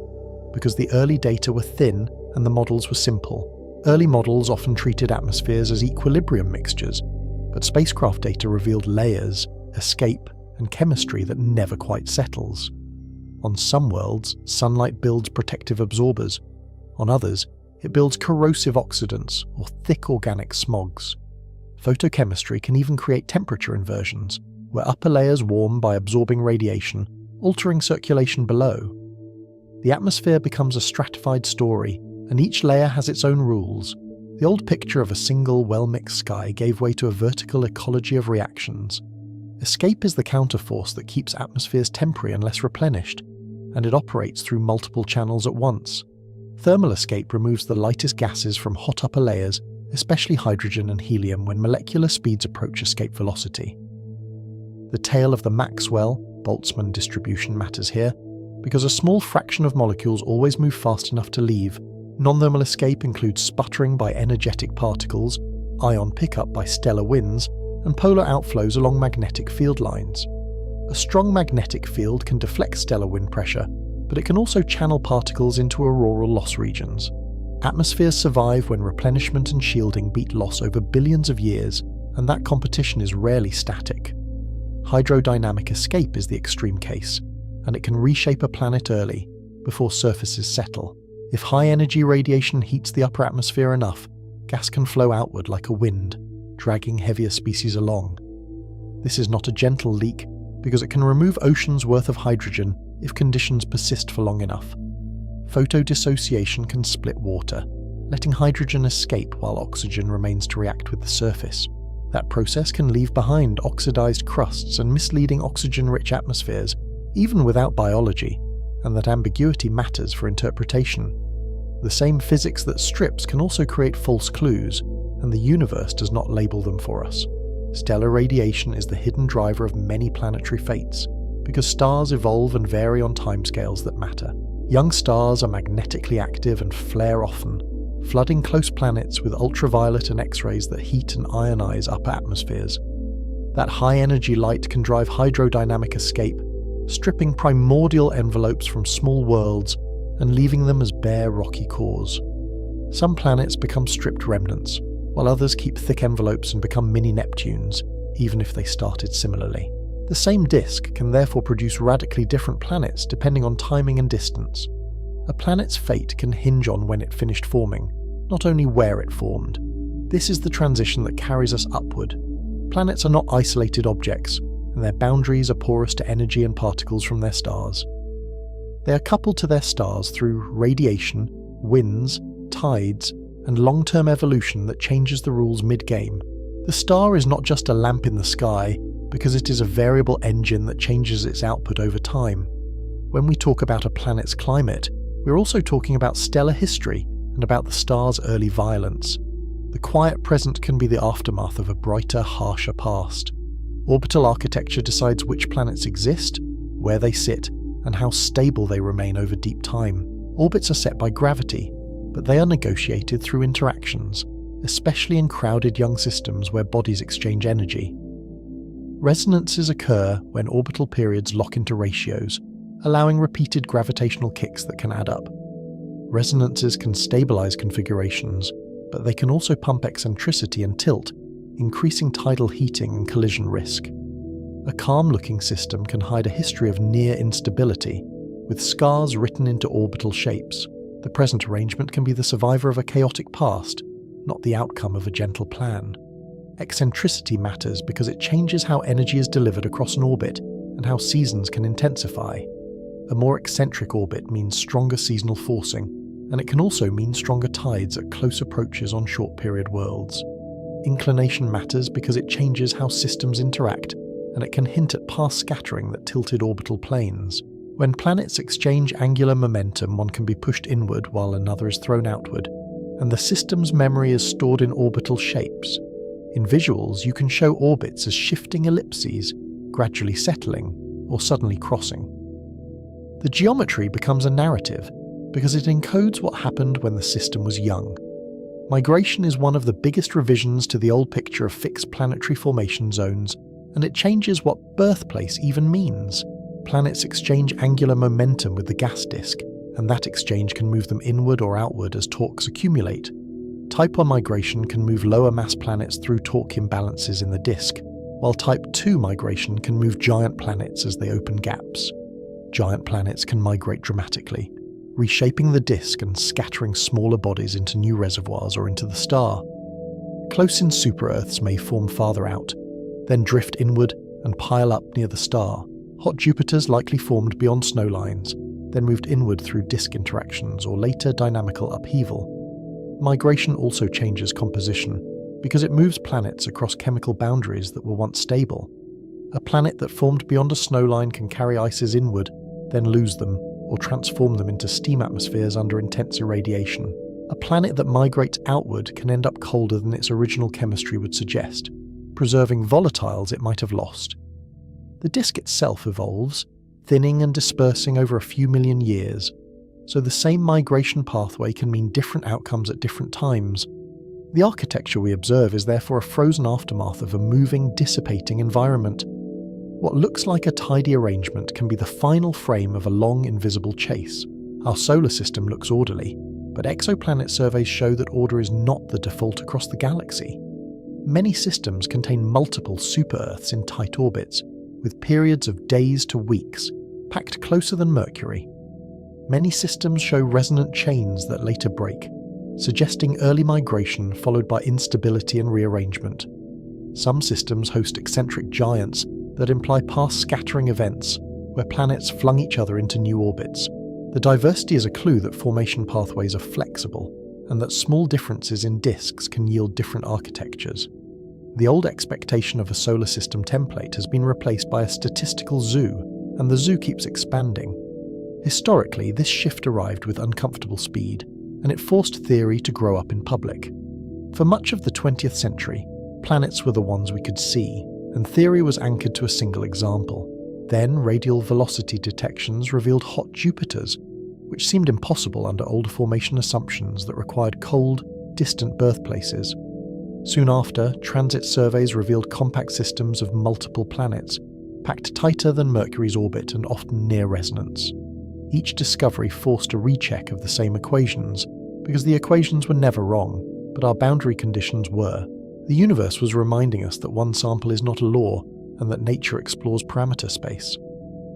because the early data were thin and the models were simple. Early models often treated atmospheres as equilibrium mixtures, but spacecraft data revealed layers, escape, and chemistry that never quite settles. On some worlds, sunlight builds protective absorbers. On others, it builds corrosive oxidants or thick organic smogs. Photochemistry can even create temperature inversions, where upper layers warm by absorbing radiation, altering circulation below. The atmosphere becomes a stratified story, and each layer has its own rules. The old picture of a single, well-mixed sky gave way to a vertical ecology of reactions. Escape is the counterforce that keeps atmospheres temporary unless replenished, and it operates through multiple channels at once. Thermal escape removes the lightest gases from hot upper layers, especially hydrogen and helium, when molecular speeds approach escape velocity. The tale of the Maxwell-Boltzmann distribution matters here, because a small fraction of molecules always move fast enough to leave. Non-thermal escape includes sputtering by energetic particles, ion pickup by stellar winds, and polar outflows along magnetic field lines. A strong magnetic field can deflect stellar wind pressure, but it can also channel particles into auroral loss regions. Atmospheres survive when replenishment and shielding beat loss over billions of years, and that competition is rarely static. Hydrodynamic escape is the extreme case, and it can reshape a planet early, before surfaces settle. If high-energy radiation heats the upper atmosphere enough, gas can flow outward like a wind, dragging heavier species along. This is not a gentle leak, because it can remove oceans' worth of hydrogen if conditions persist for long enough. Photodissociation can split water, letting hydrogen escape while oxygen remains to react with the surface. That process can leave behind oxidized crusts and misleading oxygen-rich atmospheres, even without biology, and that ambiguity matters for interpretation. The same physics that strips can also create false clues, and the universe does not label them for us. Stellar radiation is the hidden driver of many planetary fates, because stars evolve and vary on timescales that matter. Young stars are magnetically active and flare often, flooding close planets with ultraviolet and X-rays that heat and ionize upper atmospheres. That high-energy light can drive hydrodynamic escape, stripping primordial envelopes from small worlds and leaving them as bare rocky cores. Some planets become stripped remnants, while others keep thick envelopes and become mini-Neptunes, even if they started similarly. The same disk can therefore produce radically different planets depending on timing and distance. A planet's fate can hinge on when it finished forming, not only where it formed. This is the transition that carries us upward. Planets are not isolated objects, and their boundaries are porous to energy and particles from their stars. They are coupled to their stars through radiation, winds, tides, and long-term evolution that changes the rules mid-game. The star is not just a lamp in the sky, because it is a variable engine that changes its output over time. When we talk about a planet's climate, we're also talking about stellar history and about the star's early violence. The quiet present can be the aftermath of a brighter, harsher past. Orbital architecture decides which planets exist, where they sit, and how stable they remain over deep time. Orbits are set by gravity, but they are negotiated through interactions, especially in crowded young systems where bodies exchange energy. Resonances occur when orbital periods lock into ratios, allowing repeated gravitational kicks that can add up. Resonances can stabilize configurations, but they can also pump eccentricity and tilt, increasing tidal heating and collision risk. A calm-looking system can hide a history of near instability, with scars written into orbital shapes. The present arrangement can be the survivor of a chaotic past, not the outcome of a gentle plan. Eccentricity matters because it changes how energy is delivered across an orbit and how seasons can intensify. A more eccentric orbit means stronger seasonal forcing, and it can also mean stronger tides at close approaches on short-period worlds. Inclination matters because it changes how systems interact, and it can hint at past scattering that tilted orbital planes. When planets exchange angular momentum, one can be pushed inward while another is thrown outward. and the system's memory is stored in orbital shapes. In visuals, you can show orbits as shifting ellipses, gradually settling, or suddenly crossing. The geometry becomes a narrative because it encodes what happened when the system was young. Migration is one of the biggest revisions to the old picture of fixed planetary formation zones, and it changes what birthplace even means. Planets exchange angular momentum with the gas disk, and that exchange can move them inward or outward as torques accumulate. Type 1 migration can move lower mass planets through torque imbalances in the disk, while Type 2 migration can move giant planets as they open gaps. Giant planets can migrate dramatically, reshaping the disk and scattering smaller bodies into new reservoirs or into the star. Close-in super-Earths may form farther out, then drift inward and pile up near the star. Hot Jupiters likely formed beyond snowlines, then moved inward through disk interactions or later dynamical upheaval. Migration also changes composition, because it moves planets across chemical boundaries that were once stable. A planet that formed beyond a snowline can carry ices inward, then lose them, or transform them into steam atmospheres under intense irradiation. A planet that migrates outward can end up colder than its original chemistry would suggest, preserving volatiles it might have lost. The disk itself evolves, thinning and dispersing over a few million years, so the same migration pathway can mean different outcomes at different times. The architecture we observe is therefore a frozen aftermath of a moving, dissipating environment. What looks like a tidy arrangement can be the final frame of a long, invisible chase. Our solar system looks orderly, but exoplanet surveys show that order is not the default across the galaxy. Many systems contain multiple super-Earths in tight orbits, with periods of days to weeks, packed closer than Mercury. Many systems show resonant chains that later break, suggesting early migration followed by instability and rearrangement. Some systems host eccentric giants that imply past scattering events, where planets flung each other into new orbits. The diversity is a clue that formation pathways are flexible, and that small differences in disks can yield different architectures. The old expectation of a solar system template has been replaced by a statistical zoo, and the zoo keeps expanding. Historically, this shift arrived with uncomfortable speed, and it forced theory to grow up in public. For much of the 20th century, planets were the ones we could see, and theory was anchored to a single example. Then radial velocity detections revealed hot Jupiters, which seemed impossible under older formation assumptions that required cold, distant birthplaces. Soon after, transit surveys revealed compact systems of multiple planets, packed tighter than Mercury's orbit and often near resonance. Each discovery forced a recheck of the same equations, because the equations were never wrong, but our boundary conditions were. The universe was reminding us that one sample is not a law, and that nature explores parameter space.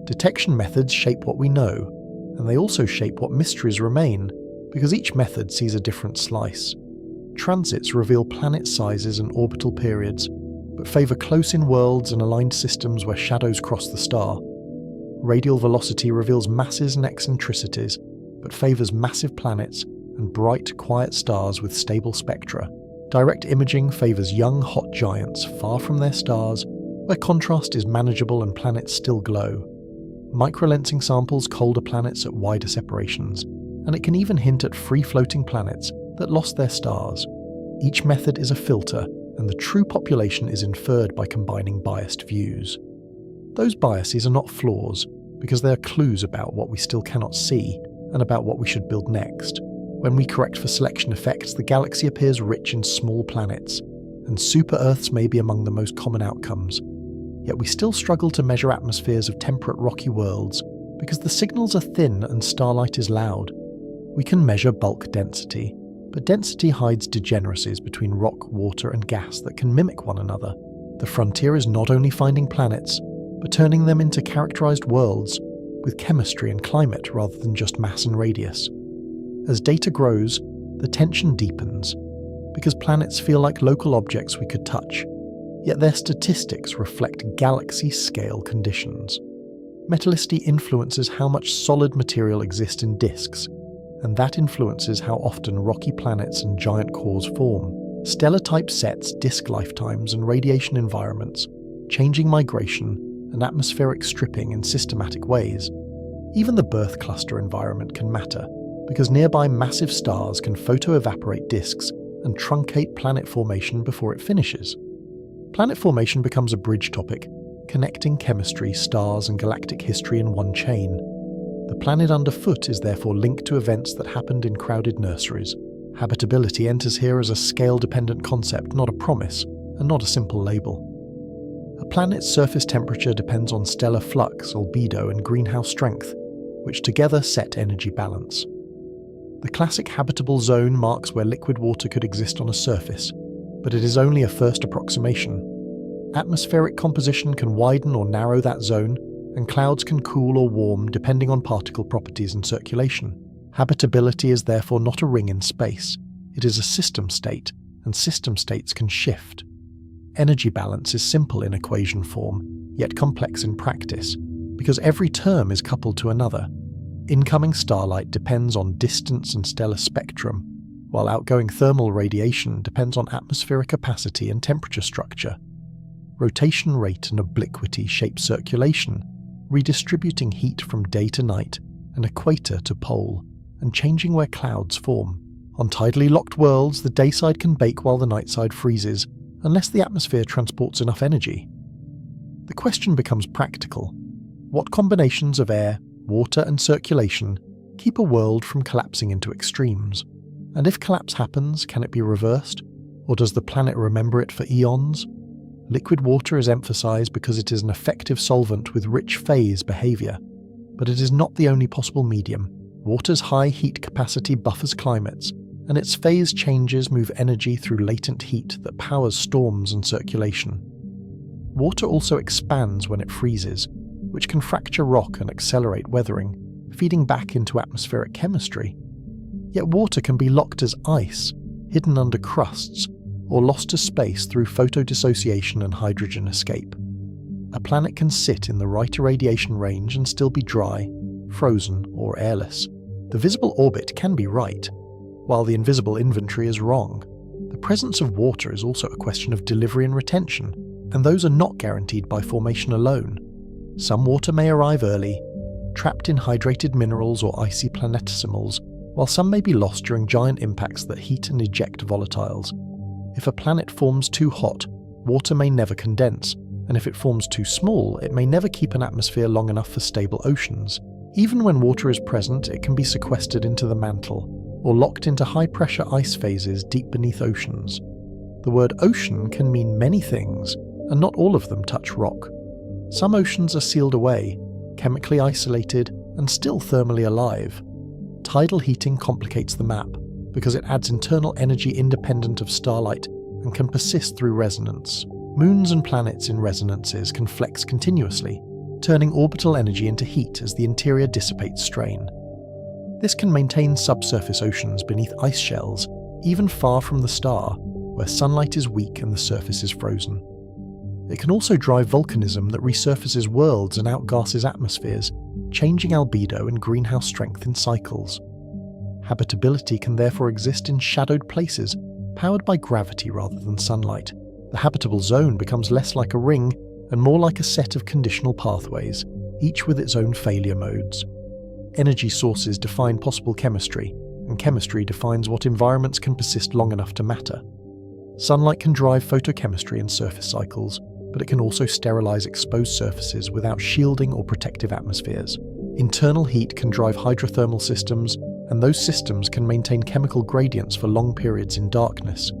Detection methods shape what we know, and they also shape what mysteries remain, because each method sees a different slice. Transits reveal planet sizes and orbital periods, but favour close-in worlds and aligned systems where shadows cross the star. Radial velocity reveals masses and eccentricities, but favours massive planets and bright, quiet stars with stable spectra. Direct imaging favours young, hot giants far from their stars, where contrast is manageable and planets still glow. Microlensing samples colder planets at wider separations, and it can even hint at free-floating planets that lost their stars. Each method is a filter, and the true population is inferred by combining biased views. Those biases are not flaws, because they are clues about what we still cannot see, and about what we should build next. When we correct for selection effects, the galaxy appears rich in small planets, and super-Earths may be among the most common outcomes. Yet we still struggle to measure atmospheres of temperate rocky worlds, because the signals are thin and starlight is loud. We can measure bulk density, but density hides degeneracies between rock, water, and gas that can mimic one another. The frontier is not only finding planets, but turning them into characterized worlds, with chemistry and climate rather than just mass and radius. As data grows, the tension deepens, because planets feel like local objects we could touch, yet their statistics reflect galaxy-scale conditions. Metallicity influences how much solid material exists in disks, and that influences how often rocky planets and giant cores form. Stellar-type sets disk lifetimes and radiation environments, changing migration and atmospheric stripping in systematic ways. Even the birth cluster environment can matter, because nearby massive stars can photoevaporate disks and truncate planet formation before it finishes. Planet formation becomes a bridge topic, connecting chemistry, stars, and galactic history in one chain. The planet underfoot is therefore linked to events that happened in crowded nurseries. Habitability enters here as a scale-dependent concept, not a promise, and not a simple label. A planet's surface temperature depends on stellar flux, albedo, and greenhouse strength, which together set energy balance. The classic habitable zone marks where liquid water could exist on a surface, but it is only a first approximation. Atmospheric composition can widen or narrow that zone, and clouds can cool or warm depending on particle properties and circulation. Habitability is therefore not a ring in space. It is a system state, and system states can shift. Energy balance is simple in equation form, yet complex in practice, because every term is coupled to another. Incoming starlight depends on distance and stellar spectrum, while outgoing thermal radiation depends on atmospheric capacity and temperature structure. Rotation rate and obliquity shape circulation, redistributing heat from day to night and equator to pole, and changing where clouds form. On tidally locked worlds, the day side can bake while the night side freezes, unless the atmosphere transports enough energy. The question becomes practical. What combinations of air, water, and circulation keep a world from collapsing into extremes? And if collapse happens, can it be reversed? Or does the planet remember it for eons? Liquid water is emphasized because it is an effective solvent with rich phase behavior. But it is not the only possible medium. Water's high heat capacity buffers climates, and its phase changes move energy through latent heat that powers storms and circulation. Water also expands when it freezes, which can fracture rock and accelerate weathering, feeding back into atmospheric chemistry. Yet water can be locked as ice, hidden under crusts, or lost to space through photodissociation and hydrogen escape. A planet can sit in the right irradiation range and still be dry, frozen, or airless. The visible orbit can be right, while the invisible inventory is wrong. The presence of water is also a question of delivery and retention, and those are not guaranteed by formation alone. Some water may arrive early, trapped in hydrated minerals or icy planetesimals, while some may be lost during giant impacts that heat and eject volatiles. If a planet forms too hot, water may never condense, and if it forms too small, it may never keep an atmosphere long enough for stable oceans. Even when water is present, it can be sequestered into the mantle, or locked into high-pressure ice phases deep beneath oceans. The word ocean can mean many things, and not all of them touch rock. Some oceans are sealed away, chemically isolated, and still thermally alive. Tidal heating complicates the map, because it adds internal energy independent of starlight and can persist through resonance. Moons and planets in resonances can flex continuously, turning orbital energy into heat as the interior dissipates strain. This can maintain subsurface oceans beneath ice shells, even far from the star, where sunlight is weak and the surface is frozen. It can also drive volcanism that resurfaces worlds and outgasses atmospheres, changing albedo and greenhouse strength in cycles. Habitability can therefore exist in shadowed places, powered by gravity rather than sunlight. The habitable zone becomes less like a ring and more like a set of conditional pathways, each with its own failure modes. Energy sources define possible chemistry, and chemistry defines what environments can persist long enough to matter. Sunlight can drive photochemistry and surface cycles, but it can also sterilize exposed surfaces without shielding or protective atmospheres. Internal heat can drive hydrothermal systems, and those systems can maintain chemical gradients for long periods in darkness.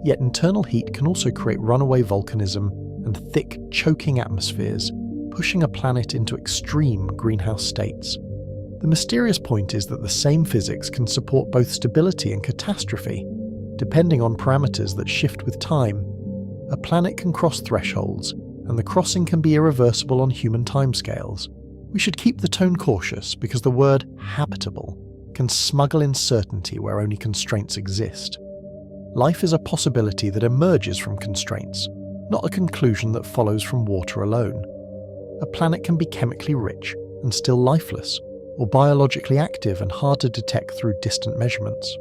Yet internal heat can also create runaway volcanism and thick, choking atmospheres, pushing a planet into extreme greenhouse states. The mysterious point is that the same physics can support both stability and catastrophe, depending on parameters that shift with time. A planet can cross thresholds, and the crossing can be irreversible on human timescales. We should keep the tone cautious because the word habitable can smuggle in certainty where only constraints exist. Life is a possibility that emerges from constraints, not a conclusion that follows from water alone. A planet can be chemically rich and still lifeless, or biologically active and hard to detect through distant measurements.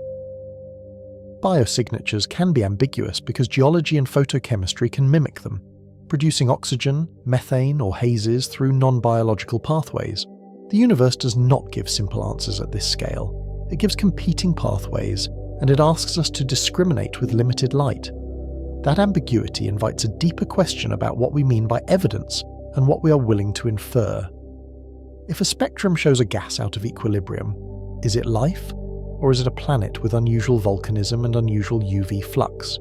Biosignatures can be ambiguous because geology and photochemistry can mimic them, producing oxygen, methane, or hazes through non-biological pathways. The universe does not give simple answers at this scale. It gives competing pathways, and it asks us to discriminate with limited light. That ambiguity invites a deeper question about what we mean by evidence and what we are willing to infer. If a spectrum shows a gas out of equilibrium, is it life, or is it a planet with unusual volcanism and unusual UV flux?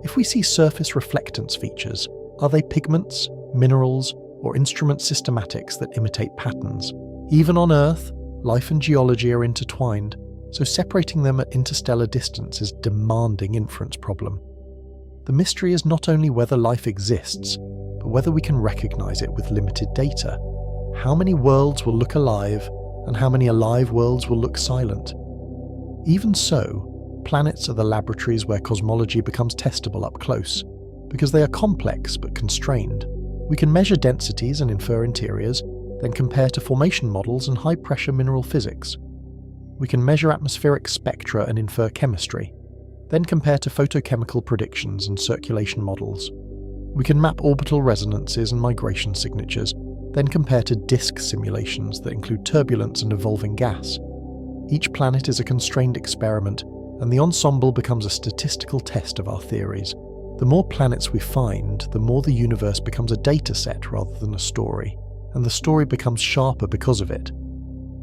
If we see surface reflectance features, are they pigments, minerals, or instrument systematics that imitate patterns? Even on Earth, life and geology are intertwined, so separating them at interstellar distance is a demanding inference problem. The mystery is not only whether life exists, but whether we can recognize it with limited data. How many worlds will look alive, and how many alive worlds will look silent? Even so, planets are the laboratories where cosmology becomes testable up close, because they are complex but constrained. We can measure densities and infer interiors, then compare to formation models and high-pressure mineral physics. We can measure atmospheric spectra and infer chemistry, then compare to photochemical predictions and circulation models. We can map orbital resonances and migration signatures, then compare to disk simulations that include turbulence and evolving gas. Each planet is a constrained experiment, and the ensemble becomes a statistical test of our theories. The more planets we find, the more the universe becomes a data set rather than a story, and the story becomes sharper because of it.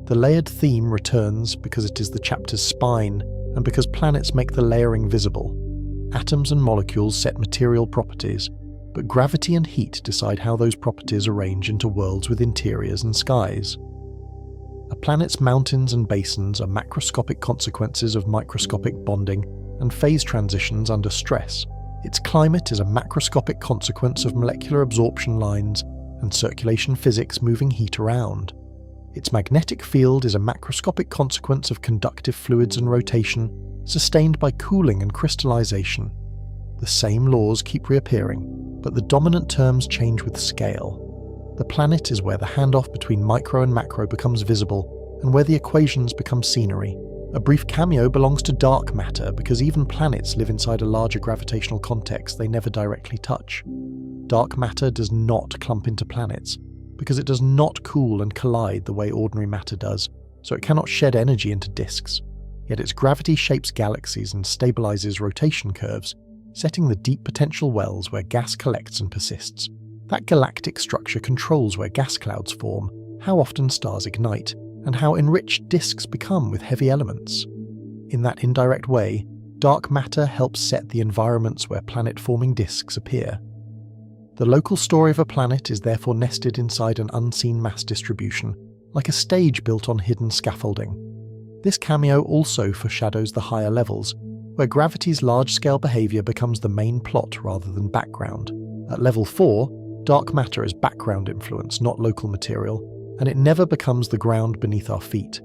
The layered theme returns because it is the chapter's spine, and because planets make the layering visible. Atoms and molecules set material properties, but gravity and heat decide how those properties arrange into worlds with interiors and skies. A planet's mountains and basins are macroscopic consequences of microscopic bonding and phase transitions under stress. Its climate is a macroscopic consequence of molecular absorption lines and circulation physics moving heat around. Its magnetic field is a macroscopic consequence of conductive fluids and rotation, sustained by cooling and crystallization. The same laws keep reappearing, but the dominant terms change with scale. The planet is where the handoff between micro and macro becomes visible, and where the equations become scenery. A brief cameo belongs to dark matter because even planets live inside a larger gravitational context they never directly touch. Dark matter does not clump into planets, because it does not cool and collide the way ordinary matter does, so it cannot shed energy into disks. Yet its gravity shapes galaxies and stabilizes rotation curves, setting the deep potential wells where gas collects and persists. That galactic structure controls where gas clouds form, how often stars ignite, and how enriched disks become with heavy elements. In that indirect way, dark matter helps set the environments where planet-forming disks appear. The local story of a planet is therefore nested inside an unseen mass distribution, like a stage built on hidden scaffolding. This cameo also foreshadows the higher levels, where gravity's large-scale behavior becomes the main plot rather than background. At level 4, dark matter is background influence, not local material, and it never becomes the ground beneath our feet.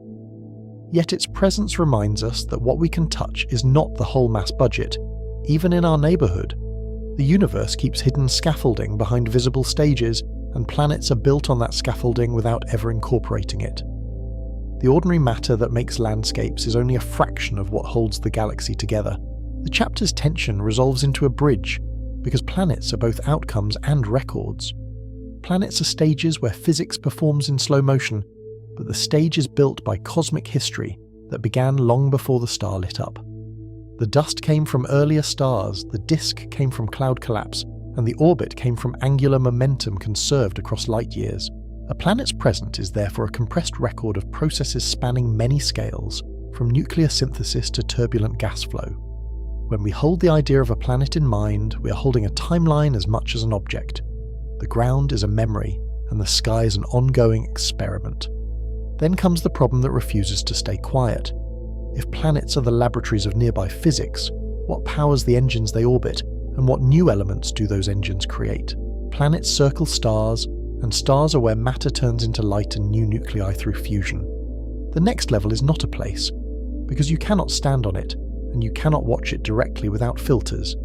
Yet its presence reminds us that what we can touch is not the whole mass budget, even in our neighborhood. The universe keeps hidden scaffolding behind visible stages, and planets are built on that scaffolding without ever incorporating it. The ordinary matter that makes landscapes is only a fraction of what holds the galaxy together. The chapter's tension resolves into a bridge, because planets are both outcomes and records. Planets are stages where physics performs in slow motion, but the stage is built by cosmic history that began long before the star lit up. The dust came from earlier stars, the disk came from cloud collapse, and the orbit came from angular momentum conserved across light years. A planet's present is therefore a compressed record of processes spanning many scales, from nuclear synthesis to turbulent gas flow. When we hold the idea of a planet in mind, we are holding a timeline as much as an object. The ground is a memory, and the sky is an ongoing experiment. Then comes the problem that refuses to stay quiet. If planets are the laboratories of nearby physics, what powers the engines they orbit, and what new elements do those engines create? Planets circle stars, and stars are where matter turns into light and new nuclei through fusion. The next level is not a place, because you cannot stand on it, and you cannot watch it directly without filters.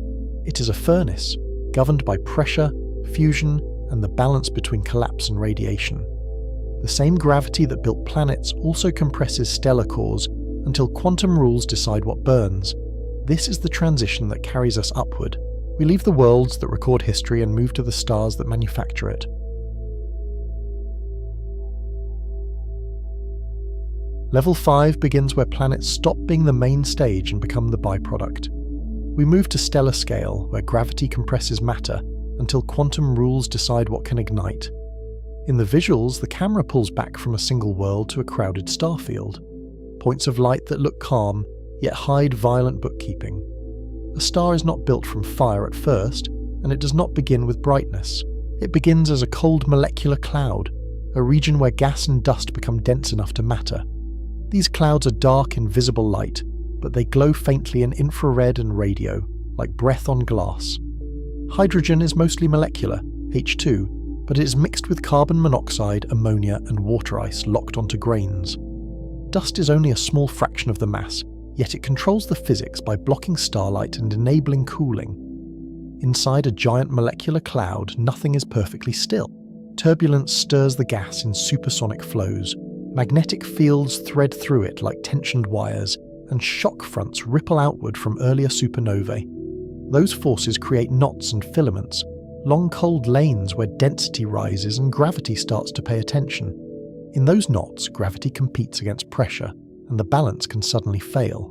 It is a furnace, governed by pressure, fusion, and the balance between collapse and radiation. The same gravity that built planets also compresses stellar cores until quantum rules decide what burns. This is the transition that carries us upward. We leave the worlds that record history and move to the stars that manufacture it. Level 5 begins where planets stop being the main stage and become the byproduct. We move to stellar scale, where gravity compresses matter until quantum rules decide what can ignite. In the visuals, the camera pulls back from a single world to a crowded star field. Points of light that look calm, yet hide violent bookkeeping. A star is not built from fire at first, and it does not begin with brightness. It begins as a cold molecular cloud, a region where gas and dust become dense enough to matter. These clouds are dark, invisible light, but they glow faintly in infrared and radio, like breath on glass. Hydrogen is mostly molecular, H2, but it is mixed with carbon monoxide, ammonia, and water ice locked onto grains. Dust is only a small fraction of the mass, yet it controls the physics by blocking starlight and enabling cooling. Inside a giant molecular cloud, nothing is perfectly still. Turbulence stirs the gas in supersonic flows. Magnetic fields thread through it like tensioned wires, and shock fronts ripple outward from earlier supernovae. Those forces create knots and filaments, long cold lanes where density rises and gravity starts to pay attention. In those knots, gravity competes against pressure, and the balance can suddenly fail.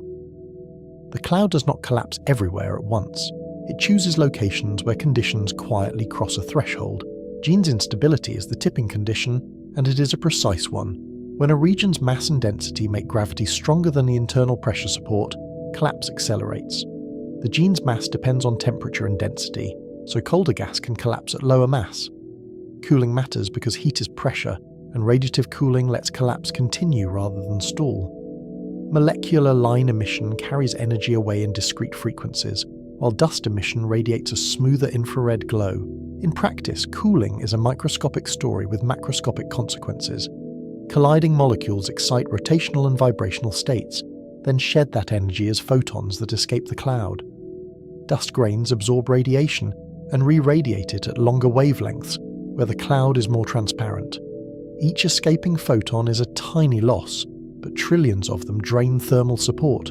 The cloud does not collapse everywhere at once. It chooses locations where conditions quietly cross a threshold. Jean's instability is the tipping condition, and it is a precise one. When a region's mass and density make gravity stronger than the internal pressure support, collapse accelerates. The gene's mass depends on temperature and density, so colder gas can collapse at lower mass. Cooling matters because heat is pressure, and radiative cooling lets collapse continue rather than stall. Molecular line emission carries energy away in discrete frequencies, while dust emission radiates a smoother infrared glow. In practice, cooling is a microscopic story with macroscopic consequences. Colliding molecules excite rotational and vibrational states, then shed that energy as photons that escape the cloud. Dust grains absorb radiation and re-radiate it at longer wavelengths, where the cloud is more transparent. Each escaping photon is a tiny loss, but trillions of them drain thermal support.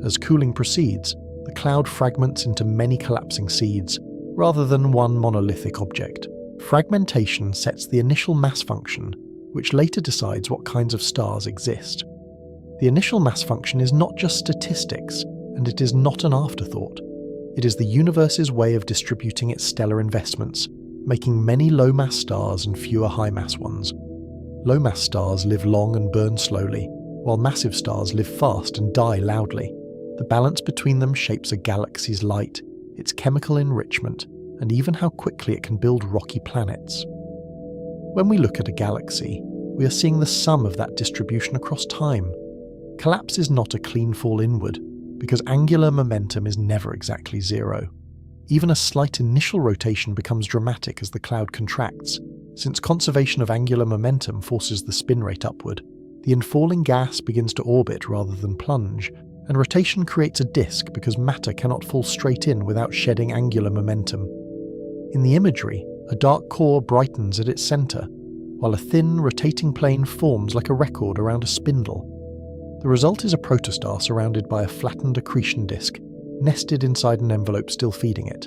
As cooling proceeds, the cloud fragments into many collapsing seeds, rather than one monolithic object. Fragmentation sets the initial mass function, which later decides what kinds of stars exist. The initial mass function is not just statistics, and it is not an afterthought. It is the universe's way of distributing its stellar investments, making many low-mass stars and fewer high-mass ones. Low-mass stars live long and burn slowly, while massive stars live fast and die loudly. The balance between them shapes a galaxy's light, its chemical enrichment, and even how quickly it can build rocky planets. When we look at a galaxy, we are seeing the sum of that distribution across time. Collapse is not a clean fall inward, because angular momentum is never exactly zero. Even a slight initial rotation becomes dramatic as the cloud contracts, since conservation of angular momentum forces the spin rate upward. The infalling gas begins to orbit rather than plunge, and rotation creates a disk because matter cannot fall straight in without shedding angular momentum. In the imagery, a dark core brightens at its center, while a thin, rotating plane forms like a record around a spindle. The result is a protostar surrounded by a flattened accretion disk, nested inside an envelope still feeding it.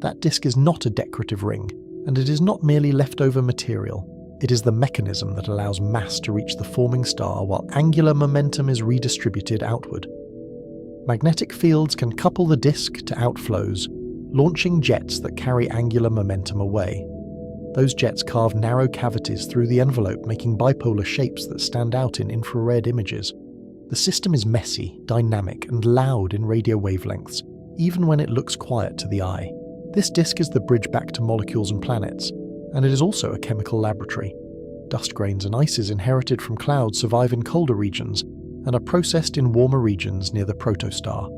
That disk is not a decorative ring, and it is not merely leftover material. It is the mechanism that allows mass to reach the forming star while angular momentum is redistributed outward. Magnetic fields can couple the disk to outflows, launching jets that carry angular momentum away. Those jets carve narrow cavities through the envelope, making bipolar shapes that stand out in infrared images. The system is messy, dynamic, and loud in radio wavelengths, even when it looks quiet to the eye. This disk is the bridge back to molecules and planets, and it is also a chemical laboratory. Dust grains and ices inherited from clouds survive in colder regions and are processed in warmer regions near the protostar.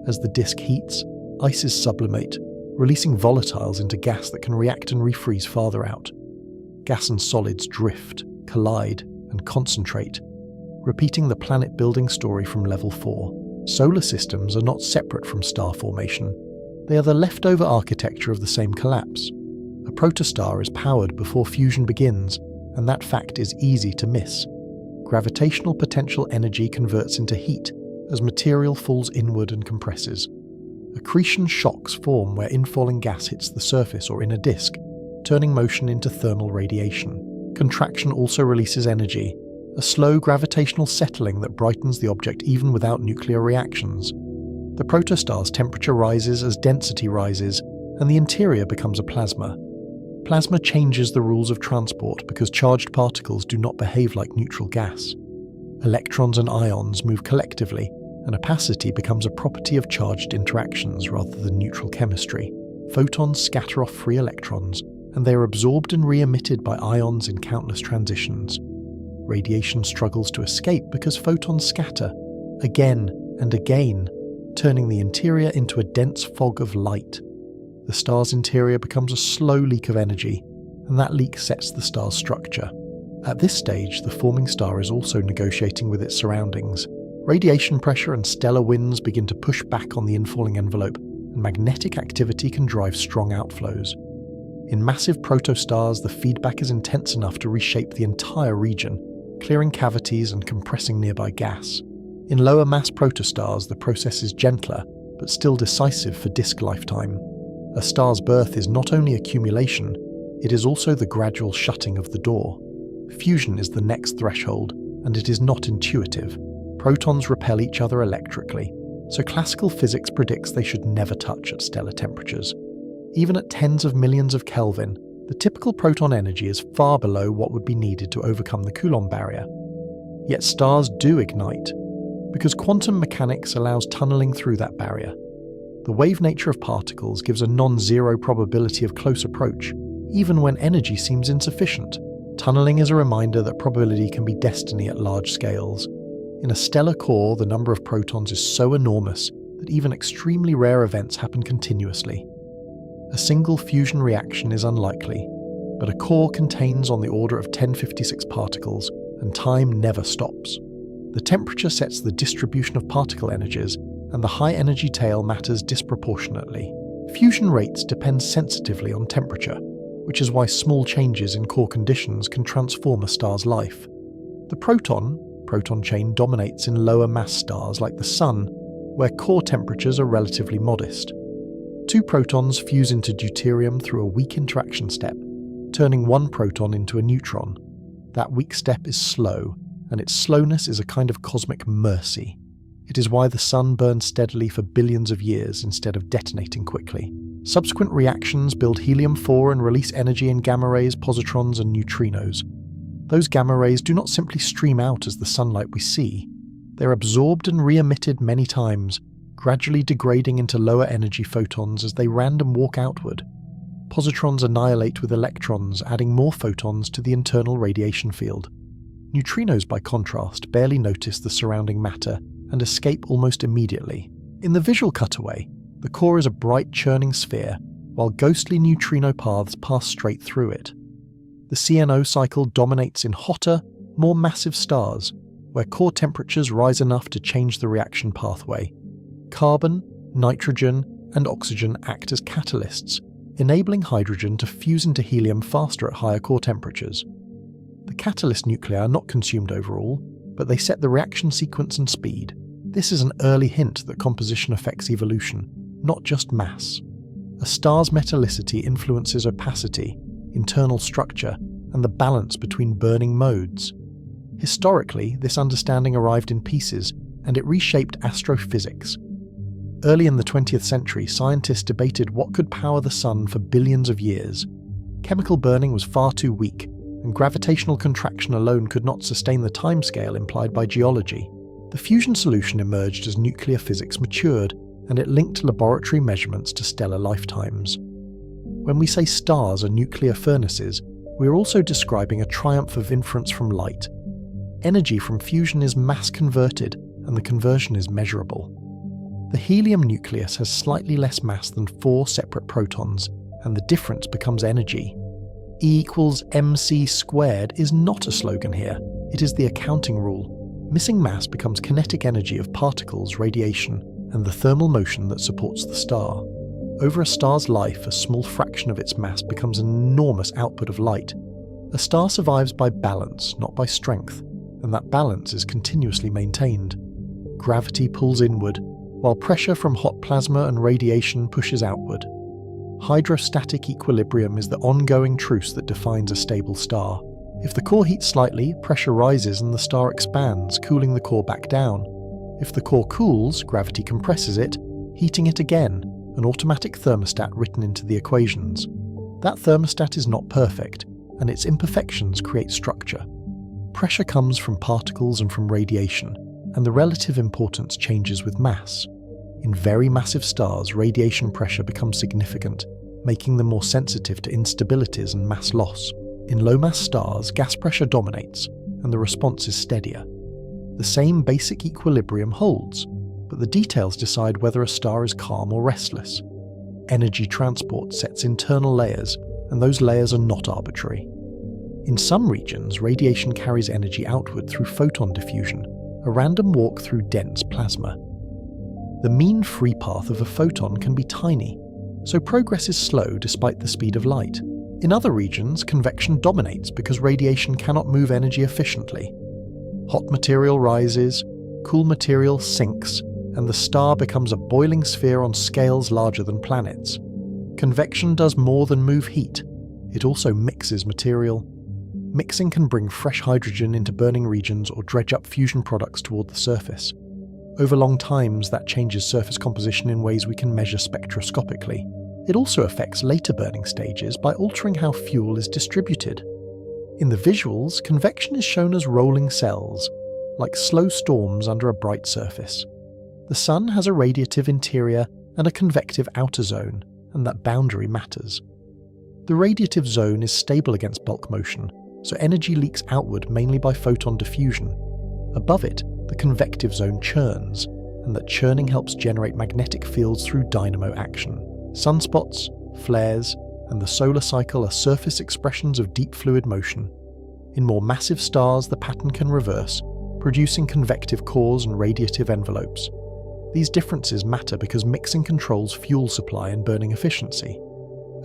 As the disk heats, ices sublimate, releasing volatiles into gas that can react and refreeze farther out. Gas and solids drift, collide, and concentrate, repeating the planet-building story from level 4. Solar systems are not separate from star formation. They are the leftover architecture of the same collapse. A protostar is powered before fusion begins, and that fact is easy to miss. Gravitational potential energy converts into heat as material falls inward and compresses. Accretion shocks form where infalling gas hits the surface or inner disk, turning motion into thermal radiation. Contraction also releases energy, a slow gravitational settling that brightens the object even without nuclear reactions. The protostar's temperature rises as density rises, and the interior becomes a plasma. Plasma changes the rules of transport because charged particles do not behave like neutral gas. Electrons and ions move collectively, and opacity becomes a property of charged interactions rather than neutral chemistry. Photons scatter off free electrons, and they are absorbed and re-emitted by ions in countless transitions. Radiation struggles to escape because photons scatter, again and again, turning the interior into a dense fog of light. The star's interior becomes a slow leak of energy, and that leak sets the star's structure. At this stage, the forming star is also negotiating with its surroundings. Radiation pressure and stellar winds begin to push back on the infalling envelope, and magnetic activity can drive strong outflows. In massive protostars, the feedback is intense enough to reshape the entire region, clearing cavities and compressing nearby gas. In lower mass protostars, the process is gentler, but still decisive for disk lifetime. A star's birth is not only accumulation, it is also the gradual shutting of the door. Fusion is the next threshold, and it is not intuitive. Protons repel each other electrically, so classical physics predicts they should never touch at stellar temperatures. Even at tens of millions of Kelvin, the typical proton energy is far below what would be needed to overcome the Coulomb barrier. Yet stars do ignite, because quantum mechanics allows tunneling through that barrier. The wave nature of particles gives a non-zero probability of close approach, even when energy seems insufficient. Tunneling is a reminder that probability can be destiny at large scales. In a stellar core, the number of protons is so enormous that even extremely rare events happen continuously. A single fusion reaction is unlikely, but a core contains on the order of 1056 particles, and time never stops. The temperature sets the distribution of particle energies, and the high-energy tail matters disproportionately. Fusion rates depend sensitively on temperature, which is why small changes in core conditions can transform a star's life. The proton chain dominates in lower mass stars like the Sun, where core temperatures are relatively modest. Two protons fuse into deuterium through a weak interaction step, turning one proton into a neutron. That weak step is slow, and its slowness is a kind of cosmic mercy. It is why the Sun burns steadily for billions of years instead of detonating quickly. Subsequent reactions build helium-4 and release energy in gamma rays, positrons, and neutrinos. Those gamma rays do not simply stream out as the sunlight we see. They're absorbed and re-emitted many times, gradually degrading into lower energy photons as they random walk outward. Positrons annihilate with electrons, adding more photons to the internal radiation field. Neutrinos, by contrast, barely notice the surrounding matter and escape almost immediately. In the visual cutaway, the core is a bright churning sphere, while ghostly neutrino paths pass straight through it. The CNO cycle dominates in hotter, more massive stars, where core temperatures rise enough to change the reaction pathway. Carbon, nitrogen, and oxygen act as catalysts, enabling hydrogen to fuse into helium faster at higher core temperatures. The catalyst nuclei are not consumed overall, but they set the reaction sequence and speed. This is an early hint that composition affects evolution, not just mass. A star's metallicity influences opacity, internal structure, and the balance between burning modes. Historically, this understanding arrived in pieces, and it reshaped astrophysics. Early in the 20th century, scientists debated what could power the Sun for billions of years. Chemical burning was far too weak, and gravitational contraction alone could not sustain the timescale implied by geology. The fusion solution emerged as nuclear physics matured, and it linked laboratory measurements to stellar lifetimes. When we say stars are nuclear furnaces, we are also describing a triumph of inference from light. Energy from fusion is mass-converted, and the conversion is measurable. The helium nucleus has slightly less mass than 4 separate protons, and the difference becomes energy. E equals mc squared is not a slogan here, it is the accounting rule. Missing mass becomes kinetic energy of particles, radiation, and the thermal motion that supports the star. Over a star's life, a small fraction of its mass becomes an enormous output of light. A star survives by balance, not by strength, and that balance is continuously maintained. Gravity pulls inward, while pressure from hot plasma and radiation pushes outward. Hydrostatic equilibrium is the ongoing truce that defines a stable star. If the core heats slightly, pressure rises and the star expands, cooling the core back down. If the core cools, gravity compresses it, heating it again, an automatic thermostat written into the equations. That thermostat is not perfect, and its imperfections create structure. Pressure comes from particles and from radiation, and the relative importance changes with mass. In very massive stars, radiation pressure becomes significant, making them more sensitive to instabilities and mass loss. In low-mass stars, gas pressure dominates, and the response is steadier. The same basic equilibrium holds, but the details decide whether a star is calm or restless. Energy transport sets internal layers, and those layers are not arbitrary. In some regions, radiation carries energy outward through photon diffusion, a random walk through dense plasma. The mean free path of a photon can be tiny, so progress is slow despite the speed of light. In other regions, convection dominates because radiation cannot move energy efficiently. Hot material rises, cool material sinks, and the star becomes a boiling sphere on scales larger than planets. Convection does more than move heat. It also mixes material. Mixing can bring fresh hydrogen into burning regions or dredge up fusion products toward the surface. Over long times, that changes surface composition in ways we can measure spectroscopically. It also affects later burning stages by altering how fuel is distributed. In the visuals, convection is shown as rolling cells, like slow storms under a bright surface. The Sun has a radiative interior and a convective outer zone, and that boundary matters. The radiative zone is stable against bulk motion, so energy leaks outward mainly by photon diffusion. Above it, the convective zone churns, and that churning helps generate magnetic fields through dynamo action. Sunspots, flares, and the solar cycle are surface expressions of deep fluid motion. In more massive stars, the pattern can reverse, producing convective cores and radiative envelopes. These differences matter because mixing controls fuel supply and burning efficiency.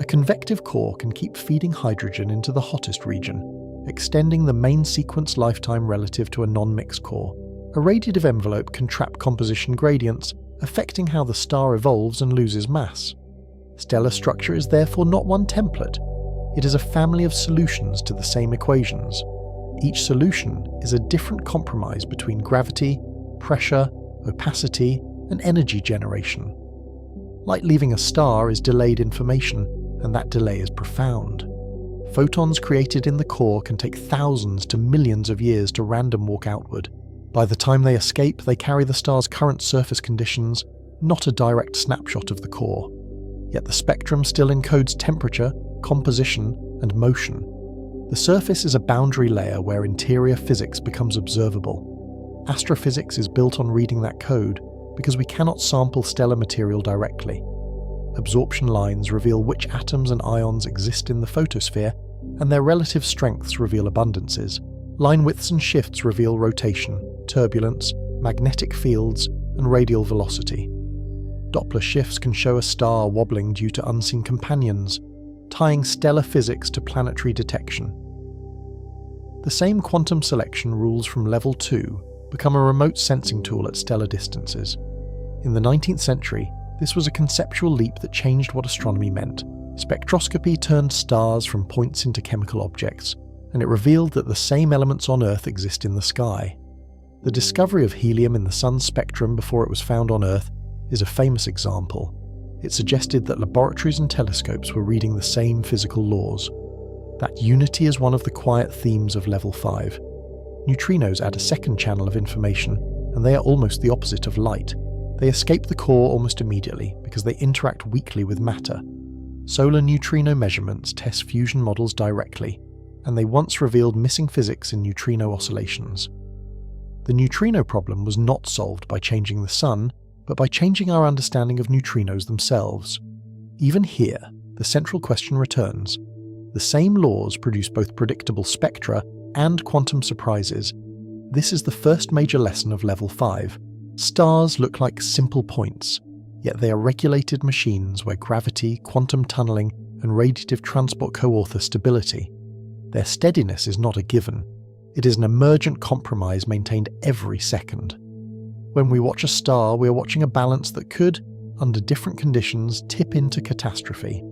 A convective core can keep feeding hydrogen into the hottest region, extending the main sequence lifetime relative to a non-mixed core. A radiative envelope can trap composition gradients, affecting how the star evolves and loses mass. Stellar structure is therefore not one template. It is a family of solutions to the same equations. Each solution is a different compromise between gravity, pressure, opacity, and energy generation. Light leaving a star is delayed information, and that delay is profound. Photons created in the core can take thousands to millions of years to random walk outward. By the time they escape, they carry the star's current surface conditions, not a direct snapshot of the core. Yet the spectrum still encodes temperature, composition, and motion. The surface is a boundary layer where interior physics becomes observable. Astrophysics is built on reading that code, because we cannot sample stellar material directly. Absorption lines reveal which atoms and ions exist in the photosphere, and their relative strengths reveal abundances. Line widths and shifts reveal rotation, turbulence, magnetic fields, and radial velocity. Doppler shifts can show a star wobbling due to unseen companions, tying stellar physics to planetary detection. The same quantum selection rules from level 2 become a remote sensing tool at stellar distances. In the 19th century, this was a conceptual leap that changed what astronomy meant. Spectroscopy turned stars from points into chemical objects, and it revealed that the same elements on Earth exist in the sky. The discovery of helium in the Sun's spectrum before it was found on Earth is a famous example. It suggested that laboratories and telescopes were reading the same physical laws. That unity is one of the quiet themes of level 5. Neutrinos add a second channel of information, and they are almost the opposite of light. They escape the core almost immediately because they interact weakly with matter. Solar neutrino measurements test fusion models directly, and they once revealed missing physics in neutrino oscillations. The neutrino problem was not solved by changing the Sun, but by changing our understanding of neutrinos themselves. Even here, the central question returns. The same laws produce both predictable spectra and quantum surprises. This is the first major lesson of level 5. Stars look like simple points, yet they are regulated machines where gravity, quantum tunneling, and radiative transport co-author stability. Their steadiness is not a given. It is an emergent compromise maintained every second. When we watch a star, we are watching a balance that could, under different conditions, tip into catastrophe.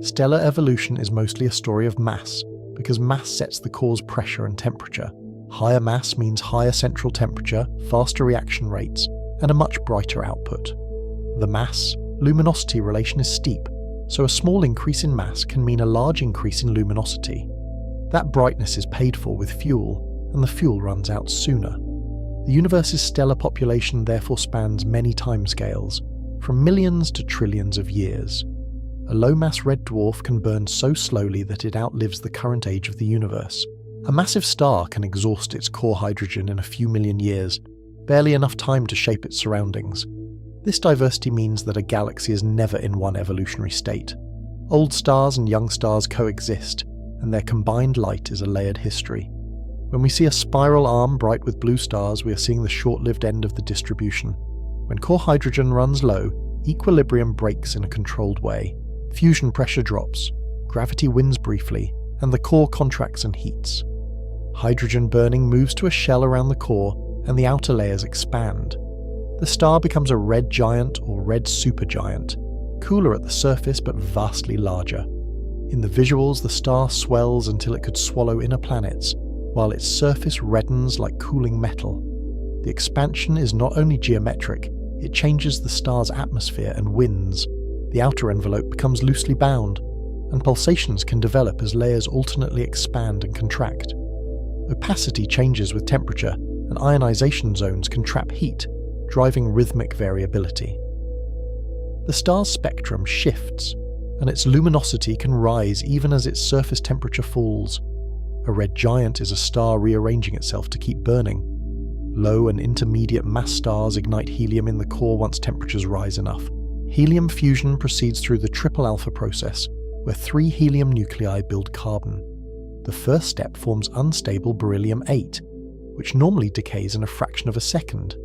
Stellar evolution is mostly a story of mass, because mass sets the core's pressure and temperature. Higher mass means higher central temperature, faster reaction rates, and a much brighter output. The mass-luminosity relation is steep, so a small increase in mass can mean a large increase in luminosity. That brightness is paid for with fuel, and the fuel runs out sooner. The universe's stellar population therefore spans many timescales, from millions to trillions of years. A low-mass red dwarf can burn so slowly that it outlives the current age of the universe. A massive star can exhaust its core hydrogen in a few million years, barely enough time to shape its surroundings. This diversity means that a galaxy is never in one evolutionary state. Old stars and young stars coexist, and their combined light is a layered history. When we see a spiral arm bright with blue stars, we are seeing the short-lived end of the distribution. When core hydrogen runs low, equilibrium breaks in a controlled way. Fusion pressure drops, gravity wins briefly, and the core contracts and heats. Hydrogen burning moves to a shell around the core, and the outer layers expand. The star becomes a red giant or red supergiant, cooler at the surface but vastly larger. In the visuals, the star swells until it could swallow inner planets, while its surface reddens like cooling metal. The expansion is not only geometric, it changes the star's atmosphere and winds. The outer envelope becomes loosely bound, and pulsations can develop as layers alternately expand and contract. Opacity changes with temperature, and ionization zones can trap heat, driving rhythmic variability. The star's spectrum shifts, and its luminosity can rise even as its surface temperature falls. A red giant is a star rearranging itself to keep burning. Low and intermediate mass stars ignite helium in the core once temperatures rise enough. Helium fusion proceeds through the triple alpha process, where 3 helium nuclei build carbon. The first step forms unstable beryllium-8, which normally decays in a fraction of a second.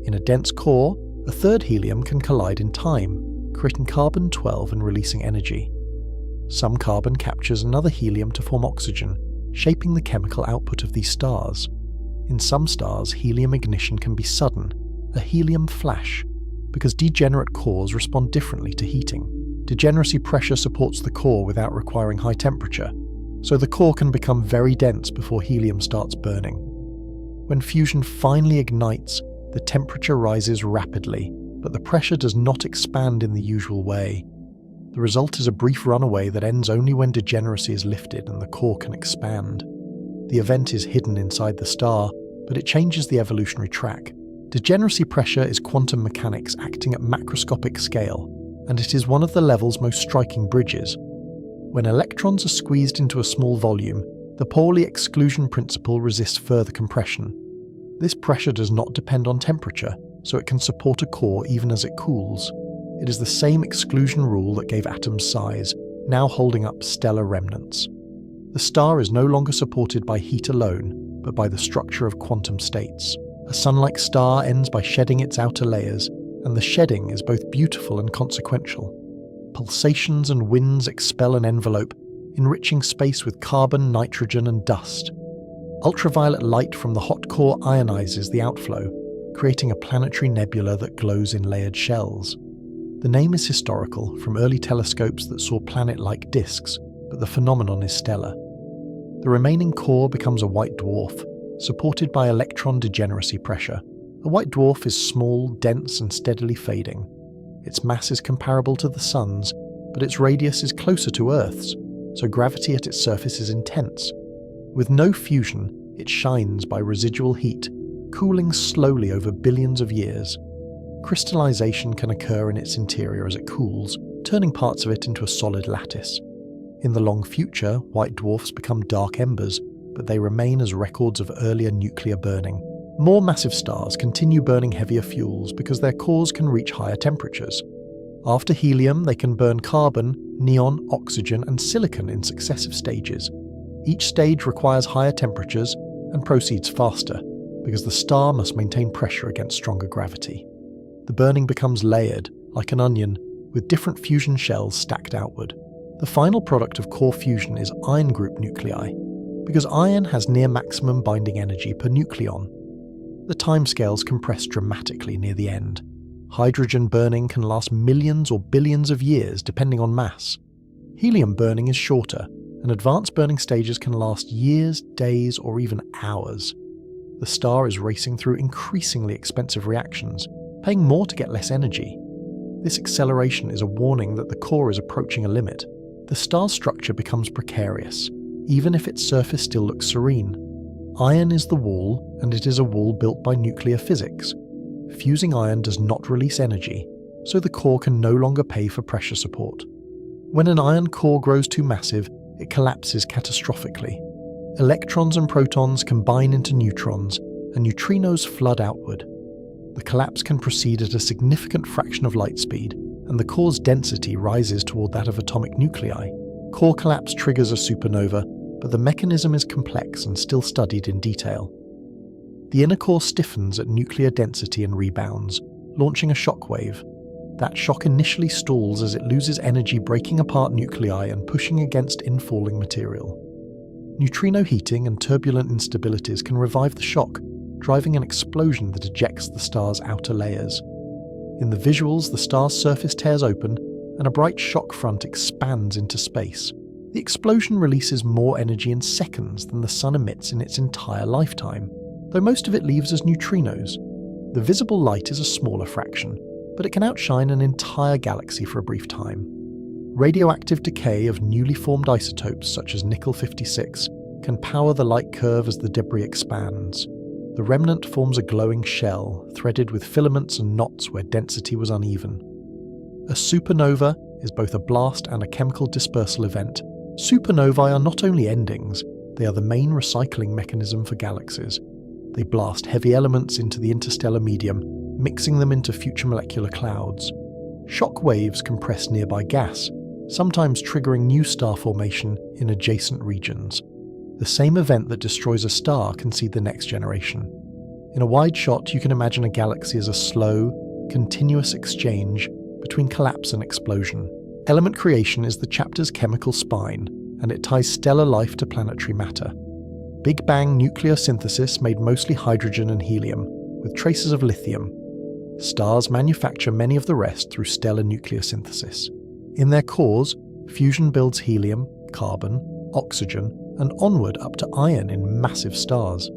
In a dense core, a third helium can collide in time, creating carbon-12 and releasing energy. Some carbon captures another helium to form oxygen, shaping the chemical output of these stars. In some stars, helium ignition can be sudden, a helium flash, because degenerate cores respond differently to heating. Degeneracy pressure supports the core without requiring high temperature, so the core can become very dense before helium starts burning. When fusion finally ignites, the temperature rises rapidly, but the pressure does not expand in the usual way. The result is a brief runaway that ends only when degeneracy is lifted and the core can expand. The event is hidden inside the star, but it changes the evolutionary track. Degeneracy pressure is quantum mechanics acting at macroscopic scale, and it is one of the level's most striking bridges. When electrons are squeezed into a small volume, the Pauli exclusion principle resists further compression. This pressure does not depend on temperature, so it can support a core even as it cools. It is the same exclusion rule that gave atoms size, now holding up stellar remnants. The star is no longer supported by heat alone, but by the structure of quantum states. A sun-like star ends by shedding its outer layers, and the shedding is both beautiful and consequential. Pulsations and winds expel an envelope, enriching space with carbon, nitrogen, and dust. Ultraviolet light from the hot core ionizes the outflow, creating a planetary nebula that glows in layered shells. The name is historical, from early telescopes that saw planet-like disks, but the phenomenon is stellar. The remaining core becomes a white dwarf, supported by electron degeneracy pressure. A white dwarf is small, dense, and steadily fading. Its mass is comparable to the Sun's, but its radius is closer to Earth's, so gravity at its surface is intense. With no fusion, it shines by residual heat, cooling slowly over billions of years. Crystallization can occur in its interior as it cools, turning parts of it into a solid lattice. In the long future, white dwarfs become dark embers, but they remain as records of earlier nuclear burning. More massive stars continue burning heavier fuels because their cores can reach higher temperatures. After helium, they can burn carbon, neon, oxygen, and silicon in successive stages. Each stage requires higher temperatures and proceeds faster, because the star must maintain pressure against stronger gravity. The burning becomes layered, like an onion, with different fusion shells stacked outward. The final product of core fusion is iron group nuclei, because iron has near maximum binding energy per nucleon. The timescales compress dramatically near the end. Hydrogen burning can last millions or billions of years depending on mass. Helium burning is shorter, and advanced burning stages can last years, days, or even hours. The star is racing through increasingly expensive reactions, paying more to get less energy. This acceleration is a warning that the core is approaching a limit. The star's structure becomes precarious, even if its surface still looks serene. Iron is the wall, and it is a wall built by nuclear physics. Fusing iron does not release energy, so the core can no longer pay for pressure support. When an iron core grows too massive, it collapses catastrophically. Electrons and protons combine into neutrons, and neutrinos flood outward. The collapse can proceed at a significant fraction of light speed, and the core's density rises toward that of atomic nuclei. Core collapse triggers a supernova, but the mechanism is complex and still studied in detail. The inner core stiffens at nuclear density and rebounds, launching a shock wave. That shock initially stalls as it loses energy, breaking apart nuclei and pushing against infalling material. Neutrino heating and turbulent instabilities can revive the shock, driving an explosion that ejects the star's outer layers. In the visuals, the star's surface tears open, and a bright shock front expands into space. The explosion releases more energy in seconds than the Sun emits in its entire lifetime, though most of it leaves as neutrinos. The visible light is a smaller fraction, but it can outshine an entire galaxy for a brief time. Radioactive decay of newly formed isotopes such as nickel-56 can power the light curve as the debris expands. The remnant forms a glowing shell, threaded with filaments and knots where density was uneven. A supernova is both a blast and a chemical dispersal event. Supernovae are not only endings, they are the main recycling mechanism for galaxies. They blast heavy elements into the interstellar medium, mixing them into future molecular clouds. Shock waves compress nearby gas, sometimes triggering new star formation in adjacent regions. The same event that destroys a star can see the next generation. In a wide shot, you can imagine a galaxy as a slow, continuous exchange between collapse and explosion. Element creation is the chapter's chemical spine, and it ties stellar life to planetary matter. Big Bang nucleosynthesis made mostly hydrogen and helium, with traces of lithium. Stars manufacture many of the rest through stellar nucleosynthesis. In their cores, fusion builds helium, carbon, oxygen, and onward up to iron in massive stars.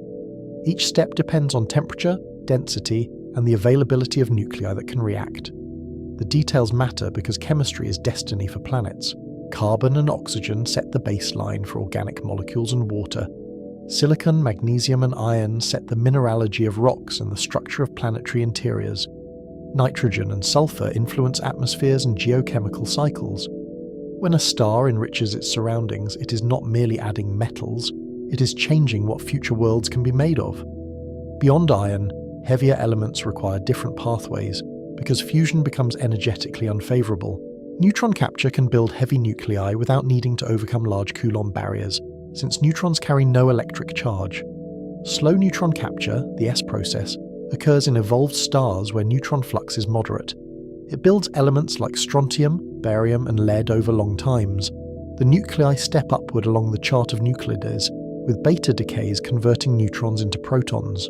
Each step depends on temperature, density, and the availability of nuclei that can react. The details matter because chemistry is destiny for planets. Carbon and oxygen set the baseline for organic molecules and water. Silicon, magnesium, and iron set the mineralogy of rocks and the structure of planetary interiors. Nitrogen and sulfur influence atmospheres and geochemical cycles. When a star enriches its surroundings, it is not merely adding metals, it is changing what future worlds can be made of. Beyond iron, heavier elements require different pathways, because fusion becomes energetically unfavourable. Neutron capture can build heavy nuclei without needing to overcome large Coulomb barriers, since neutrons carry no electric charge. Slow neutron capture, the S process, occurs in evolved stars where neutron flux is moderate. It builds elements like strontium, barium, and lead over long times. The nuclei step upward along the chart of Euclides, with beta decays converting neutrons into protons.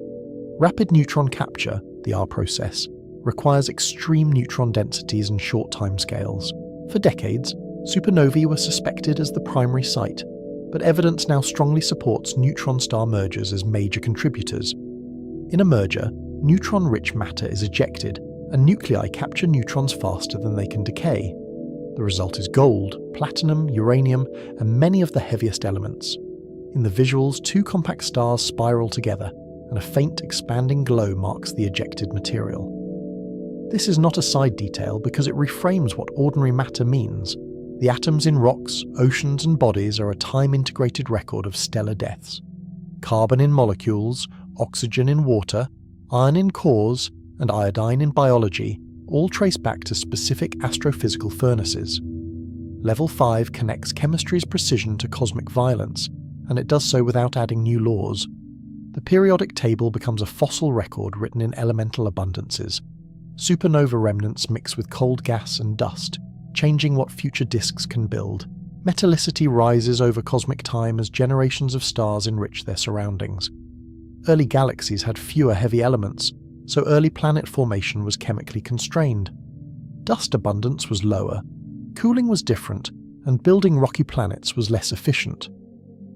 Rapid neutron capture, the R process, requires extreme neutron densities and short timescales. For decades, supernovae were suspected as the primary site, but evidence now strongly supports neutron-star mergers as major contributors. In a merger, neutron-rich matter is ejected, and nuclei capture neutrons faster than they can decay. The result is gold, platinum, uranium, and many of the heaviest elements. In the visuals, two compact stars spiral together, and a faint expanding glow marks the ejected material. This is not a side detail because it reframes what ordinary matter means. The atoms in rocks, oceans, and bodies are a time-integrated record of stellar deaths. Carbon in molecules, oxygen in water, iron in cores, and iodine in biology all trace back to specific astrophysical furnaces. Level 5 connects chemistry's precision to cosmic violence, and it does so without adding new laws. The periodic table becomes a fossil record written in elemental abundances. Supernova remnants mix with cold gas and dust, changing what future disks can build. Metallicity rises over cosmic time as generations of stars enrich their surroundings. Early galaxies had fewer heavy elements, so early planet formation was chemically constrained. Dust abundance was lower, cooling was different, and building rocky planets was less efficient.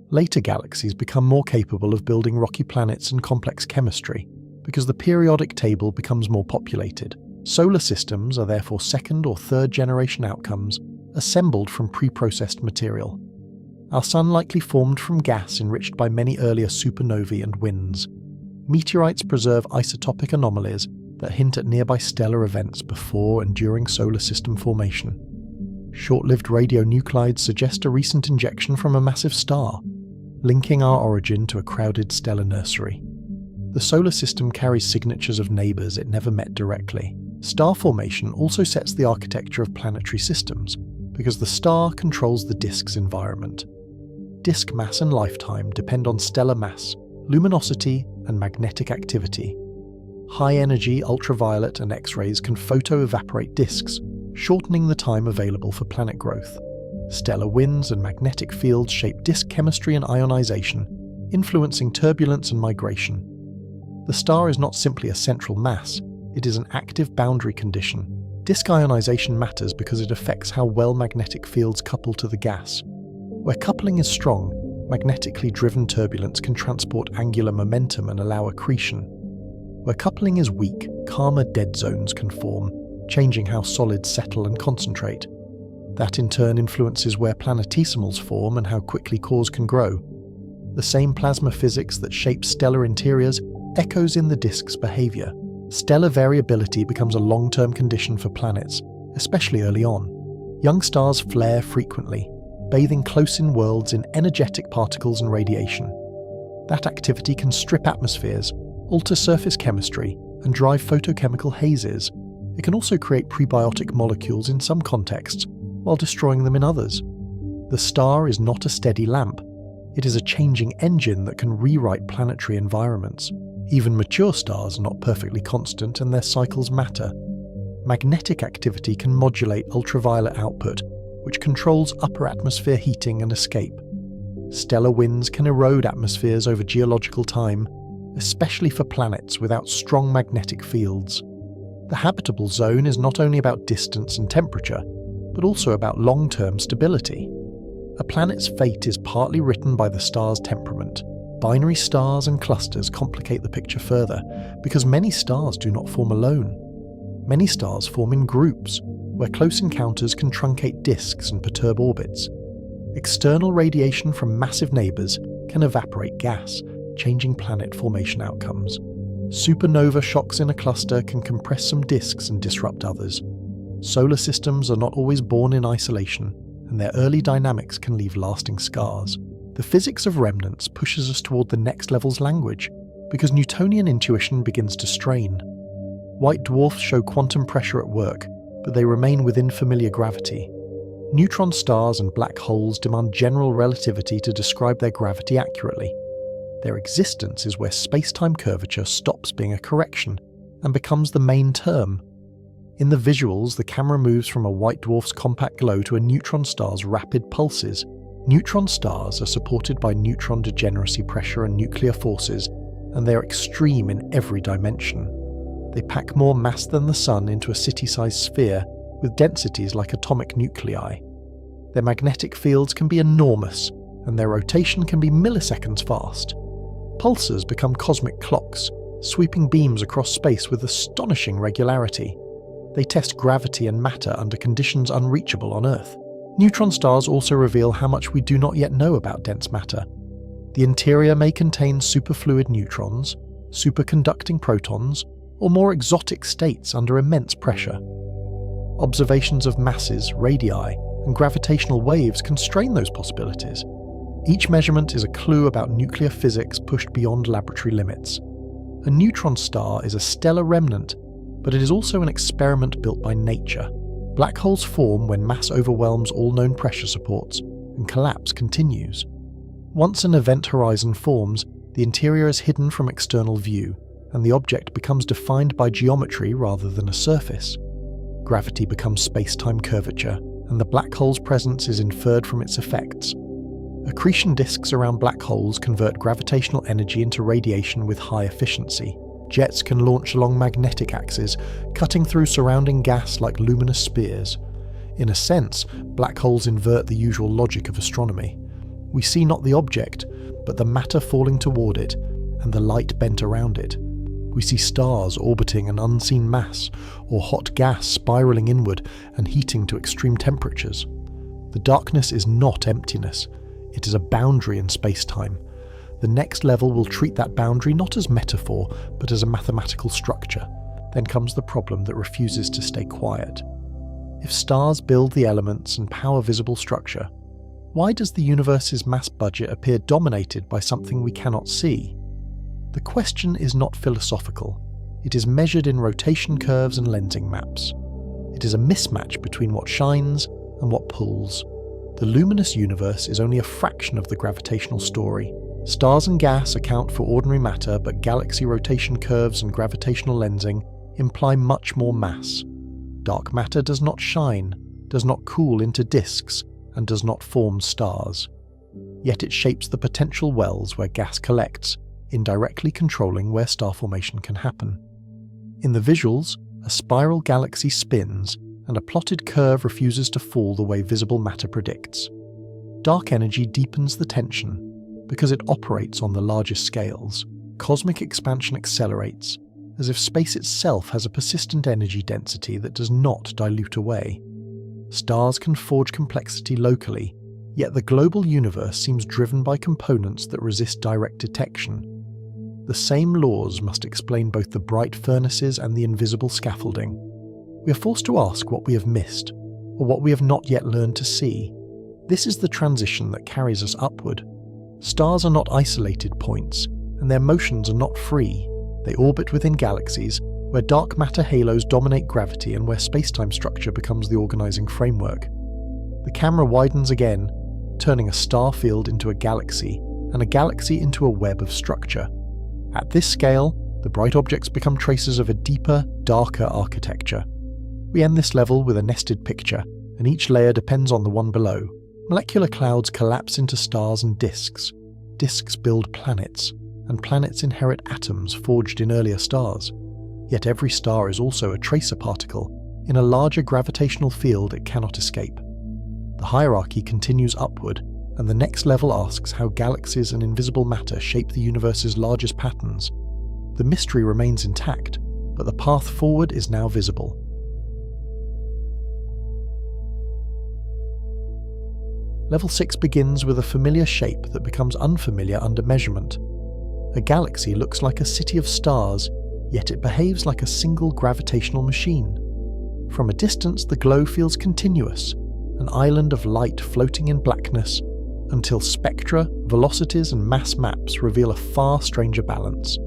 Later galaxies become more capable of building rocky planets and complex chemistry, because the periodic table becomes more populated. Solar systems are therefore second or third generation outcomes assembled from pre-processed material. Our Sun likely formed from gas enriched by many earlier supernovae and winds. Meteorites preserve isotopic anomalies that hint at nearby stellar events before and during solar system formation. Short-lived radionuclides suggest a recent injection from a massive star, linking our origin to a crowded stellar nursery. The solar system carries signatures of neighbours it never met directly. Star formation also sets the architecture of planetary systems, because the star controls the disk's environment. Disk mass and lifetime depend on stellar mass, luminosity, and magnetic activity. High-energy ultraviolet and X-rays can photo-evaporate disks, shortening the time available for planet growth. Stellar winds and magnetic fields shape disk chemistry and ionization, influencing turbulence and migration. The star is not simply a central mass, it is an active boundary condition. Disk ionization matters because it affects how well magnetic fields couple to the gas. Where coupling is strong, magnetically driven turbulence can transport angular momentum and allow accretion. Where coupling is weak, calmer dead zones can form, changing how solids settle and concentrate. That in turn influences where planetesimals form and how quickly cores can grow. The same plasma physics that shapes stellar interiors echoes in the disk's behavior. Stellar variability becomes a long-term condition for planets, especially early on. Young stars flare frequently, bathing close-in worlds in energetic particles and radiation. That activity can strip atmospheres, alter surface chemistry, and drive photochemical hazes. It can also create prebiotic molecules in some contexts, while destroying them in others. The star is not a steady lamp. It is a changing engine that can rewrite planetary environments. Even mature stars are not perfectly constant, and their cycles matter. Magnetic activity can modulate ultraviolet output, which controls upper atmosphere heating and escape. Stellar winds can erode atmospheres over geological time, especially for planets without strong magnetic fields. The habitable zone is not only about distance and temperature, but also about long-term stability. A planet's fate is partly written by the star's temperament. Binary stars and clusters complicate the picture further, because many stars do not form alone. Many stars form in groups, where close encounters can truncate disks and perturb orbits. External radiation from massive neighbours can evaporate gas, changing planet formation outcomes. Supernova shocks in a cluster can compress some disks and disrupt others. Solar systems are not always born in isolation, and their early dynamics can leave lasting scars. The physics of remnants pushes us toward the next level's language, because Newtonian intuition begins to strain. White dwarfs show quantum pressure at work, but they remain within familiar gravity. Neutron stars and black holes demand general relativity to describe their gravity accurately. Their existence is where space-time curvature stops being a correction and becomes the main term. In the visuals, the camera moves from a white dwarf's compact glow to a neutron star's rapid pulses. Neutron stars are supported by neutron degeneracy pressure and nuclear forces, and they are extreme in every dimension. They pack more mass than the Sun into a city-sized sphere, with densities like atomic nuclei. Their magnetic fields can be enormous, and their rotation can be milliseconds fast. Pulsars become cosmic clocks, sweeping beams across space with astonishing regularity. They test gravity and matter under conditions unreachable on Earth. Neutron stars also reveal how much we do not yet know about dense matter. The interior may contain superfluid neutrons, superconducting protons, or more exotic states under immense pressure. Observations of masses, radii, and gravitational waves constrain those possibilities. Each measurement is a clue about nuclear physics pushed beyond laboratory limits. A neutron star is a stellar remnant, but it is also an experiment built by nature. Black holes form when mass overwhelms all known pressure supports, and collapse continues. Once an event horizon forms, the interior is hidden from external view, and the object becomes defined by geometry rather than a surface. Gravity becomes space-time curvature, and the black hole's presence is inferred from its effects. Accretion disks around black holes convert gravitational energy into radiation with high efficiency. Jets can launch along magnetic axes, cutting through surrounding gas like luminous spears. In a sense, black holes invert the usual logic of astronomy. We see not the object, but the matter falling toward it, and the light bent around it. We see stars orbiting an unseen mass, or hot gas spiraling inward and heating to extreme temperatures. The darkness is not emptiness, it is a boundary in space-time. The next level will treat that boundary not as metaphor, but as a mathematical structure. Then comes the problem that refuses to stay quiet. If stars build the elements and power visible structure, why does the universe's mass budget appear dominated by something we cannot see? The question is not philosophical. It is measured in rotation curves and lensing maps. It is a mismatch between what shines and what pulls. The luminous universe is only a fraction of the gravitational story. Stars and gas account for ordinary matter, but galaxy rotation curves and gravitational lensing imply much more mass. Dark matter does not shine, does not cool into disks, and does not form stars. Yet it shapes the potential wells where gas collects, indirectly controlling where star formation can happen. In the visuals, a spiral galaxy spins, and a plotted curve refuses to fall the way visible matter predicts. Dark energy deepens the tension. Because it operates on the largest scales, cosmic expansion accelerates, as if space itself has a persistent energy density that does not dilute away. Stars can forge complexity locally, yet the global universe seems driven by components that resist direct detection. The same laws must explain both the bright furnaces and the invisible scaffolding. We are forced to ask what we have missed, or what we have not yet learned to see. This is the transition that carries us upward. Stars are not isolated points, and their motions are not free. They orbit within galaxies, where dark matter halos dominate gravity and where space-time structure becomes the organizing framework. The camera widens again, turning a star field into a galaxy, and a galaxy into a web of structure. At this scale, the bright objects become traces of a deeper, darker architecture. We end this level with a nested picture, and each layer depends on the one below. Molecular clouds collapse into stars and disks. Disks build planets, and planets inherit atoms forged in earlier stars. Yet every star is also a tracer particle, in a larger gravitational field it cannot escape. The hierarchy continues upward, and the next level asks how galaxies and invisible matter shape the universe's largest patterns. The mystery remains intact, but the path forward is now visible. Level 6 begins with a familiar shape that becomes unfamiliar under measurement. A galaxy looks like a city of stars, yet it behaves like a single gravitational machine. From a distance, the glow feels continuous, an island of light floating in blackness, until spectra, velocities and mass maps reveal a far stranger balance.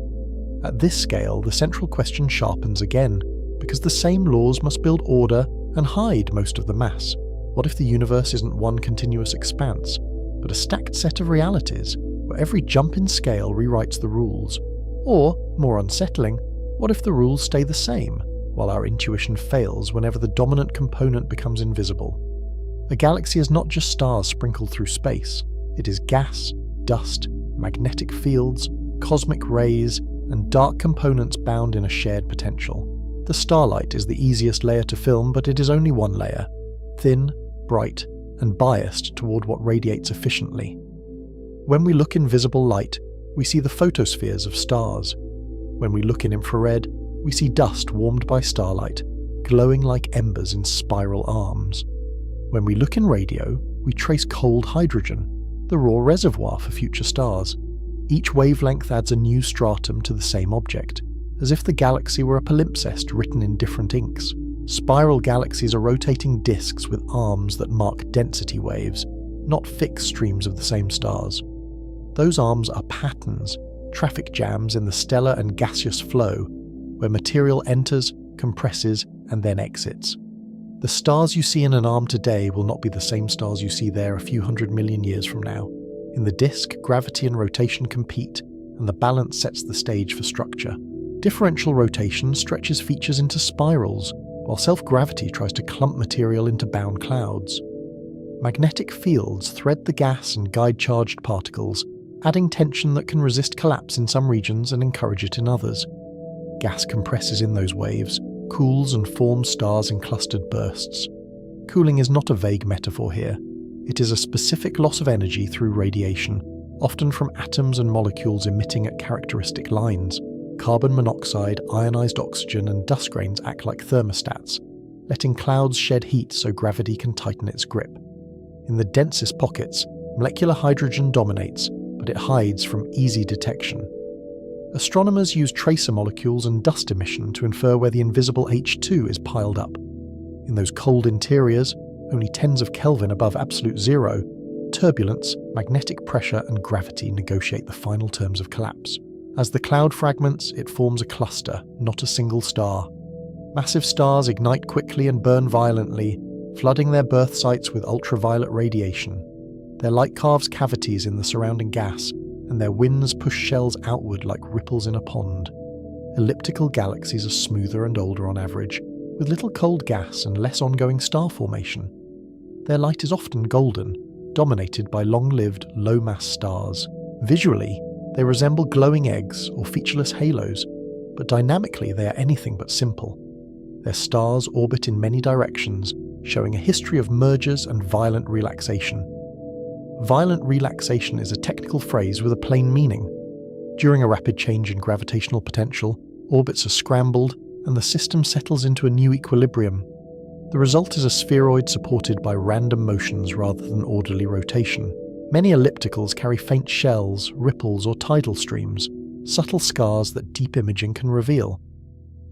At this scale, the central question sharpens again, because the same laws must build order and hide most of the mass. What if the universe isn't one continuous expanse, but a stacked set of realities, where every jump in scale rewrites the rules? Or, more unsettling, what if the rules stay the same, while our intuition fails whenever the dominant component becomes invisible? A galaxy is not just stars sprinkled through space, it is gas, dust, magnetic fields, cosmic rays, and dark components bound in a shared potential. The starlight is the easiest layer to film, but it is only one layer, thin, bright, and biased toward what radiates efficiently. When we look in visible light, we see the photospheres of stars. When we look in infrared, we see dust warmed by starlight, glowing like embers in spiral arms. When we look in radio, we trace cold hydrogen, the raw reservoir for future stars. Each wavelength adds a new stratum to the same object, as if the galaxy were a palimpsest written in different inks. Spiral galaxies are rotating disks with arms that mark density waves, not fixed streams of the same stars. Those arms are patterns, traffic jams in the stellar and gaseous flow, where material enters, compresses, and then exits. The stars you see in an arm today will not be the same stars you see there a few 100 million years from now. In the disk, gravity and rotation compete, and the balance sets the stage for structure. Differential rotation stretches features into spirals, while self-gravity tries to clump material into bound clouds. Magnetic fields thread the gas and guide charged particles, adding tension that can resist collapse in some regions and encourage it in others. Gas compresses in those waves, cools and forms stars in clustered bursts. Cooling is not a vague metaphor here. It is a specific loss of energy through radiation, often from atoms and molecules emitting at characteristic lines. Carbon monoxide, ionized oxygen, and dust grains act like thermostats, letting clouds shed heat so gravity can tighten its grip. In the densest pockets, molecular hydrogen dominates, but it hides from easy detection. Astronomers use tracer molecules and dust emission to infer where the invisible H2 is piled up. In those cold interiors, only tens of Kelvin above absolute zero, turbulence, magnetic pressure, and gravity negotiate the final terms of collapse. As the cloud fragments, it forms a cluster, not a single star. Massive stars ignite quickly and burn violently, flooding their birth sites with ultraviolet radiation. Their light carves cavities in the surrounding gas, and their winds push shells outward like ripples in a pond. Elliptical galaxies are smoother and older on average, with little cold gas and less ongoing star formation. Their light is often golden, dominated by long-lived, low-mass stars. Visually, they resemble glowing eggs or featureless halos, but dynamically they are anything but simple. Their stars orbit in many directions, showing a history of mergers and violent relaxation. Violent relaxation is a technical phrase with a plain meaning. During a rapid change in gravitational potential, orbits are scrambled and the system settles into a new equilibrium. The result is a spheroid supported by random motions rather than orderly rotation. Many ellipticals carry faint shells, ripples, or tidal streams, subtle scars that deep imaging can reveal.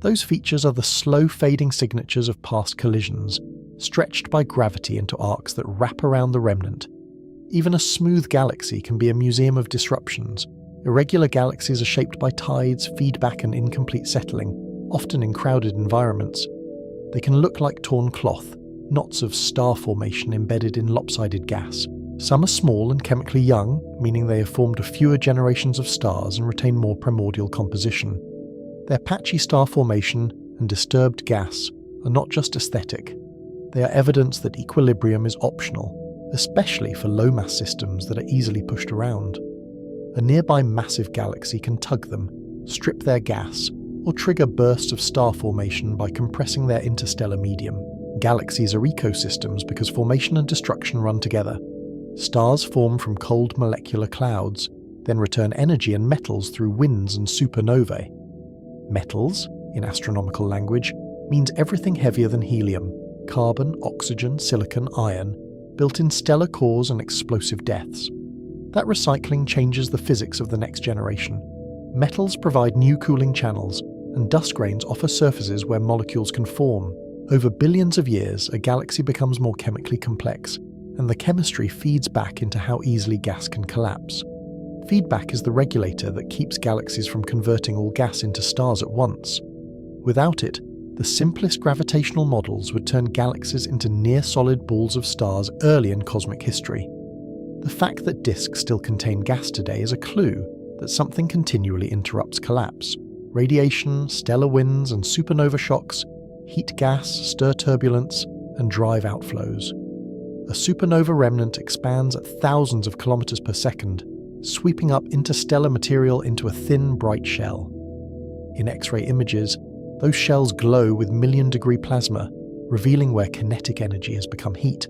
Those features are the slow fading signatures of past collisions, stretched by gravity into arcs that wrap around the remnant. Even a smooth galaxy can be a museum of disruptions. Irregular galaxies are shaped by tides, feedback, and incomplete settling, often in crowded environments. They can look like torn cloth, knots of star formation embedded in lopsided gas. Some are small and chemically young, meaning they have formed a fewer generations of stars and retain more primordial composition. Their patchy star formation and disturbed gas are not just aesthetic. They are evidence that equilibrium is optional, especially for low-mass systems that are easily pushed around. A nearby massive galaxy can tug them, strip their gas, or trigger bursts of star formation by compressing their interstellar medium. Galaxies are ecosystems because formation and destruction run together. Stars form from cold molecular clouds, then return energy and metals through winds and supernovae. Metals, in astronomical language, means everything heavier than helium: carbon, oxygen, silicon, iron, built in stellar cores and explosive deaths. That recycling changes the physics of the next generation. Metals provide new cooling channels, and dust grains offer surfaces where molecules can form. Over billions of years, a galaxy becomes more chemically complex, and the chemistry feeds back into how easily gas can collapse. Feedback is the regulator that keeps galaxies from converting all gas into stars at once. Without it, the simplest gravitational models would turn galaxies into near-solid balls of stars early in cosmic history. The fact that disks still contain gas today is a clue that something continually interrupts collapse. Radiation, stellar winds, and supernova shocks heat gas, stir turbulence, and drive outflows. A supernova remnant expands at thousands of kilometers per second, sweeping up interstellar material into a thin, bright shell. In X-ray images, those shells glow with million-degree plasma, revealing where kinetic energy has become heat.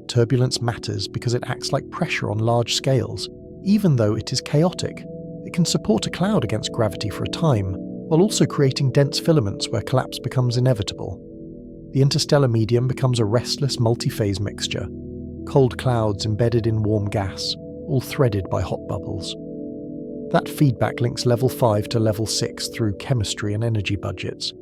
Turbulence matters because it acts like pressure on large scales. Even though it is chaotic, it can support a cloud against gravity for a time, while also creating dense filaments where collapse becomes inevitable. The interstellar medium becomes a restless multi-phase mixture, cold clouds embedded in warm gas, all threaded by hot bubbles. That feedback links level 5 to level 6 through chemistry and energy budgets.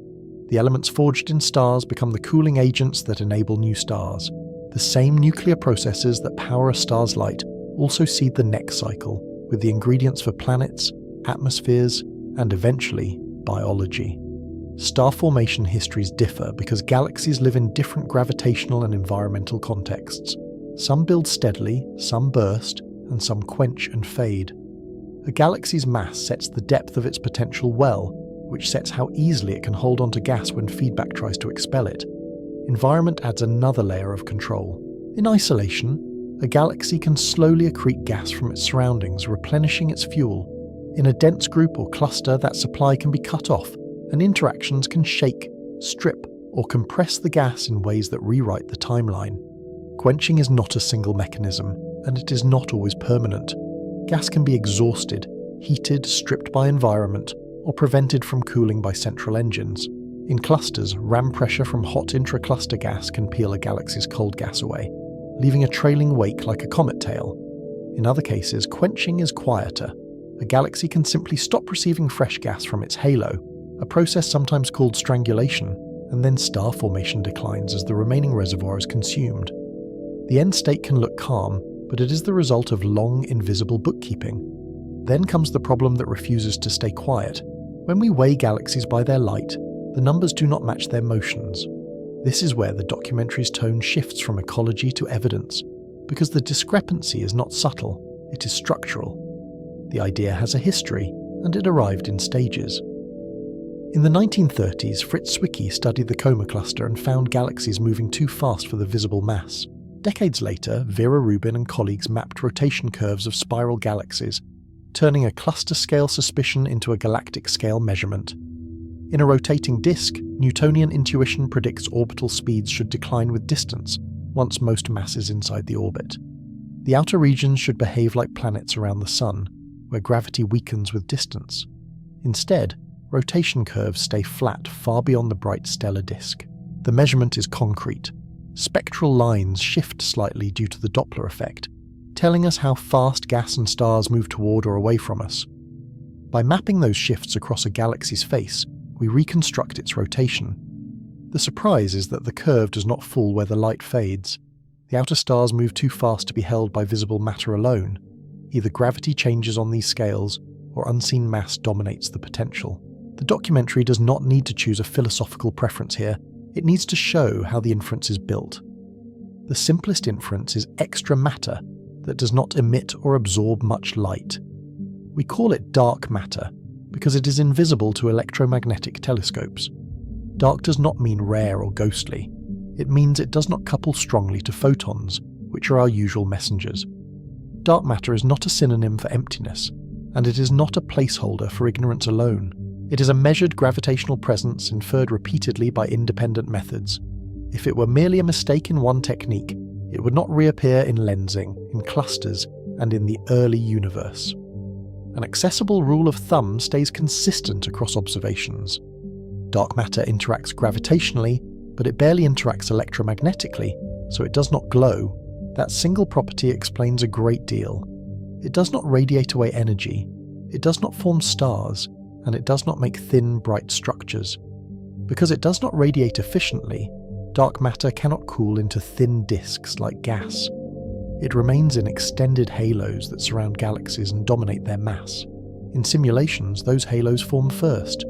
The elements forged in stars become the cooling agents that enable new stars. The same nuclear processes that power a star's light also seed the next cycle, with the ingredients for planets, atmospheres, and eventually, biology. Star formation histories differ because galaxies live in different gravitational and environmental contexts. Some build steadily, some burst, and some quench and fade. A galaxy's mass sets the depth of its potential well, which sets how easily it can hold onto gas when feedback tries to expel it. Environment adds another layer of control. In isolation, a galaxy can slowly accrete gas from its surroundings, replenishing its fuel. In a dense group or cluster, that supply can be cut off, and interactions can shake, strip, or compress the gas in ways that rewrite the timeline. Quenching is not a single mechanism, and it is not always permanent. Gas can be exhausted, heated, stripped by environment, or prevented from cooling by central engines. In clusters, ram pressure from hot intracluster gas can peel a galaxy's cold gas away, leaving a trailing wake like a comet tail. In other cases, quenching is quieter. A galaxy can simply stop receiving fresh gas from its halo, a process sometimes called strangulation, and then star formation declines as the remaining reservoir is consumed. The end state can look calm, but it is the result of long, invisible bookkeeping. Then comes the problem that refuses to stay quiet. When we weigh galaxies by their light, the numbers do not match their motions. This is where the documentary's tone shifts from ecology to evidence, because the discrepancy is not subtle, it is structural. The idea has a history, and it arrived in stages. In the 1930s, Fritz Zwicky studied the Coma cluster and found galaxies moving too fast for the visible mass. Decades later, Vera Rubin and colleagues mapped rotation curves of spiral galaxies, turning a cluster-scale suspicion into a galactic-scale measurement. In a rotating disk, Newtonian intuition predicts orbital speeds should decline with distance, once most mass is inside the orbit. The outer regions should behave like planets around the Sun, where gravity weakens with distance. Instead, rotation curves stay flat far beyond the bright stellar disk. The measurement is concrete. Spectral lines shift slightly due to the Doppler effect, telling us how fast gas and stars move toward or away from us. By mapping those shifts across a galaxy's face, we reconstruct its rotation. The surprise is that the curve does not fall where the light fades. The outer stars move too fast to be held by visible matter alone. Either gravity changes on these scales, or unseen mass dominates the potential. The documentary does not need to choose a philosophical preference here, it needs to show how the inference is built. The simplest inference is extra matter that does not emit or absorb much light. We call it dark matter because it is invisible to electromagnetic telescopes. Dark does not mean rare or ghostly. It means it does not couple strongly to photons, which are our usual messengers. Dark matter is not a synonym for emptiness, and it is not a placeholder for ignorance alone. It is a measured gravitational presence inferred repeatedly by independent methods. If it were merely a mistake in one technique, it would not reappear in lensing, in clusters, and in the early universe. An accessible rule of thumb stays consistent across observations. Dark matter interacts gravitationally, but it barely interacts electromagnetically, so it does not glow. That single property explains a great deal. It does not radiate away energy, it does not form stars, and it does not make thin, bright structures. Because it does not radiate efficiently, dark matter cannot cool into thin disks like gas. It remains in extended halos that surround galaxies and dominate their mass. In simulations, those halos form first,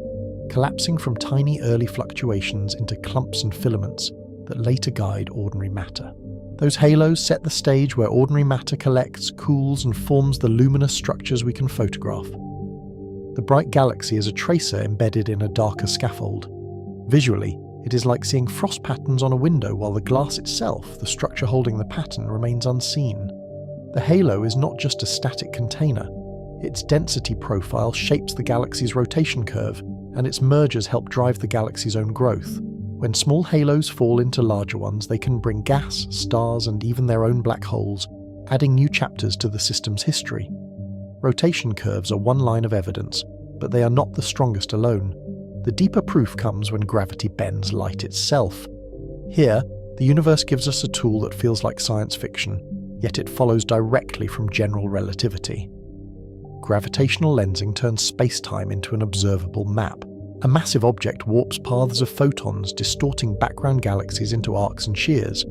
collapsing from tiny early fluctuations into clumps and filaments that later guide ordinary matter. Those halos set the stage where ordinary matter collects, cools, and forms the luminous structures we can photograph. The bright galaxy is a tracer embedded in a darker scaffold. Visually, it is like seeing frost patterns on a window while the glass itself, the structure holding the pattern, remains unseen. The halo is not just a static container. Its density profile shapes the galaxy's rotation curve, and its mergers help drive the galaxy's own growth. When small halos fall into larger ones, they can bring gas, stars, and even their own black holes, adding new chapters to the system's history. Rotation curves are one line of evidence, but they are not the strongest alone. The deeper proof comes when gravity bends light itself. Here, the universe gives us a tool that feels like science fiction, yet it follows directly from general relativity. Gravitational lensing turns space-time into an observable map. A massive object warps paths of photons, distorting background galaxies into arcs and shears.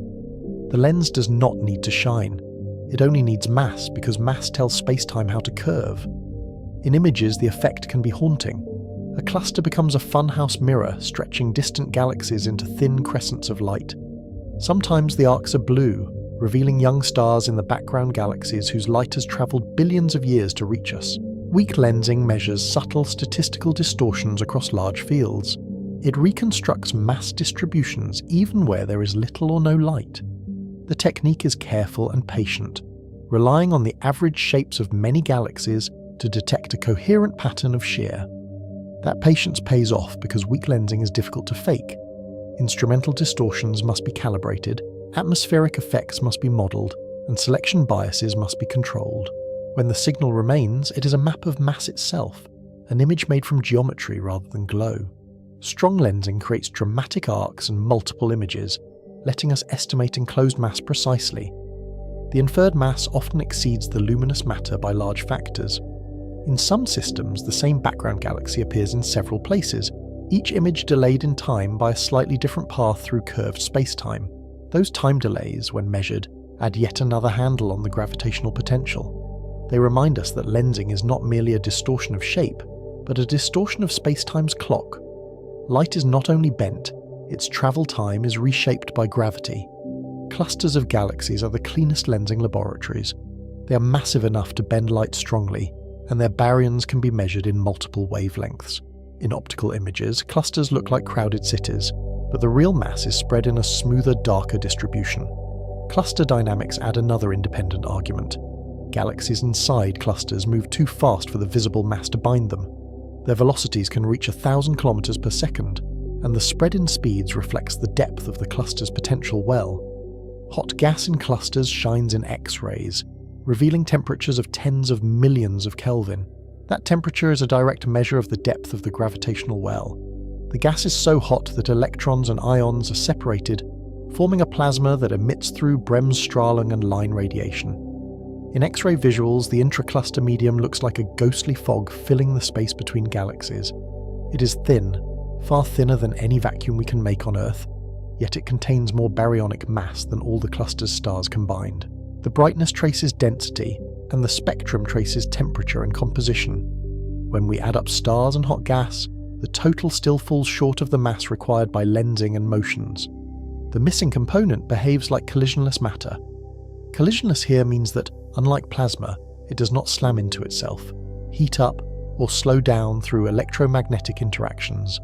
The lens does not need to shine. It only needs mass, because mass tells space-time how to curve. In images, the effect can be haunting. A cluster becomes a funhouse mirror, stretching distant galaxies into thin crescents of light. Sometimes the arcs are blue, revealing young stars in the background galaxies whose light has travelled billions of years to reach us. Weak lensing measures subtle statistical distortions across large fields. It reconstructs mass distributions even where there is little or no light. The technique is careful and patient, relying on the average shapes of many galaxies to detect a coherent pattern of shear. That patience pays off because weak lensing is difficult to fake. Instrumental distortions must be calibrated, atmospheric effects must be modelled, and selection biases must be controlled. When the signal remains, it is a map of mass itself, an image made from geometry rather than glow. Strong lensing creates dramatic arcs and multiple images, letting us estimate enclosed mass precisely. The inferred mass often exceeds the luminous matter by large factors. In some systems, the same background galaxy appears in several places, each image delayed in time by a slightly different path through curved spacetime. Those time delays, when measured, add yet another handle on the gravitational potential. They remind us that lensing is not merely a distortion of shape, but a distortion of spacetime's clock. Light is not only bent, its travel time is reshaped by gravity. Clusters of galaxies are the cleanest lensing laboratories. They are massive enough to bend light strongly, and their baryons can be measured in multiple wavelengths. In optical images, clusters look like crowded cities, but the real mass is spread in a smoother, darker distribution. Cluster dynamics add another independent argument. Galaxies inside clusters move too fast for the visible mass to bind them. Their velocities can reach 1,000 km per second, and the spread in speeds reflects the depth of the cluster's potential well. Hot gas in clusters shines in X-rays, revealing temperatures of tens of millions of Kelvin. That temperature is a direct measure of the depth of the gravitational well. The gas is so hot that electrons and ions are separated, forming a plasma that emits through Bremsstrahlung and line radiation. In X-ray visuals, the intracluster medium looks like a ghostly fog filling the space between galaxies. It is thin, far thinner than any vacuum we can make on Earth, yet it contains more baryonic mass than all the cluster's stars combined. The brightness traces density, and the spectrum traces temperature and composition. When we add up stars and hot gas, the total still falls short of the mass required by lensing and motions. The missing component behaves like collisionless matter. Collisionless here means that, unlike plasma, it does not slam into itself, heat up, or slow down through electromagnetic interactions.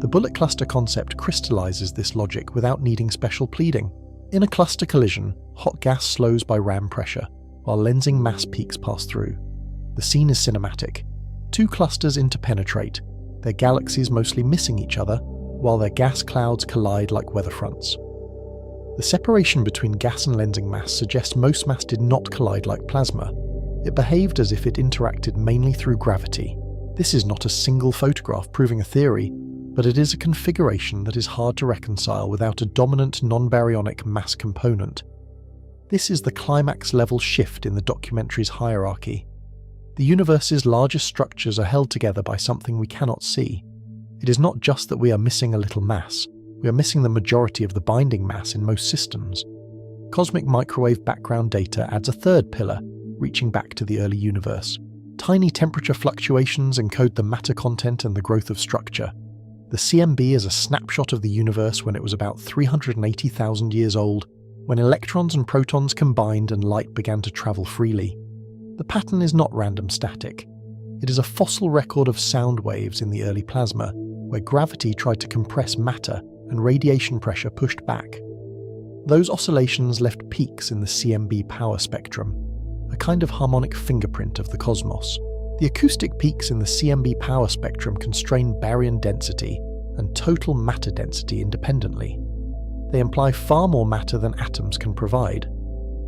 The bullet cluster concept crystallizes this logic without needing special pleading. In a cluster collision, hot gas slows by ram pressure, while lensing mass peaks pass through. The scene is cinematic. Two clusters interpenetrate, their galaxies mostly missing each other, while their gas clouds collide like weather fronts. The separation between gas and lensing mass suggests most mass did not collide like plasma. It behaved as if it interacted mainly through gravity. This is not a single photograph proving a theory, but it is a configuration that is hard to reconcile without a dominant non-baryonic mass component. This is the climax-level shift in the documentary's hierarchy. The universe's largest structures are held together by something we cannot see. It is not just that we are missing a little mass, we are missing the majority of the binding mass in most systems. Cosmic microwave background data adds a third pillar, reaching back to the early universe. Tiny temperature fluctuations encode the matter content and the growth of structure. The CMB is a snapshot of the universe when it was about 380,000 years old, when electrons and protons combined and light began to travel freely. The pattern is not random static. It is a fossil record of sound waves in the early plasma, where gravity tried to compress matter and radiation pressure pushed back. Those oscillations left peaks in the CMB power spectrum, a kind of harmonic fingerprint of the cosmos. The acoustic peaks in the CMB power spectrum constrain baryon density and total matter density independently. They imply far more matter than atoms can provide.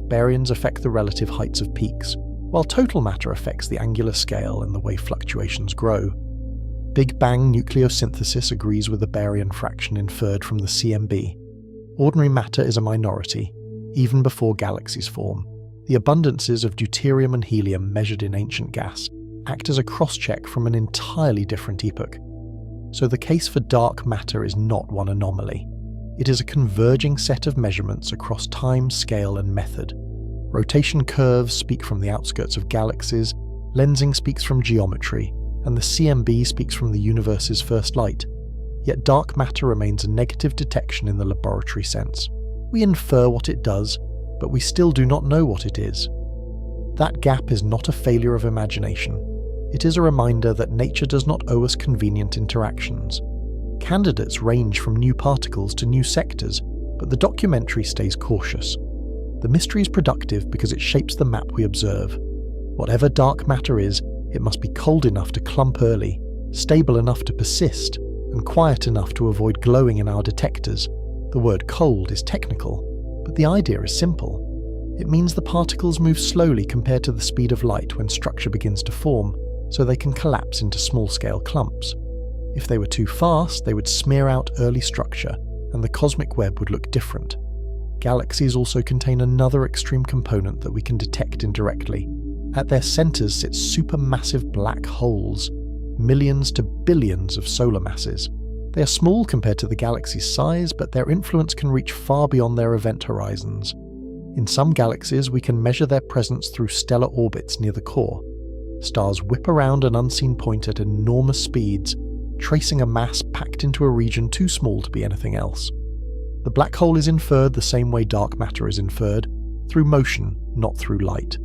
Baryons affect the relative heights of peaks, while total matter affects the angular scale and the way fluctuations grow. Big Bang nucleosynthesis agrees with the baryon fraction inferred from the CMB. Ordinary matter is a minority, even before galaxies form. The abundances of deuterium and helium measured in ancient gas act as a cross-check from an entirely different epoch. So the case for dark matter is not one anomaly. It is a converging set of measurements across time, scale, and method. Rotation curves speak from the outskirts of galaxies, lensing speaks from geometry, and the CMB speaks from the universe's first light. Yet dark matter remains a negative detection in the laboratory sense. We infer what it does, but we still do not know what it is. That gap is not a failure of imagination. It is a reminder that nature does not owe us convenient interactions. Candidates range from new particles to new sectors, but the documentary stays cautious. The mystery is productive because it shapes the map we observe. Whatever dark matter is, it must be cold enough to clump early, stable enough to persist, and quiet enough to avoid glowing in our detectors. The word cold is technical, but the idea is simple. It means the particles move slowly compared to the speed of light when structure begins to form, so they can collapse into small-scale clumps. If they were too fast, they would smear out early structure, and the cosmic web would look different. Galaxies also contain another extreme component that we can detect indirectly. At their centres sit supermassive black holes, millions to billions of solar masses. They are small compared to the galaxy's size, but their influence can reach far beyond their event horizons. In some galaxies, we can measure their presence through stellar orbits near the core. Stars whip around an unseen point at enormous speeds, tracing a mass packed into a region too small to be anything else. The black hole is inferred the same way dark matter is inferred, through motion, not through light.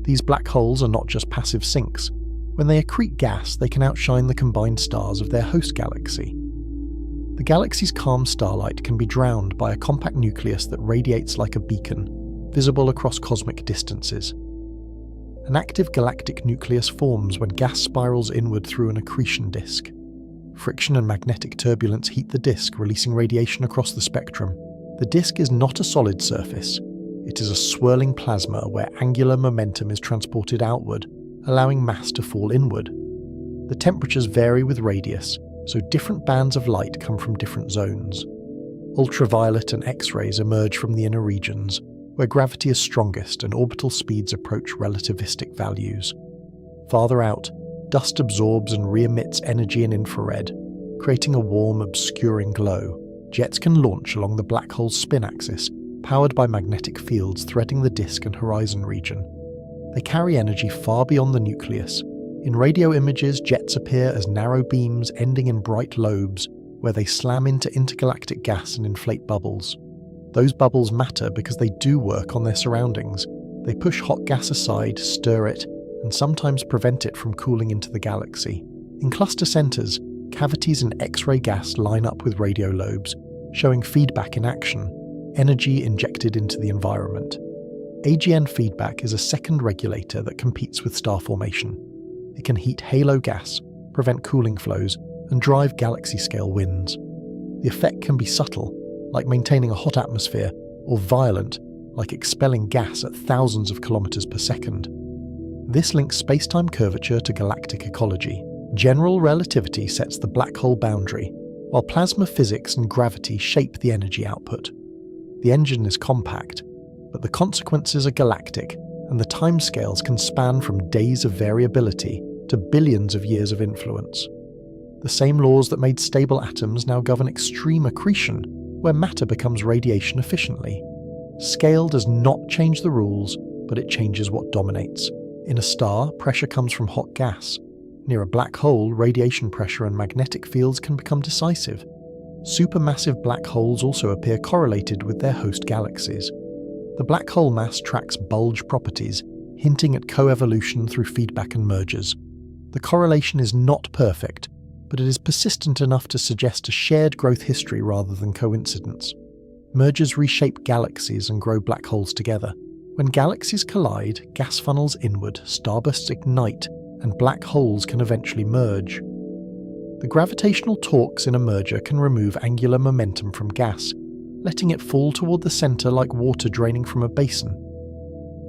These black holes are not just passive sinks. When they accrete gas, they can outshine the combined stars of their host galaxy. The galaxy's calm starlight can be drowned by a compact nucleus that radiates like a beacon, visible across cosmic distances. An active galactic nucleus forms when gas spirals inward through an accretion disk. Friction and magnetic turbulence heat the disk, releasing radiation across the spectrum. The disk is not a solid surface. It is a swirling plasma where angular momentum is transported outward, allowing mass to fall inward. The temperatures vary with radius, so different bands of light come from different zones. Ultraviolet and X-rays emerge from the inner regions, where gravity is strongest and orbital speeds approach relativistic values. Farther out, dust absorbs and re-emits energy in infrared, creating a warm, obscuring glow. Jets can launch along the black hole's spin axis, powered by magnetic fields threading the disk and horizon region. They carry energy far beyond the nucleus. In radio images, jets appear as narrow beams ending in bright lobes, where they slam into intergalactic gas and inflate bubbles. Those bubbles matter because they do work on their surroundings. They push hot gas aside, stir it, and sometimes prevent it from cooling into the galaxy. In cluster centers, cavities in X-ray gas line up with radio lobes, showing feedback in action, energy injected into the environment. AGN feedback is a second regulator that competes with star formation. It can heat halo gas, prevent cooling flows, and drive galaxy-scale winds. The effect can be subtle, like maintaining a hot atmosphere, or violent, like expelling gas at thousands of kilometers per second. This links spacetime curvature to galactic ecology. General relativity sets the black hole boundary, while plasma physics and gravity shape the energy output. The engine is compact, but the consequences are galactic, and the timescales can span from days of variability to billions of years of influence. The same laws that made stable atoms now govern extreme accretion, where matter becomes radiation efficiently. Scale does not change the rules, but it changes what dominates. In a star, pressure comes from hot gas. Near a black hole, radiation pressure and magnetic fields can become decisive. Supermassive black holes also appear correlated with their host galaxies. The black hole mass tracks bulge properties, hinting at coevolution through feedback and mergers. The correlation is not perfect, but it is persistent enough to suggest a shared growth history rather than coincidence. Mergers reshape galaxies and grow black holes together. When galaxies collide, gas funnels inward, starbursts ignite, and black holes can eventually merge. The gravitational torques in a merger can remove angular momentum from gas, letting it fall toward the center like water draining from a basin.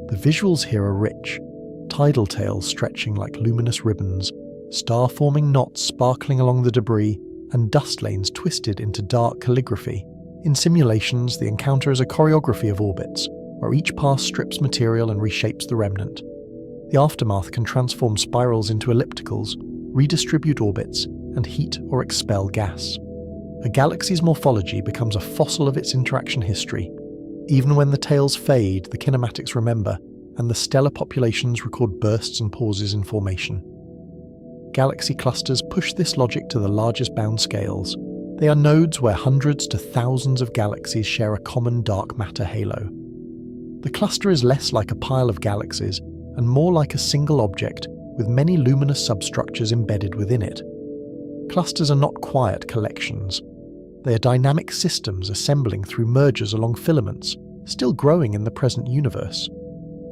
The visuals here are rich, tidal tails stretching like luminous ribbons, star-forming knots sparkling along the debris, and dust lanes twisted into dark calligraphy. In simulations, the encounter is a choreography of orbits, where each pass strips material and reshapes the remnant. The aftermath can transform spirals into ellipticals, redistribute orbits, and heat or expel gas. A galaxy's morphology becomes a fossil of its interaction history. Even when the tails fade, the kinematics remember, and the stellar populations record bursts and pauses in formation. Galaxy clusters push this logic to the largest bound scales. They are nodes where hundreds to thousands of galaxies share a common dark matter halo. The cluster is less like a pile of galaxies, and more like a single object with many luminous substructures embedded within it. Clusters are not quiet collections. They are dynamic systems assembling through mergers along filaments, still growing in the present universe.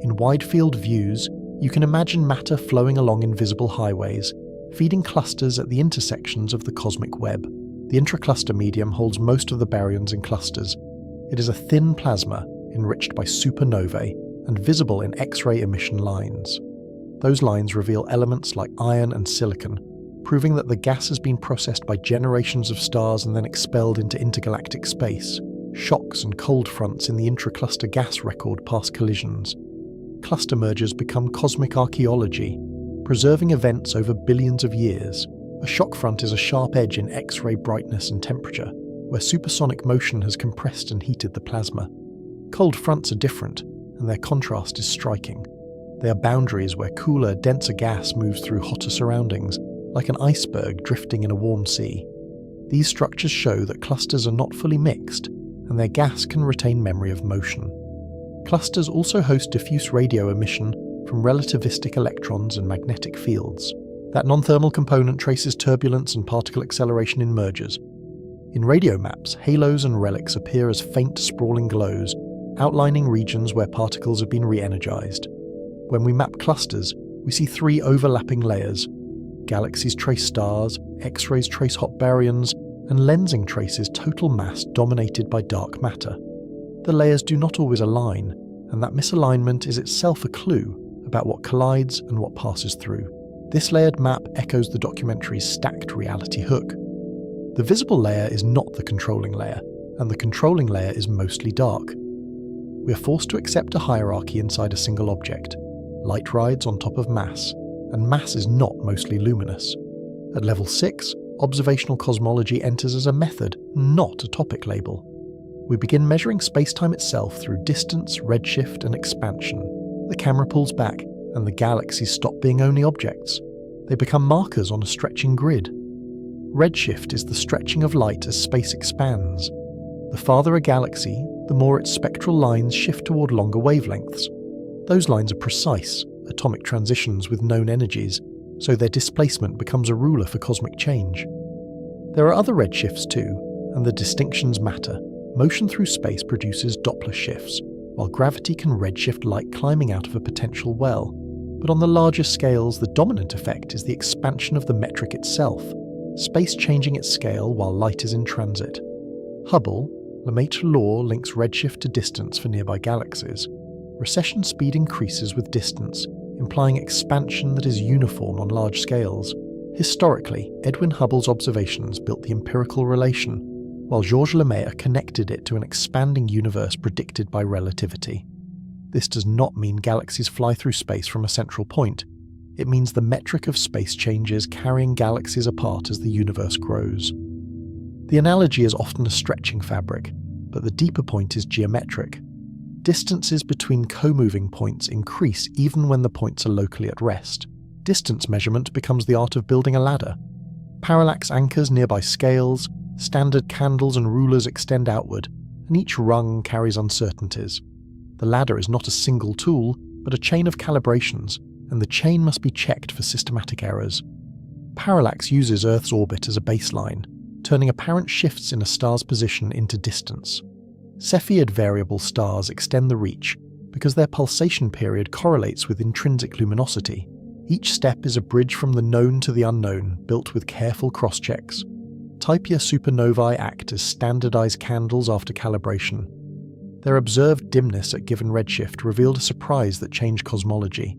In wide-field views, you can imagine matter flowing along invisible highways, feeding clusters at the intersections of the cosmic web. The intracluster medium holds most of the baryons in clusters. It is a thin plasma enriched by supernovae and visible in X-ray emission lines. Those lines reveal elements like iron and silicon, proving that the gas has been processed by generations of stars and then expelled into intergalactic space. Shocks and cold fronts in the intracluster gas record past collisions. Cluster mergers become cosmic archaeology, preserving events over billions of years. A shock front is a sharp edge in X-ray brightness and temperature, where supersonic motion has compressed and heated the plasma. Cold fronts are different, and their contrast is striking. They are boundaries where cooler, denser gas moves through hotter surroundings, like an iceberg drifting in a warm sea. These structures show that clusters are not fully mixed, and their gas can retain memory of motion. Clusters also host diffuse radio emission from relativistic electrons and magnetic fields. That non-thermal component traces turbulence and particle acceleration in mergers. In radio maps, halos and relics appear as faint, sprawling glows, outlining regions where particles have been re-energized. When we map clusters, we see three overlapping layers. Galaxies trace stars, X-rays trace hot baryons, and lensing traces total mass dominated by dark matter. The layers do not always align, and that misalignment is itself a clue about what collides and what passes through. This layered map echoes the documentary's stacked reality hook. The visible layer is not the controlling layer, and the controlling layer is mostly dark. We are forced to accept a hierarchy inside a single object. Light rides on top of mass, and mass is not mostly luminous. At level 6, observational cosmology enters as a method, not a topic label. We begin measuring spacetime itself through distance, redshift, and expansion. The camera pulls back, and the galaxies stop being only objects. They become markers on a stretching grid. Redshift is the stretching of light as space expands. The farther a galaxy, the more its spectral lines shift toward longer wavelengths. Those lines are precise, atomic transitions with known energies, so their displacement becomes a ruler for cosmic change. There are other redshifts too, and the distinctions matter. Motion through space produces Doppler shifts, while gravity can redshift light climbing out of a potential well. But on the larger scales, the dominant effect is the expansion of the metric itself, space changing its scale while light is in transit. Hubble, Lemaitre law links redshift to distance for nearby galaxies. Recession speed increases with distance, implying expansion that is uniform on large scales. Historically, Edwin Hubble's observations built the empirical relation, while Georges Lemaitre connected it to an expanding universe predicted by relativity. This does not mean galaxies fly through space from a central point. It means the metric of space changes, carrying galaxies apart as the universe grows. The analogy is often a stretching fabric, but the deeper point is geometric. Distances between co-moving points increase even when the points are locally at rest. Distance measurement becomes the art of building a ladder. Parallax anchors nearby scales, standard candles and rulers extend outward, and each rung carries uncertainties. The ladder is not a single tool, but a chain of calibrations, and the chain must be checked for systematic errors. Parallax uses Earth's orbit as a baseline, turning apparent shifts in a star's position into distance. Cepheid variable stars extend the reach because their pulsation period correlates with intrinsic luminosity. Each step is a bridge from the known to the unknown, built with careful cross-checks. Type Ia supernovae act as standardized candles after calibration. Their observed dimness at given redshift revealed a surprise that changed cosmology.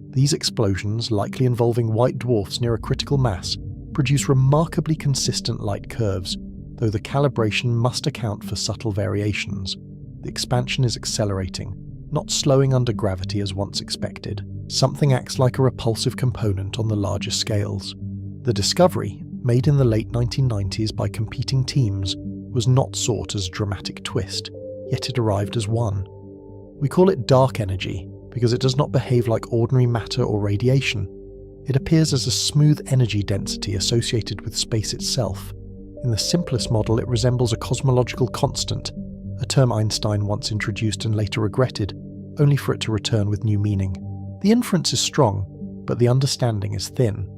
These explosions, likely involving white dwarfs near a critical mass, produce remarkably consistent light curves, though the calibration must account for subtle variations. The expansion is accelerating, not slowing under gravity as once expected. Something acts like a repulsive component on the larger scales. The discovery, made in the late 1990s by competing teams, was not sought as a dramatic twist, yet it arrived as one. We call it dark energy because it does not behave like ordinary matter or radiation. It appears as a smooth energy density associated with space itself. In the simplest model, it resembles a cosmological constant, a term Einstein once introduced and later regretted, only for it to return with new meaning. The inference is strong, but the understanding is thin.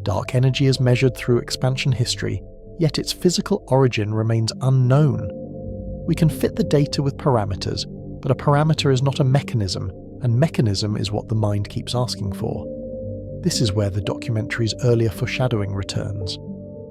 Dark energy is measured through expansion history, yet its physical origin remains unknown. We can fit the data with parameters, but a parameter is not a mechanism, and mechanism is what the mind keeps asking for. This is where the documentary's earlier foreshadowing returns.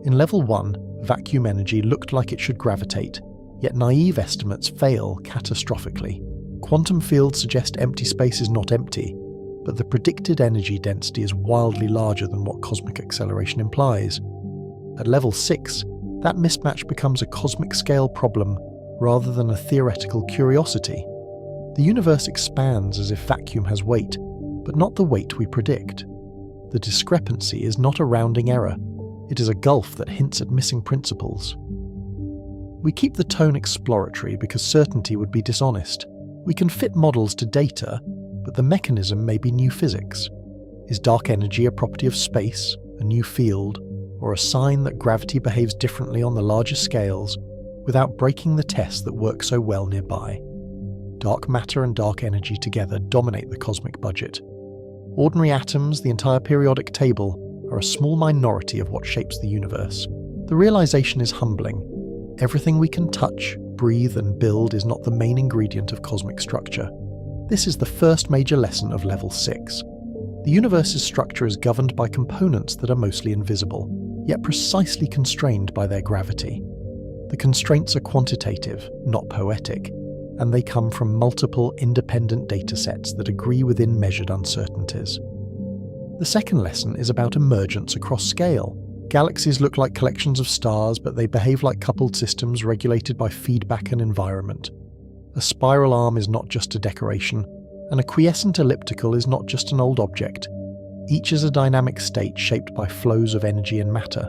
In Level 1, vacuum energy looked like it should gravitate, yet naive estimates fail catastrophically. Quantum fields suggest empty space is not empty, but the predicted energy density is wildly larger than what cosmic acceleration implies. At Level 6, that mismatch becomes a cosmic scale problem rather than a theoretical curiosity. The universe expands as if vacuum has weight, but not the weight we predict. The discrepancy is not a rounding error, it is a gulf that hints at missing principles. We keep the tone exploratory because certainty would be dishonest. We can fit models to data, but the mechanism may be new physics. Is dark energy a property of space, a new field, or a sign that gravity behaves differently on the larger scales without breaking the tests that work so well nearby? Dark matter and dark energy together dominate the cosmic budget. Ordinary atoms, the entire periodic table, are a small minority of what shapes the universe. The realization is humbling. Everything we can touch, breathe, and build is not the main ingredient of cosmic structure. This is the first major lesson of Level 6. The universe's structure is governed by components that are mostly invisible, yet precisely constrained by their gravity. The constraints are quantitative, not poetic, and they come from multiple independent datasets that agree within measured uncertainties. The second lesson is about emergence across scale. Galaxies look like collections of stars, but they behave like coupled systems regulated by feedback and environment. A spiral arm is not just a decoration, and a quiescent elliptical is not just an old object. Each is a dynamic state shaped by flows of energy and matter.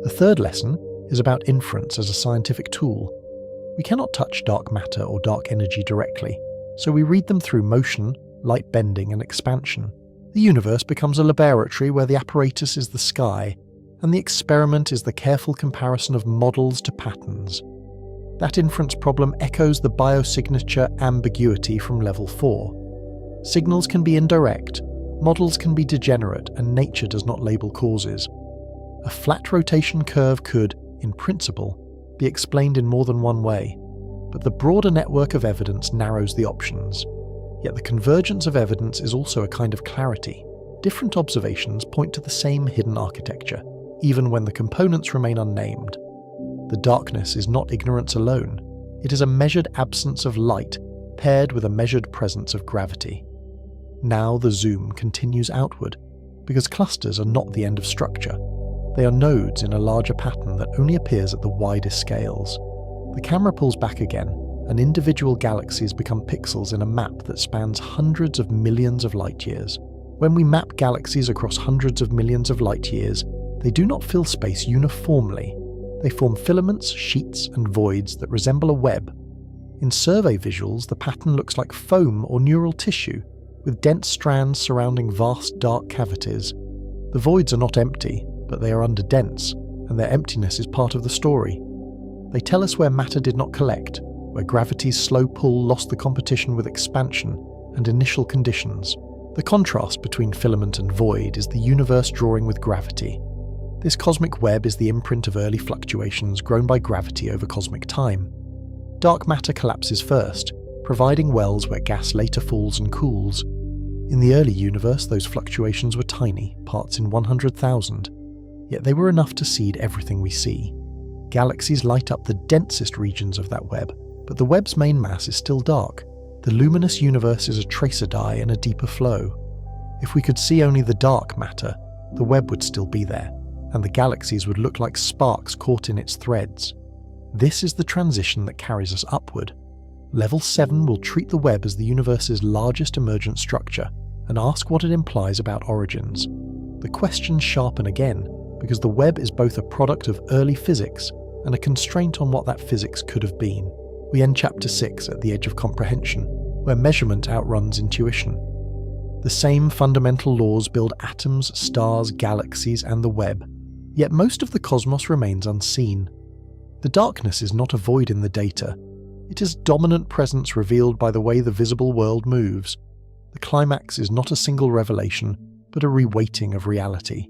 The third lesson is about inference as a scientific tool. We cannot touch dark matter or dark energy directly, so we read them through motion, light bending, and expansion. The universe becomes a laboratory where the apparatus is the sky, and the experiment is the careful comparison of models to patterns. That inference problem echoes the biosignature ambiguity from Level 4. Signals can be indirect, models can be degenerate, and nature does not label causes. A flat rotation curve could, in principle, be explained in more than one way, but the broader network of evidence narrows the options. Yet the convergence of evidence is also a kind of clarity. Different observations point to the same hidden architecture, even when the components remain unnamed. The darkness is not ignorance alone. It is a measured absence of light paired with a measured presence of gravity. Now the zoom continues outward, because clusters are not the end of structure. They are nodes in a larger pattern that only appears at the widest scales. The camera pulls back again, and individual galaxies become pixels in a map that spans hundreds of millions of light years. When we map galaxies across hundreds of millions of light years, they do not fill space uniformly. They form filaments, sheets, and voids that resemble a web. In survey visuals, the pattern looks like foam or neural tissue, with dense strands surrounding vast dark cavities. The voids are not empty, but they are underdense, and their emptiness is part of the story. They tell us where matter did not collect, where gravity's slow pull lost the competition with expansion and initial conditions. The contrast between filament and void is the universe drawing with gravity. This cosmic web is the imprint of early fluctuations grown by gravity over cosmic time. Dark matter collapses first, providing wells where gas later falls and cools. In the early universe, those fluctuations were tiny, parts in 100,000. Yet they were enough to seed everything we see. Galaxies light up the densest regions of that web, but the web's main mass is still dark. The luminous universe is a tracer dye in a deeper flow. If we could see only the dark matter, the web would still be there, and the galaxies would look like sparks caught in its threads. This is the transition that carries us upward. Level 7 will treat the web as the universe's largest emergent structure, and ask what it implies about origins. The questions sharpen again, because the web is both a product of early physics and a constraint on what that physics could have been. We end Chapter 6 at the edge of comprehension, where measurement outruns intuition. The same fundamental laws build atoms, stars, galaxies, and the web, yet most of the cosmos remains unseen. The darkness is not a void in the data. It is dominant presence revealed by the way the visible world moves. The climax is not a single revelation, but a reweighting of reality.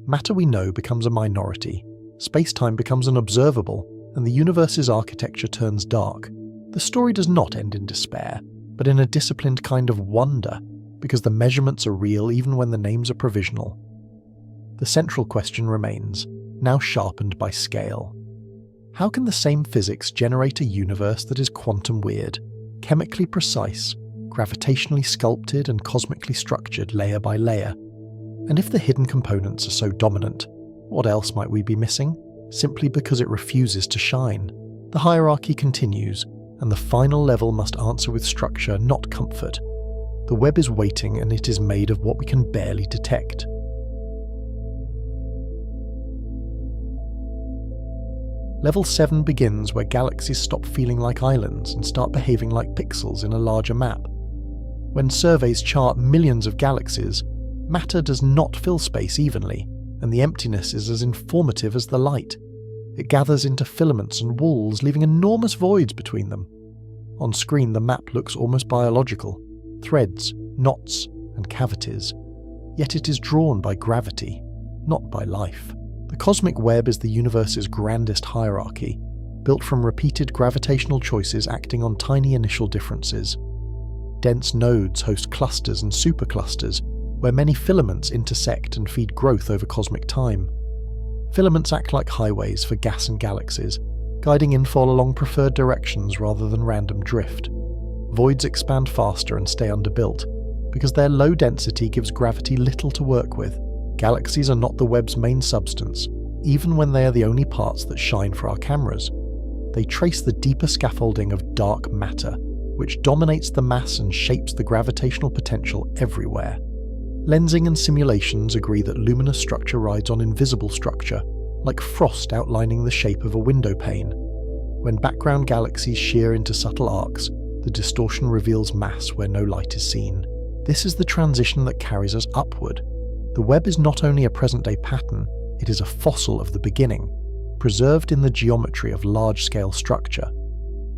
Matter we know becomes a minority, space-time becomes unobservable, and the universe's architecture turns dark. The story does not end in despair, but in a disciplined kind of wonder, because the measurements are real even when the names are provisional. The central question remains, now sharpened by scale. How can the same physics generate a universe that is quantum weird, chemically precise, gravitationally sculpted and cosmically structured layer by layer? And if the hidden components are so dominant, what else might we be missing, simply because it refuses to shine? The hierarchy continues, and the final level must answer with structure, not comfort. The web is waiting, and it is made of what we can barely detect. Level 7 begins where galaxies stop feeling like islands and start behaving like pixels in a larger map. When surveys chart millions of galaxies, matter does not fill space evenly, and the emptiness is as informative as the light. It gathers into filaments and walls, leaving enormous voids between them. On screen, the map looks almost biological: threads, knots, and cavities. Yet it is drawn by gravity, not by life. The cosmic web is the universe's grandest hierarchy, built from repeated gravitational choices acting on tiny initial differences. Dense nodes host clusters and superclusters, where many filaments intersect and feed growth over cosmic time. Filaments act like highways for gas and galaxies, guiding infall along preferred directions rather than random drift. Voids expand faster and stay underbuilt, because their low density gives gravity little to work with. Galaxies are not the web's main substance, even when they are the only parts that shine for our cameras. They trace the deeper scaffolding of dark matter, which dominates the mass and shapes the gravitational potential everywhere. Lensing and simulations agree that luminous structure rides on invisible structure, like frost outlining the shape of a window pane. When background galaxies shear into subtle arcs, the distortion reveals mass where no light is seen. This is the transition that carries us upward. The web is not only a present-day pattern, it is a fossil of the beginning, preserved in the geometry of large-scale structure.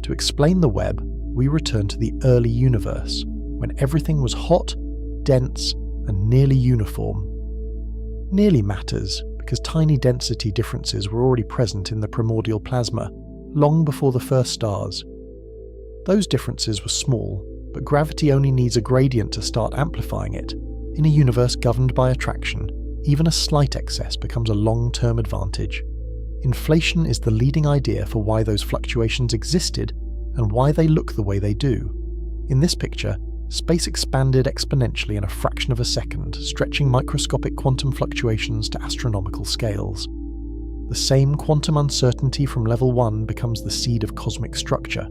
To explain the web, we return to the early universe, when everything was hot, dense, and nearly uniform. Nearly matters, because tiny density differences were already present in the primordial plasma, long before the first stars. Those differences were small, but gravity only needs a gradient to start amplifying it. In a universe governed by attraction, even a slight excess becomes a long-term advantage. Inflation is the leading idea for why those fluctuations existed and why they look the way they do. In this picture, space expanded exponentially in a fraction of a second, stretching microscopic quantum fluctuations to astronomical scales. The same quantum uncertainty from level 1 becomes the seed of cosmic structure,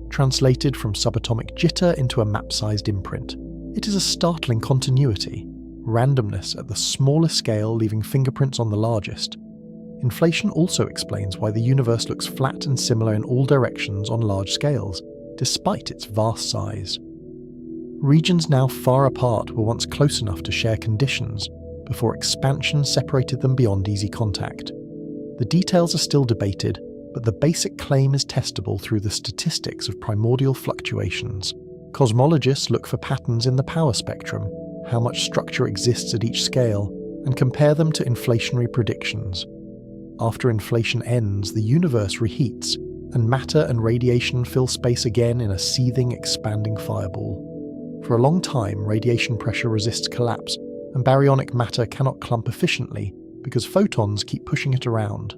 translated from subatomic jitter into a map-sized imprint. It is a startling continuity, randomness at the smallest scale leaving fingerprints on the largest. Inflation also explains why the universe looks flat and similar in all directions on large scales, despite its vast size. Regions now far apart were once close enough to share conditions, before expansion separated them beyond easy contact. The details are still debated, but the basic claim is testable through the statistics of primordial fluctuations. Cosmologists look for patterns in the power spectrum, how much structure exists at each scale, and compare them to inflationary predictions. After inflation ends, the universe reheats, and matter and radiation fill space again in a seething, expanding fireball. For a long time, radiation pressure resists collapse, and baryonic matter cannot clump efficiently because photons keep pushing it around.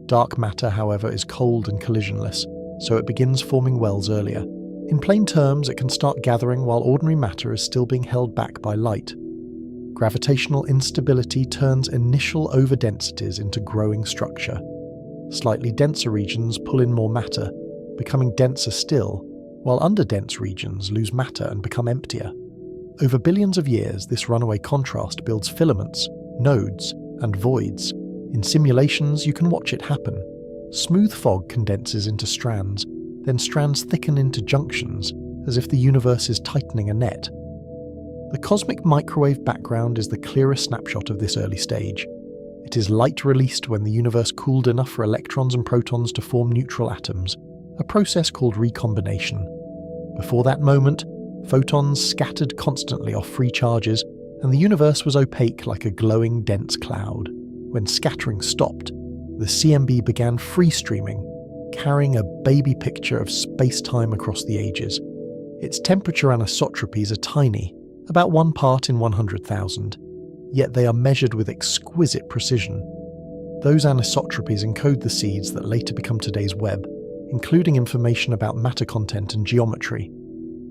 Dark matter, however, is cold and collisionless, so it begins forming wells earlier. In plain terms, it can start gathering while ordinary matter is still being held back by light. Gravitational instability turns initial overdensities into growing structure. Slightly denser regions pull in more matter, becoming denser still, while underdense regions lose matter and become emptier. Over billions of years, this runaway contrast builds filaments, nodes, and voids. In simulations, you can watch it happen. Smooth fog condenses into strands, then strands thicken into junctions, as if the universe is tightening a net. The cosmic microwave background is the clearest snapshot of this early stage. It is light released when the universe cooled enough for electrons and protons to form neutral atoms, a process called recombination. Before that moment, photons scattered constantly off free charges, and the universe was opaque like a glowing dense cloud. When scattering stopped, the CMB began free streaming, carrying a baby picture of space-time across the ages. Its temperature anisotropies are tiny, about 1 part in 100,000, yet they are measured with exquisite precision. Those anisotropies encode the seeds that later become today's web, including information about matter content and geometry.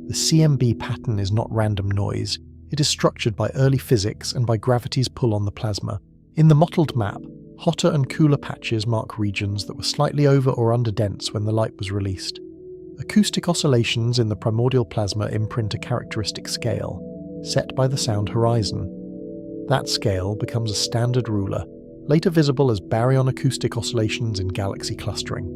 The CMB pattern is not random noise, it is structured by early physics and by gravity's pull on the plasma. In the mottled map, hotter and cooler patches mark regions that were slightly over or under dense when the light was released. Acoustic oscillations in the primordial plasma imprint a characteristic scale, set by the sound horizon. That scale becomes a standard ruler, later visible as baryon acoustic oscillations in galaxy clustering.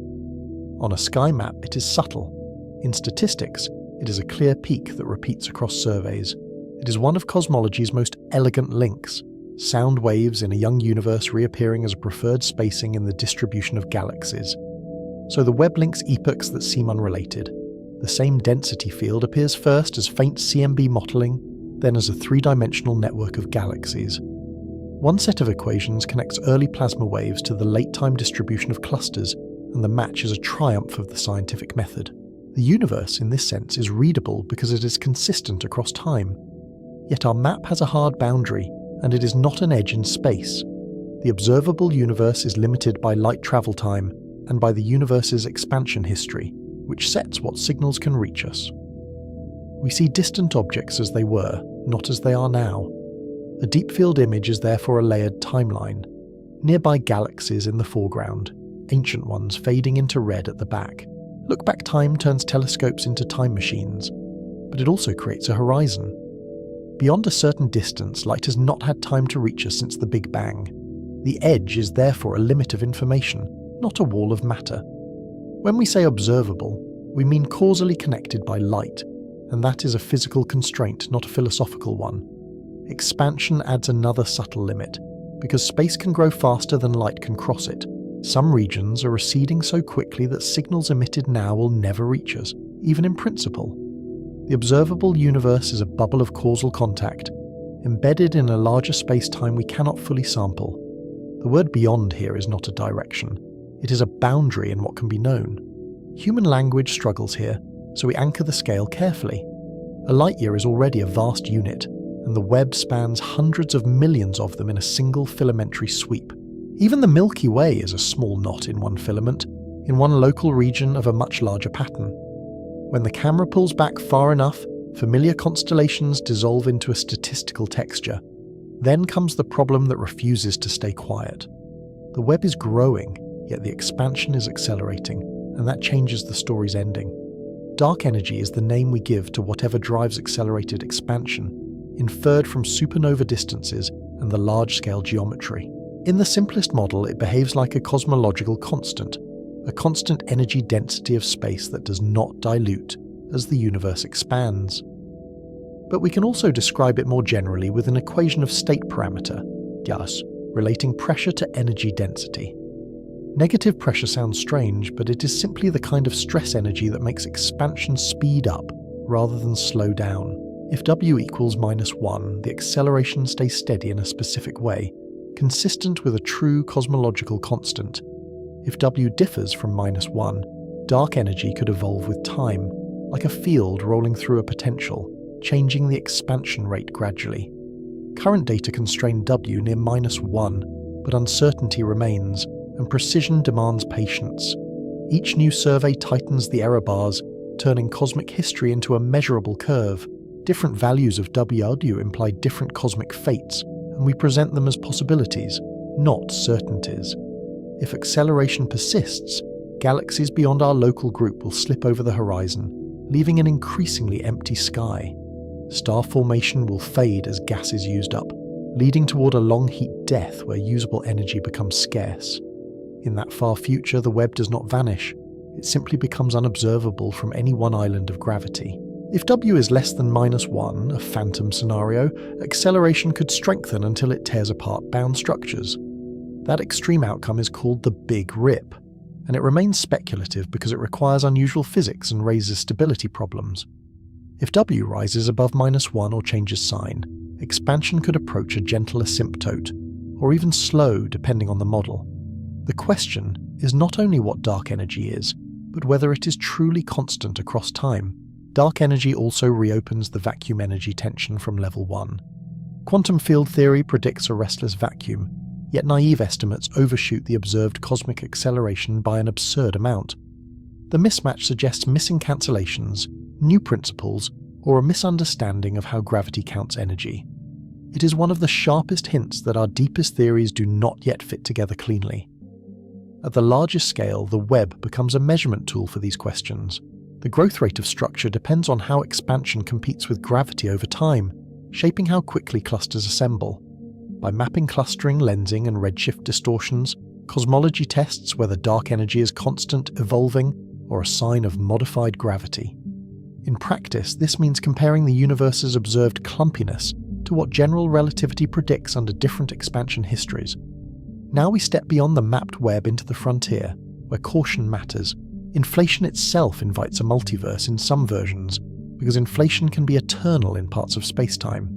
On a sky map, it is subtle. In statistics, it is a clear peak that repeats across surveys. It is one of cosmology's most elegant links, sound waves in a young universe reappearing as a preferred spacing in the distribution of galaxies. So the web links epochs that seem unrelated. The same density field appears first as faint CMB mottling, then as a three-dimensional network of galaxies. One set of equations connects early plasma waves to the late-time distribution of clusters, and the match is a triumph of the scientific method. The universe, in this sense, is readable because it is consistent across time. Yet our map has a hard boundary, and it is not an edge in space. The observable universe is limited by light travel time and by the universe's expansion history, which sets what signals can reach us. We see distant objects as they were, not as they are now. A deep field image is therefore a layered timeline. Nearby galaxies in the foreground, ancient ones fading into red at the back. Look-back time turns telescopes into time machines, but it also creates a horizon. Beyond a certain distance, light has not had time to reach us since the Big Bang. The edge is therefore a limit of information, not a wall of matter. When we say observable, we mean causally connected by light, and that is a physical constraint, not a philosophical one. Expansion adds another subtle limit, because space can grow faster than light can cross it. Some regions are receding so quickly that signals emitted now will never reach us, even in principle. The observable universe is a bubble of causal contact, embedded in a larger space-time we cannot fully sample. The word beyond here is not a direction. It is a boundary in what can be known. Human language struggles here, so we anchor the scale carefully. A light year is already a vast unit, and the web spans hundreds of millions of them in a single filamentary sweep. Even the Milky Way is a small knot in one filament, in one local region of a much larger pattern. When the camera pulls back far enough, familiar constellations dissolve into a statistical texture. Then comes the problem that refuses to stay quiet. The web is growing, yet the expansion is accelerating, and that changes the story's ending. Dark energy is the name we give to whatever drives accelerated expansion, inferred from supernova distances and the large-scale geometry. In the simplest model, it behaves like a cosmological constant, a constant energy density of space that does not dilute as the universe expands. But we can also describe it more generally with an equation of state parameter, gas, relating pressure to energy density. Negative pressure sounds strange, but it is simply the kind of stress energy that makes expansion speed up rather than slow down. If W equals -1, the acceleration stays steady in a specific way, consistent with a true cosmological constant. If W differs from -1, dark energy could evolve with time, like a field rolling through a potential, changing the expansion rate gradually. Current data constrain W near -1, but uncertainty remains, and precision demands patience. Each new survey tightens the error bars, turning cosmic history into a measurable curve. Different values of W imply different cosmic fates, and we present them as possibilities, not certainties. If acceleration persists, galaxies beyond our local group will slip over the horizon, leaving an increasingly empty sky. Star formation will fade as gas is used up, leading toward a long heat death where usable energy becomes scarce. In that far future, the web does not vanish, it simply becomes unobservable from any one island of gravity. If W is less than -1, a phantom scenario, acceleration could strengthen until it tears apart bound structures. That extreme outcome is called the Big Rip, and it remains speculative because it requires unusual physics and raises stability problems. If W rises above -1 or changes sign, expansion could approach a gentle asymptote, or even slow depending on the model. The question is not only what dark energy is, but whether it is truly constant across time. Dark energy also reopens the vacuum energy tension from level 1. Quantum field theory predicts a restless vacuum, yet naive estimates overshoot the observed cosmic acceleration by an absurd amount. The mismatch suggests missing cancellations, new principles, or a misunderstanding of how gravity counts energy. It is one of the sharpest hints that our deepest theories do not yet fit together cleanly. At the largest scale, the web becomes a measurement tool for these questions. The growth rate of structure depends on how expansion competes with gravity over time, shaping how quickly clusters assemble. By mapping clustering, lensing, and redshift distortions, cosmology tests whether dark energy is constant, evolving, or a sign of modified gravity. In practice, this means comparing the universe's observed clumpiness to what general relativity predicts under different expansion histories. Now we step beyond the mapped web into the frontier, where caution matters. Inflation itself invites a multiverse in some versions, because inflation can be eternal in parts of spacetime.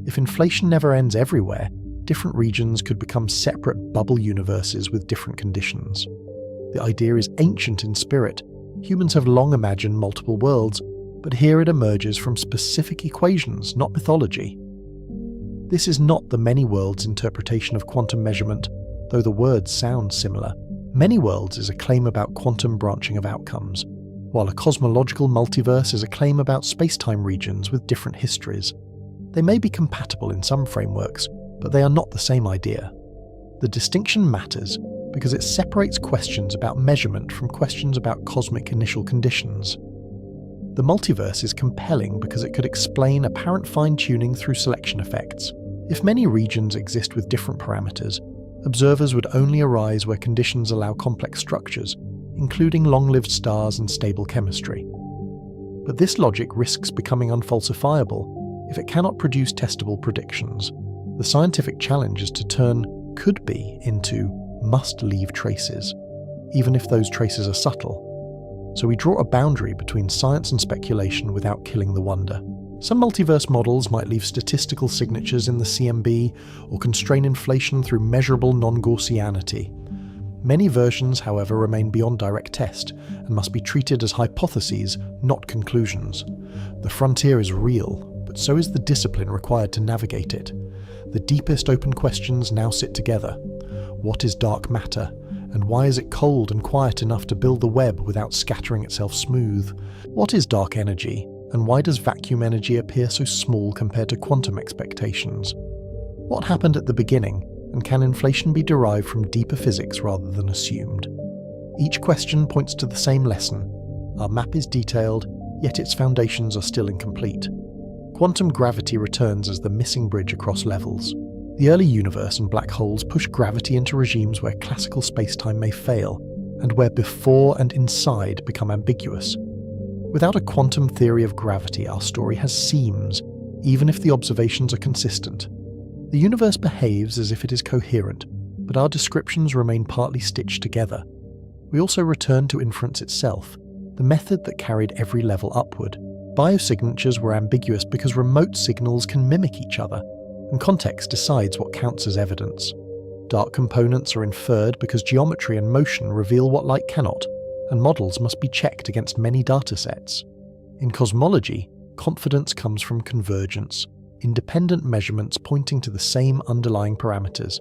If inflation never ends everywhere, different regions could become separate bubble universes with different conditions. The idea is ancient in spirit. Humans have long imagined multiple worlds, but here it emerges from specific equations, not mythology. This is not the many worlds interpretation of quantum measurement, though the words sound similar. Many worlds is a claim about quantum branching of outcomes, while a cosmological multiverse is a claim about spacetime regions with different histories. They may be compatible in some frameworks, but they are not the same idea. The distinction matters because it separates questions about measurement from questions about cosmic initial conditions. The multiverse is compelling because it could explain apparent fine-tuning through selection effects. If many regions exist with different parameters, observers would only arise where conditions allow complex structures, including long-lived stars and stable chemistry. But this logic risks becoming unfalsifiable if it cannot produce testable predictions. The scientific challenge is to turn could be into must-leave traces, even if those traces are subtle. So we draw a boundary between science and speculation without killing the wonder. Some multiverse models might leave statistical signatures in the CMB or constrain inflation through measurable non-Gaussianity. Many versions, however, remain beyond direct test and must be treated as hypotheses, not conclusions. The frontier is real, but so is the discipline required to navigate it. The deepest open questions now sit together. What is dark matter? And why is it cold and quiet enough to build the web without scattering itself smooth? What is dark energy? And why does vacuum energy appear so small compared to quantum expectations? What happened at the beginning? And can inflation be derived from deeper physics rather than assumed? Each question points to the same lesson. Our map is detailed, yet its foundations are still incomplete. Quantum gravity returns as the missing bridge across levels. The early universe and black holes push gravity into regimes where classical spacetime may fail, and where before and inside become ambiguous. Without a quantum theory of gravity, our story has seams, even if the observations are consistent. The universe behaves as if it is coherent, but our descriptions remain partly stitched together. We also return to inference itself, the method that carried every level upward. Biosignatures were ambiguous because remote signals can mimic each other, and context decides what counts as evidence. Dark components are inferred because geometry and motion reveal what light cannot, and models must be checked against many datasets. In cosmology, confidence comes from convergence, independent measurements pointing to the same underlying parameters.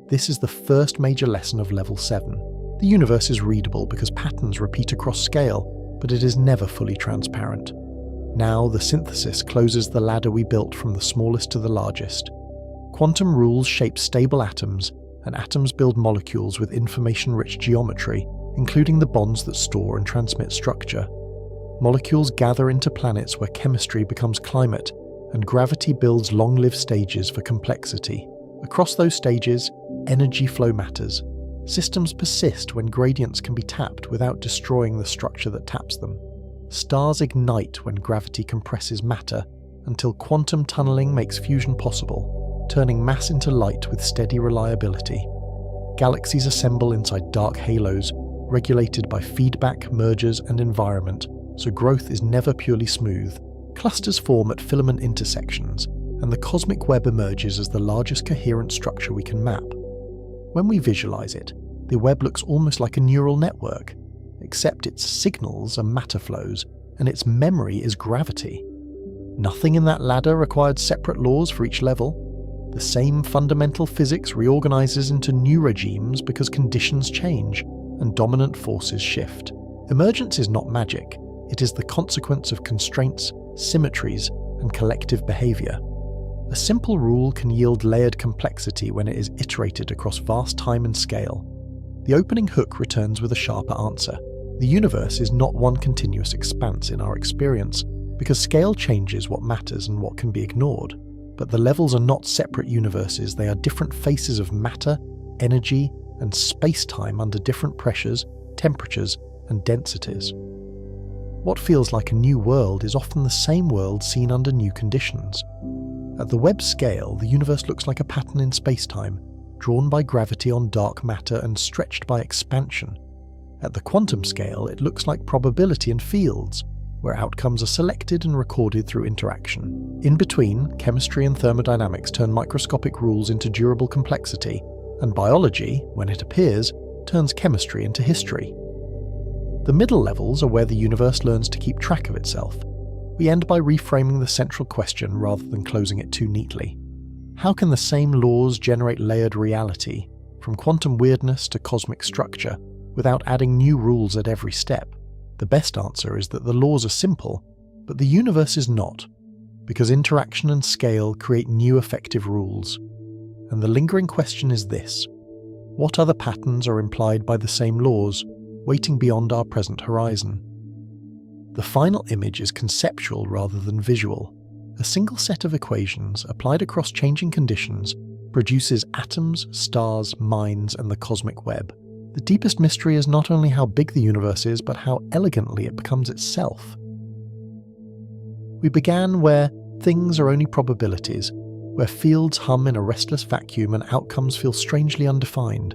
This is the first major lesson of Level 7. The universe is readable because patterns repeat across scale, but it is never fully transparent. Now the synthesis closes the ladder we built from the smallest to the largest. Quantum rules shape stable atoms, and atoms build molecules with information-rich geometry, including the bonds that store and transmit structure. Molecules gather into planets where chemistry becomes climate, and gravity builds long-lived stages for complexity. Across those stages, energy flow matters. Systems persist when gradients can be tapped without destroying the structure that taps them. Stars ignite when gravity compresses matter, until quantum tunneling makes fusion possible, turning mass into light with steady reliability. Galaxies assemble inside dark halos, regulated by feedback, mergers, and environment, so growth is never purely smooth. Clusters form at filament intersections, and the cosmic web emerges as the largest coherent structure we can map. When we visualize it, the web looks almost like a neural network, except its signals are matter flows, and its memory is gravity. Nothing in that ladder required separate laws for each level. The same fundamental physics reorganizes into new regimes because conditions change and dominant forces shift. Emergence is not magic, it is the consequence of constraints, symmetries, and collective behavior. A simple rule can yield layered complexity when it is iterated across vast time and scale. The opening hook returns with a sharper answer. The universe is not one continuous expanse in our experience, because scale changes what matters and what can be ignored. But the levels are not separate universes, they are different faces of matter, energy, and space-time under different pressures, temperatures, and densities. What feels like a new world is often the same world seen under new conditions. At the Webb scale, the universe looks like a pattern in space-time, drawn by gravity on dark matter and stretched by expansion. At the quantum scale, it looks like probability and fields, where outcomes are selected and recorded through interaction. In between, chemistry and thermodynamics turn microscopic rules into durable complexity, and biology, when it appears, turns chemistry into history. The middle levels are where the universe learns to keep track of itself. We end by reframing the central question rather than closing it too neatly. How can the same laws generate layered reality, from quantum weirdness to cosmic structure, without adding new rules at every step? The best answer is that the laws are simple, but the universe is not, because interaction and scale create new effective rules. And the lingering question is this: what other patterns are implied by the same laws, waiting beyond our present horizon? The final image is conceptual rather than visual. A single set of equations, applied across changing conditions, produces atoms, stars, minds, and the cosmic web. The deepest mystery is not only how big the universe is, but how elegantly it becomes itself. We began where things are only probabilities, where fields hum in a restless vacuum and outcomes feel strangely undefined.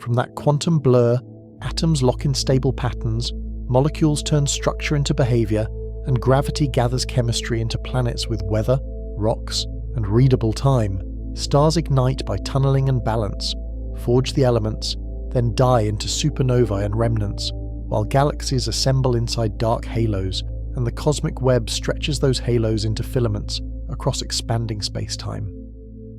From that quantum blur, atoms lock in stable patterns, molecules turn structure into behavior, and gravity gathers chemistry into planets with weather, rocks, and readable time. Stars ignite by tunneling and balance, forge the elements, then die into supernovae and remnants, while galaxies assemble inside dark halos, and the cosmic web stretches those halos into filaments across expanding space-time.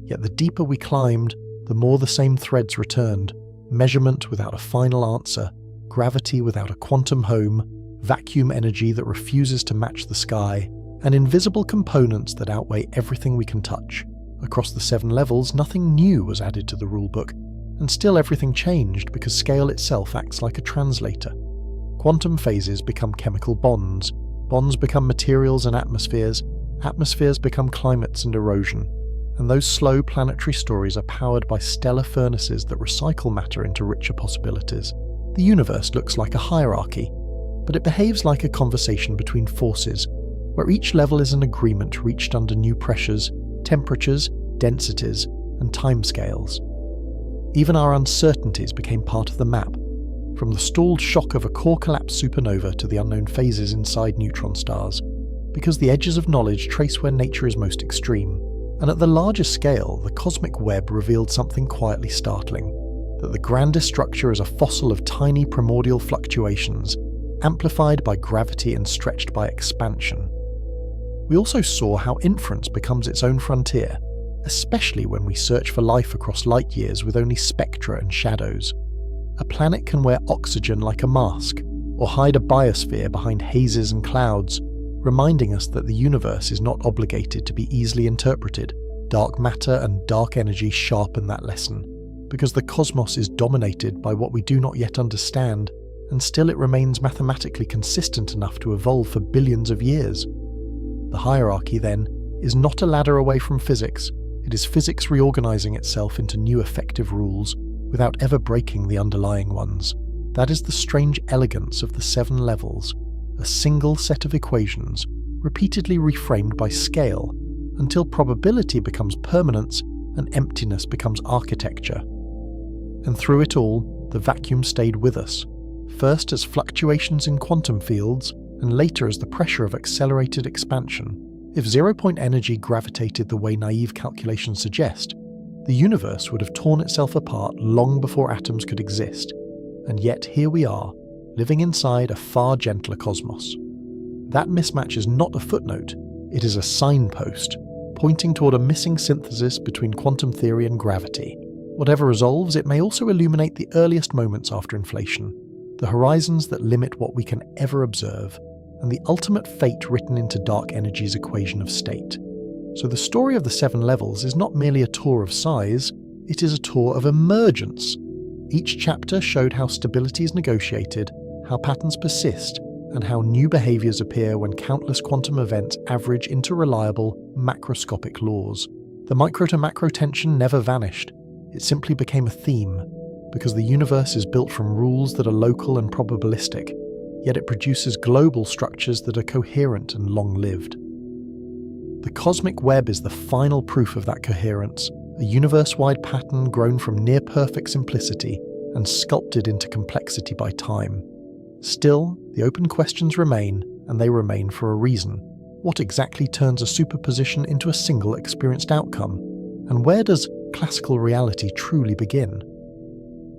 Yet the deeper we climbed, the more the same threads returned: measurement without a final answer, gravity without a quantum home, vacuum energy that refuses to match the sky, and invisible components that outweigh everything we can touch. Across the 7 levels, nothing new was added to the rulebook, and still everything changed because scale itself acts like a translator. Quantum phases become chemical bonds, bonds become materials and atmospheres, atmospheres become climates and erosion, and those slow planetary stories are powered by stellar furnaces that recycle matter into richer possibilities. The universe looks like a hierarchy, but it behaves like a conversation between forces, where each level is an agreement reached under new pressures, temperatures, densities, and timescales. Even our uncertainties became part of the map, from the stalled shock of a core-collapse supernova to the unknown phases inside neutron stars, because the edges of knowledge trace where nature is most extreme. And at the larger scale, the cosmic web revealed something quietly startling: that the grandest structure is a fossil of tiny primordial fluctuations, amplified by gravity and stretched by expansion. We also saw how inference becomes its own frontier, especially when we search for life across light years with only spectra and shadows. A planet can wear oxygen like a mask, or hide a biosphere behind hazes and clouds, reminding us that the universe is not obligated to be easily interpreted. Dark matter and dark energy sharpen that lesson, because the cosmos is dominated by what we do not yet understand, and still it remains mathematically consistent enough to evolve for billions of years. The hierarchy, then, is not a ladder away from physics. It is physics reorganizing itself into new effective rules, without ever breaking the underlying ones. That is the strange elegance of the 7 levels, a single set of equations, repeatedly reframed by scale, until probability becomes permanence and emptiness becomes architecture. And through it all, the vacuum stayed with us, first as fluctuations in quantum fields, and later as the pressure of accelerated expansion. If zero-point energy gravitated the way naive calculations suggest, the universe would have torn itself apart long before atoms could exist, and yet here we are, living inside a far gentler cosmos. That mismatch is not a footnote, it is a signpost, pointing toward a missing synthesis between quantum theory and gravity. Whatever resolves, it may also illuminate the earliest moments after inflation, the horizons that limit what we can ever observe, and the ultimate fate written into dark energy's equation of state. So the story of the 7 levels is not merely a tour of size, it is a tour of emergence. Each chapter showed how stability is negotiated, how patterns persist, and how new behaviours appear when countless quantum events average into reliable, macroscopic laws. The micro-to-macro tension never vanished. It simply became a theme, because the universe is built from rules that are local and probabilistic, yet it produces global structures that are coherent and long-lived. The cosmic web is the final proof of that coherence, a universe-wide pattern grown from near-perfect simplicity and sculpted into complexity by time. Still, the open questions remain, and they remain for a reason. What exactly turns a superposition into a single experienced outcome? And where does classical reality truly begin?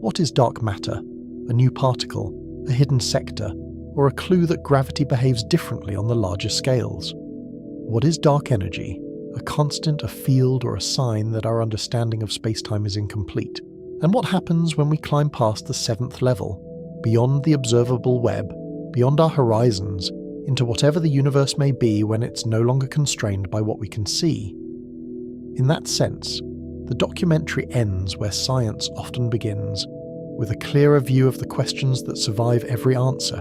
What is dark matter? A new particle? A hidden sector? Or a clue that gravity behaves differently on the larger scales? What is dark energy? A constant, a field, or a sign that our understanding of space-time is incomplete? And what happens when we climb past the 7th level? Beyond the observable web, beyond our horizons, into whatever the universe may be when it's no longer constrained by what we can see. In that sense, the documentary ends where science often begins, with a clearer view of the questions that survive every answer.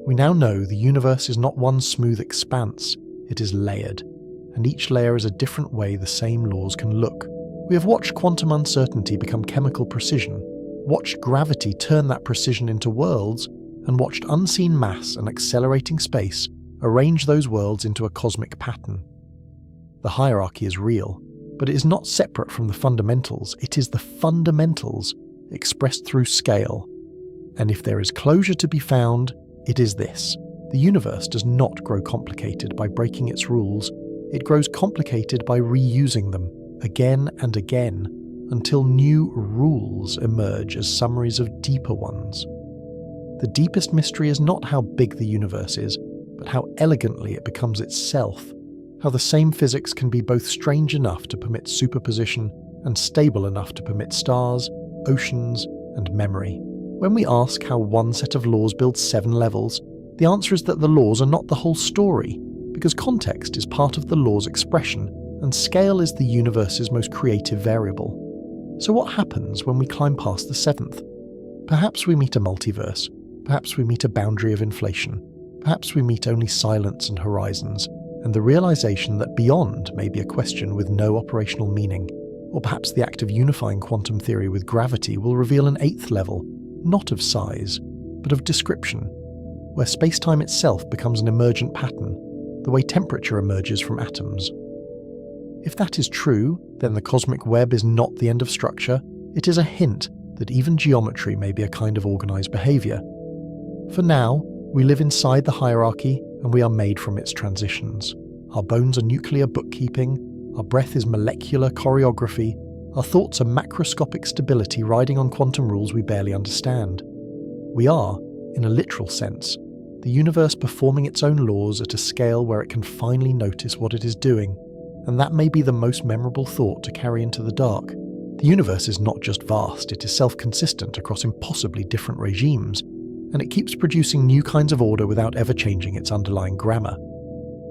We now know the universe is not one smooth expanse, it is layered, and each layer is a different way the same laws can look. We have watched quantum uncertainty become chemical precision, watched gravity turn that precision into worlds, and watched unseen mass and accelerating space arrange those worlds into a cosmic pattern. The hierarchy is real, but it is not separate from the fundamentals, it is the fundamentals expressed through scale. And if there is closure to be found, it is this. The universe does not grow complicated by breaking its rules, it grows complicated by reusing them, again and again, until new rules emerge as summaries of deeper ones. The deepest mystery is not how big the universe is, but how elegantly it becomes itself, how the same physics can be both strange enough to permit superposition and stable enough to permit stars, oceans, and memory. When we ask how one set of laws builds 7 levels, the answer is that the laws are not the whole story, because context is part of the law's expression, and scale is the universe's most creative variable. So what happens when we climb past the 7th? Perhaps we meet a multiverse, perhaps we meet a boundary of inflation, perhaps we meet only silence and horizons, and the realization that beyond may be a question with no operational meaning, or perhaps the act of unifying quantum theory with gravity will reveal an 8th level, not of size, but of description, where space-time itself becomes an emergent pattern, the way temperature emerges from atoms. If that is true, then the cosmic web is not the end of structure, it is a hint that even geometry may be a kind of organized behavior. For now, we live inside the hierarchy and we are made from its transitions. Our bones are nuclear bookkeeping, our breath is molecular choreography, our thoughts are macroscopic stability riding on quantum rules we barely understand. We are, in a literal sense, the universe performing its own laws at a scale where it can finally notice what it is doing, and that may be the most memorable thought to carry into the dark. The universe is not just vast, it is self-consistent across impossibly different regimes, and it keeps producing new kinds of order without ever changing its underlying grammar.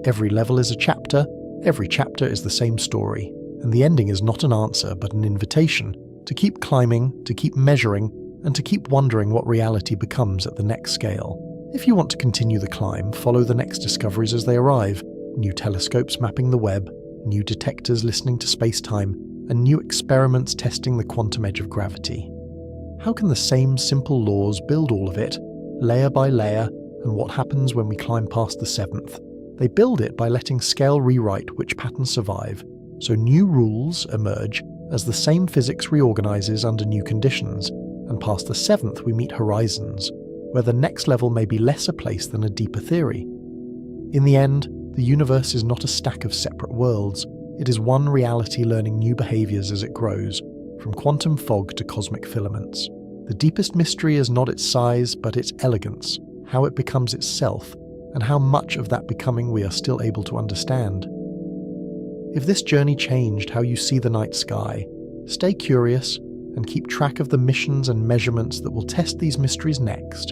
Every level is a chapter, every chapter is the same story, and the ending is not an answer but an invitation to keep climbing, to keep measuring, and to keep wondering what reality becomes at the next scale. If you want to continue the climb, follow the next discoveries as they arrive, new telescopes mapping the web, new detectors listening to space-time, and new experiments testing the quantum edge of gravity. How can the same simple laws build all of it, layer by layer, and what happens when we climb past the 7th? They build it by letting scale rewrite which patterns survive, so new rules emerge as the same physics reorganizes under new conditions, and past the 7th we meet horizons, where the next level may be less a place than a deeper theory. In the end, the universe is not a stack of separate worlds, it is one reality learning new behaviors as it grows, from quantum fog to cosmic filaments. The deepest mystery is not its size, but its elegance, how it becomes itself, and how much of that becoming we are still able to understand. If this journey changed how you see the night sky, stay curious and keep track of the missions and measurements that will test these mysteries next.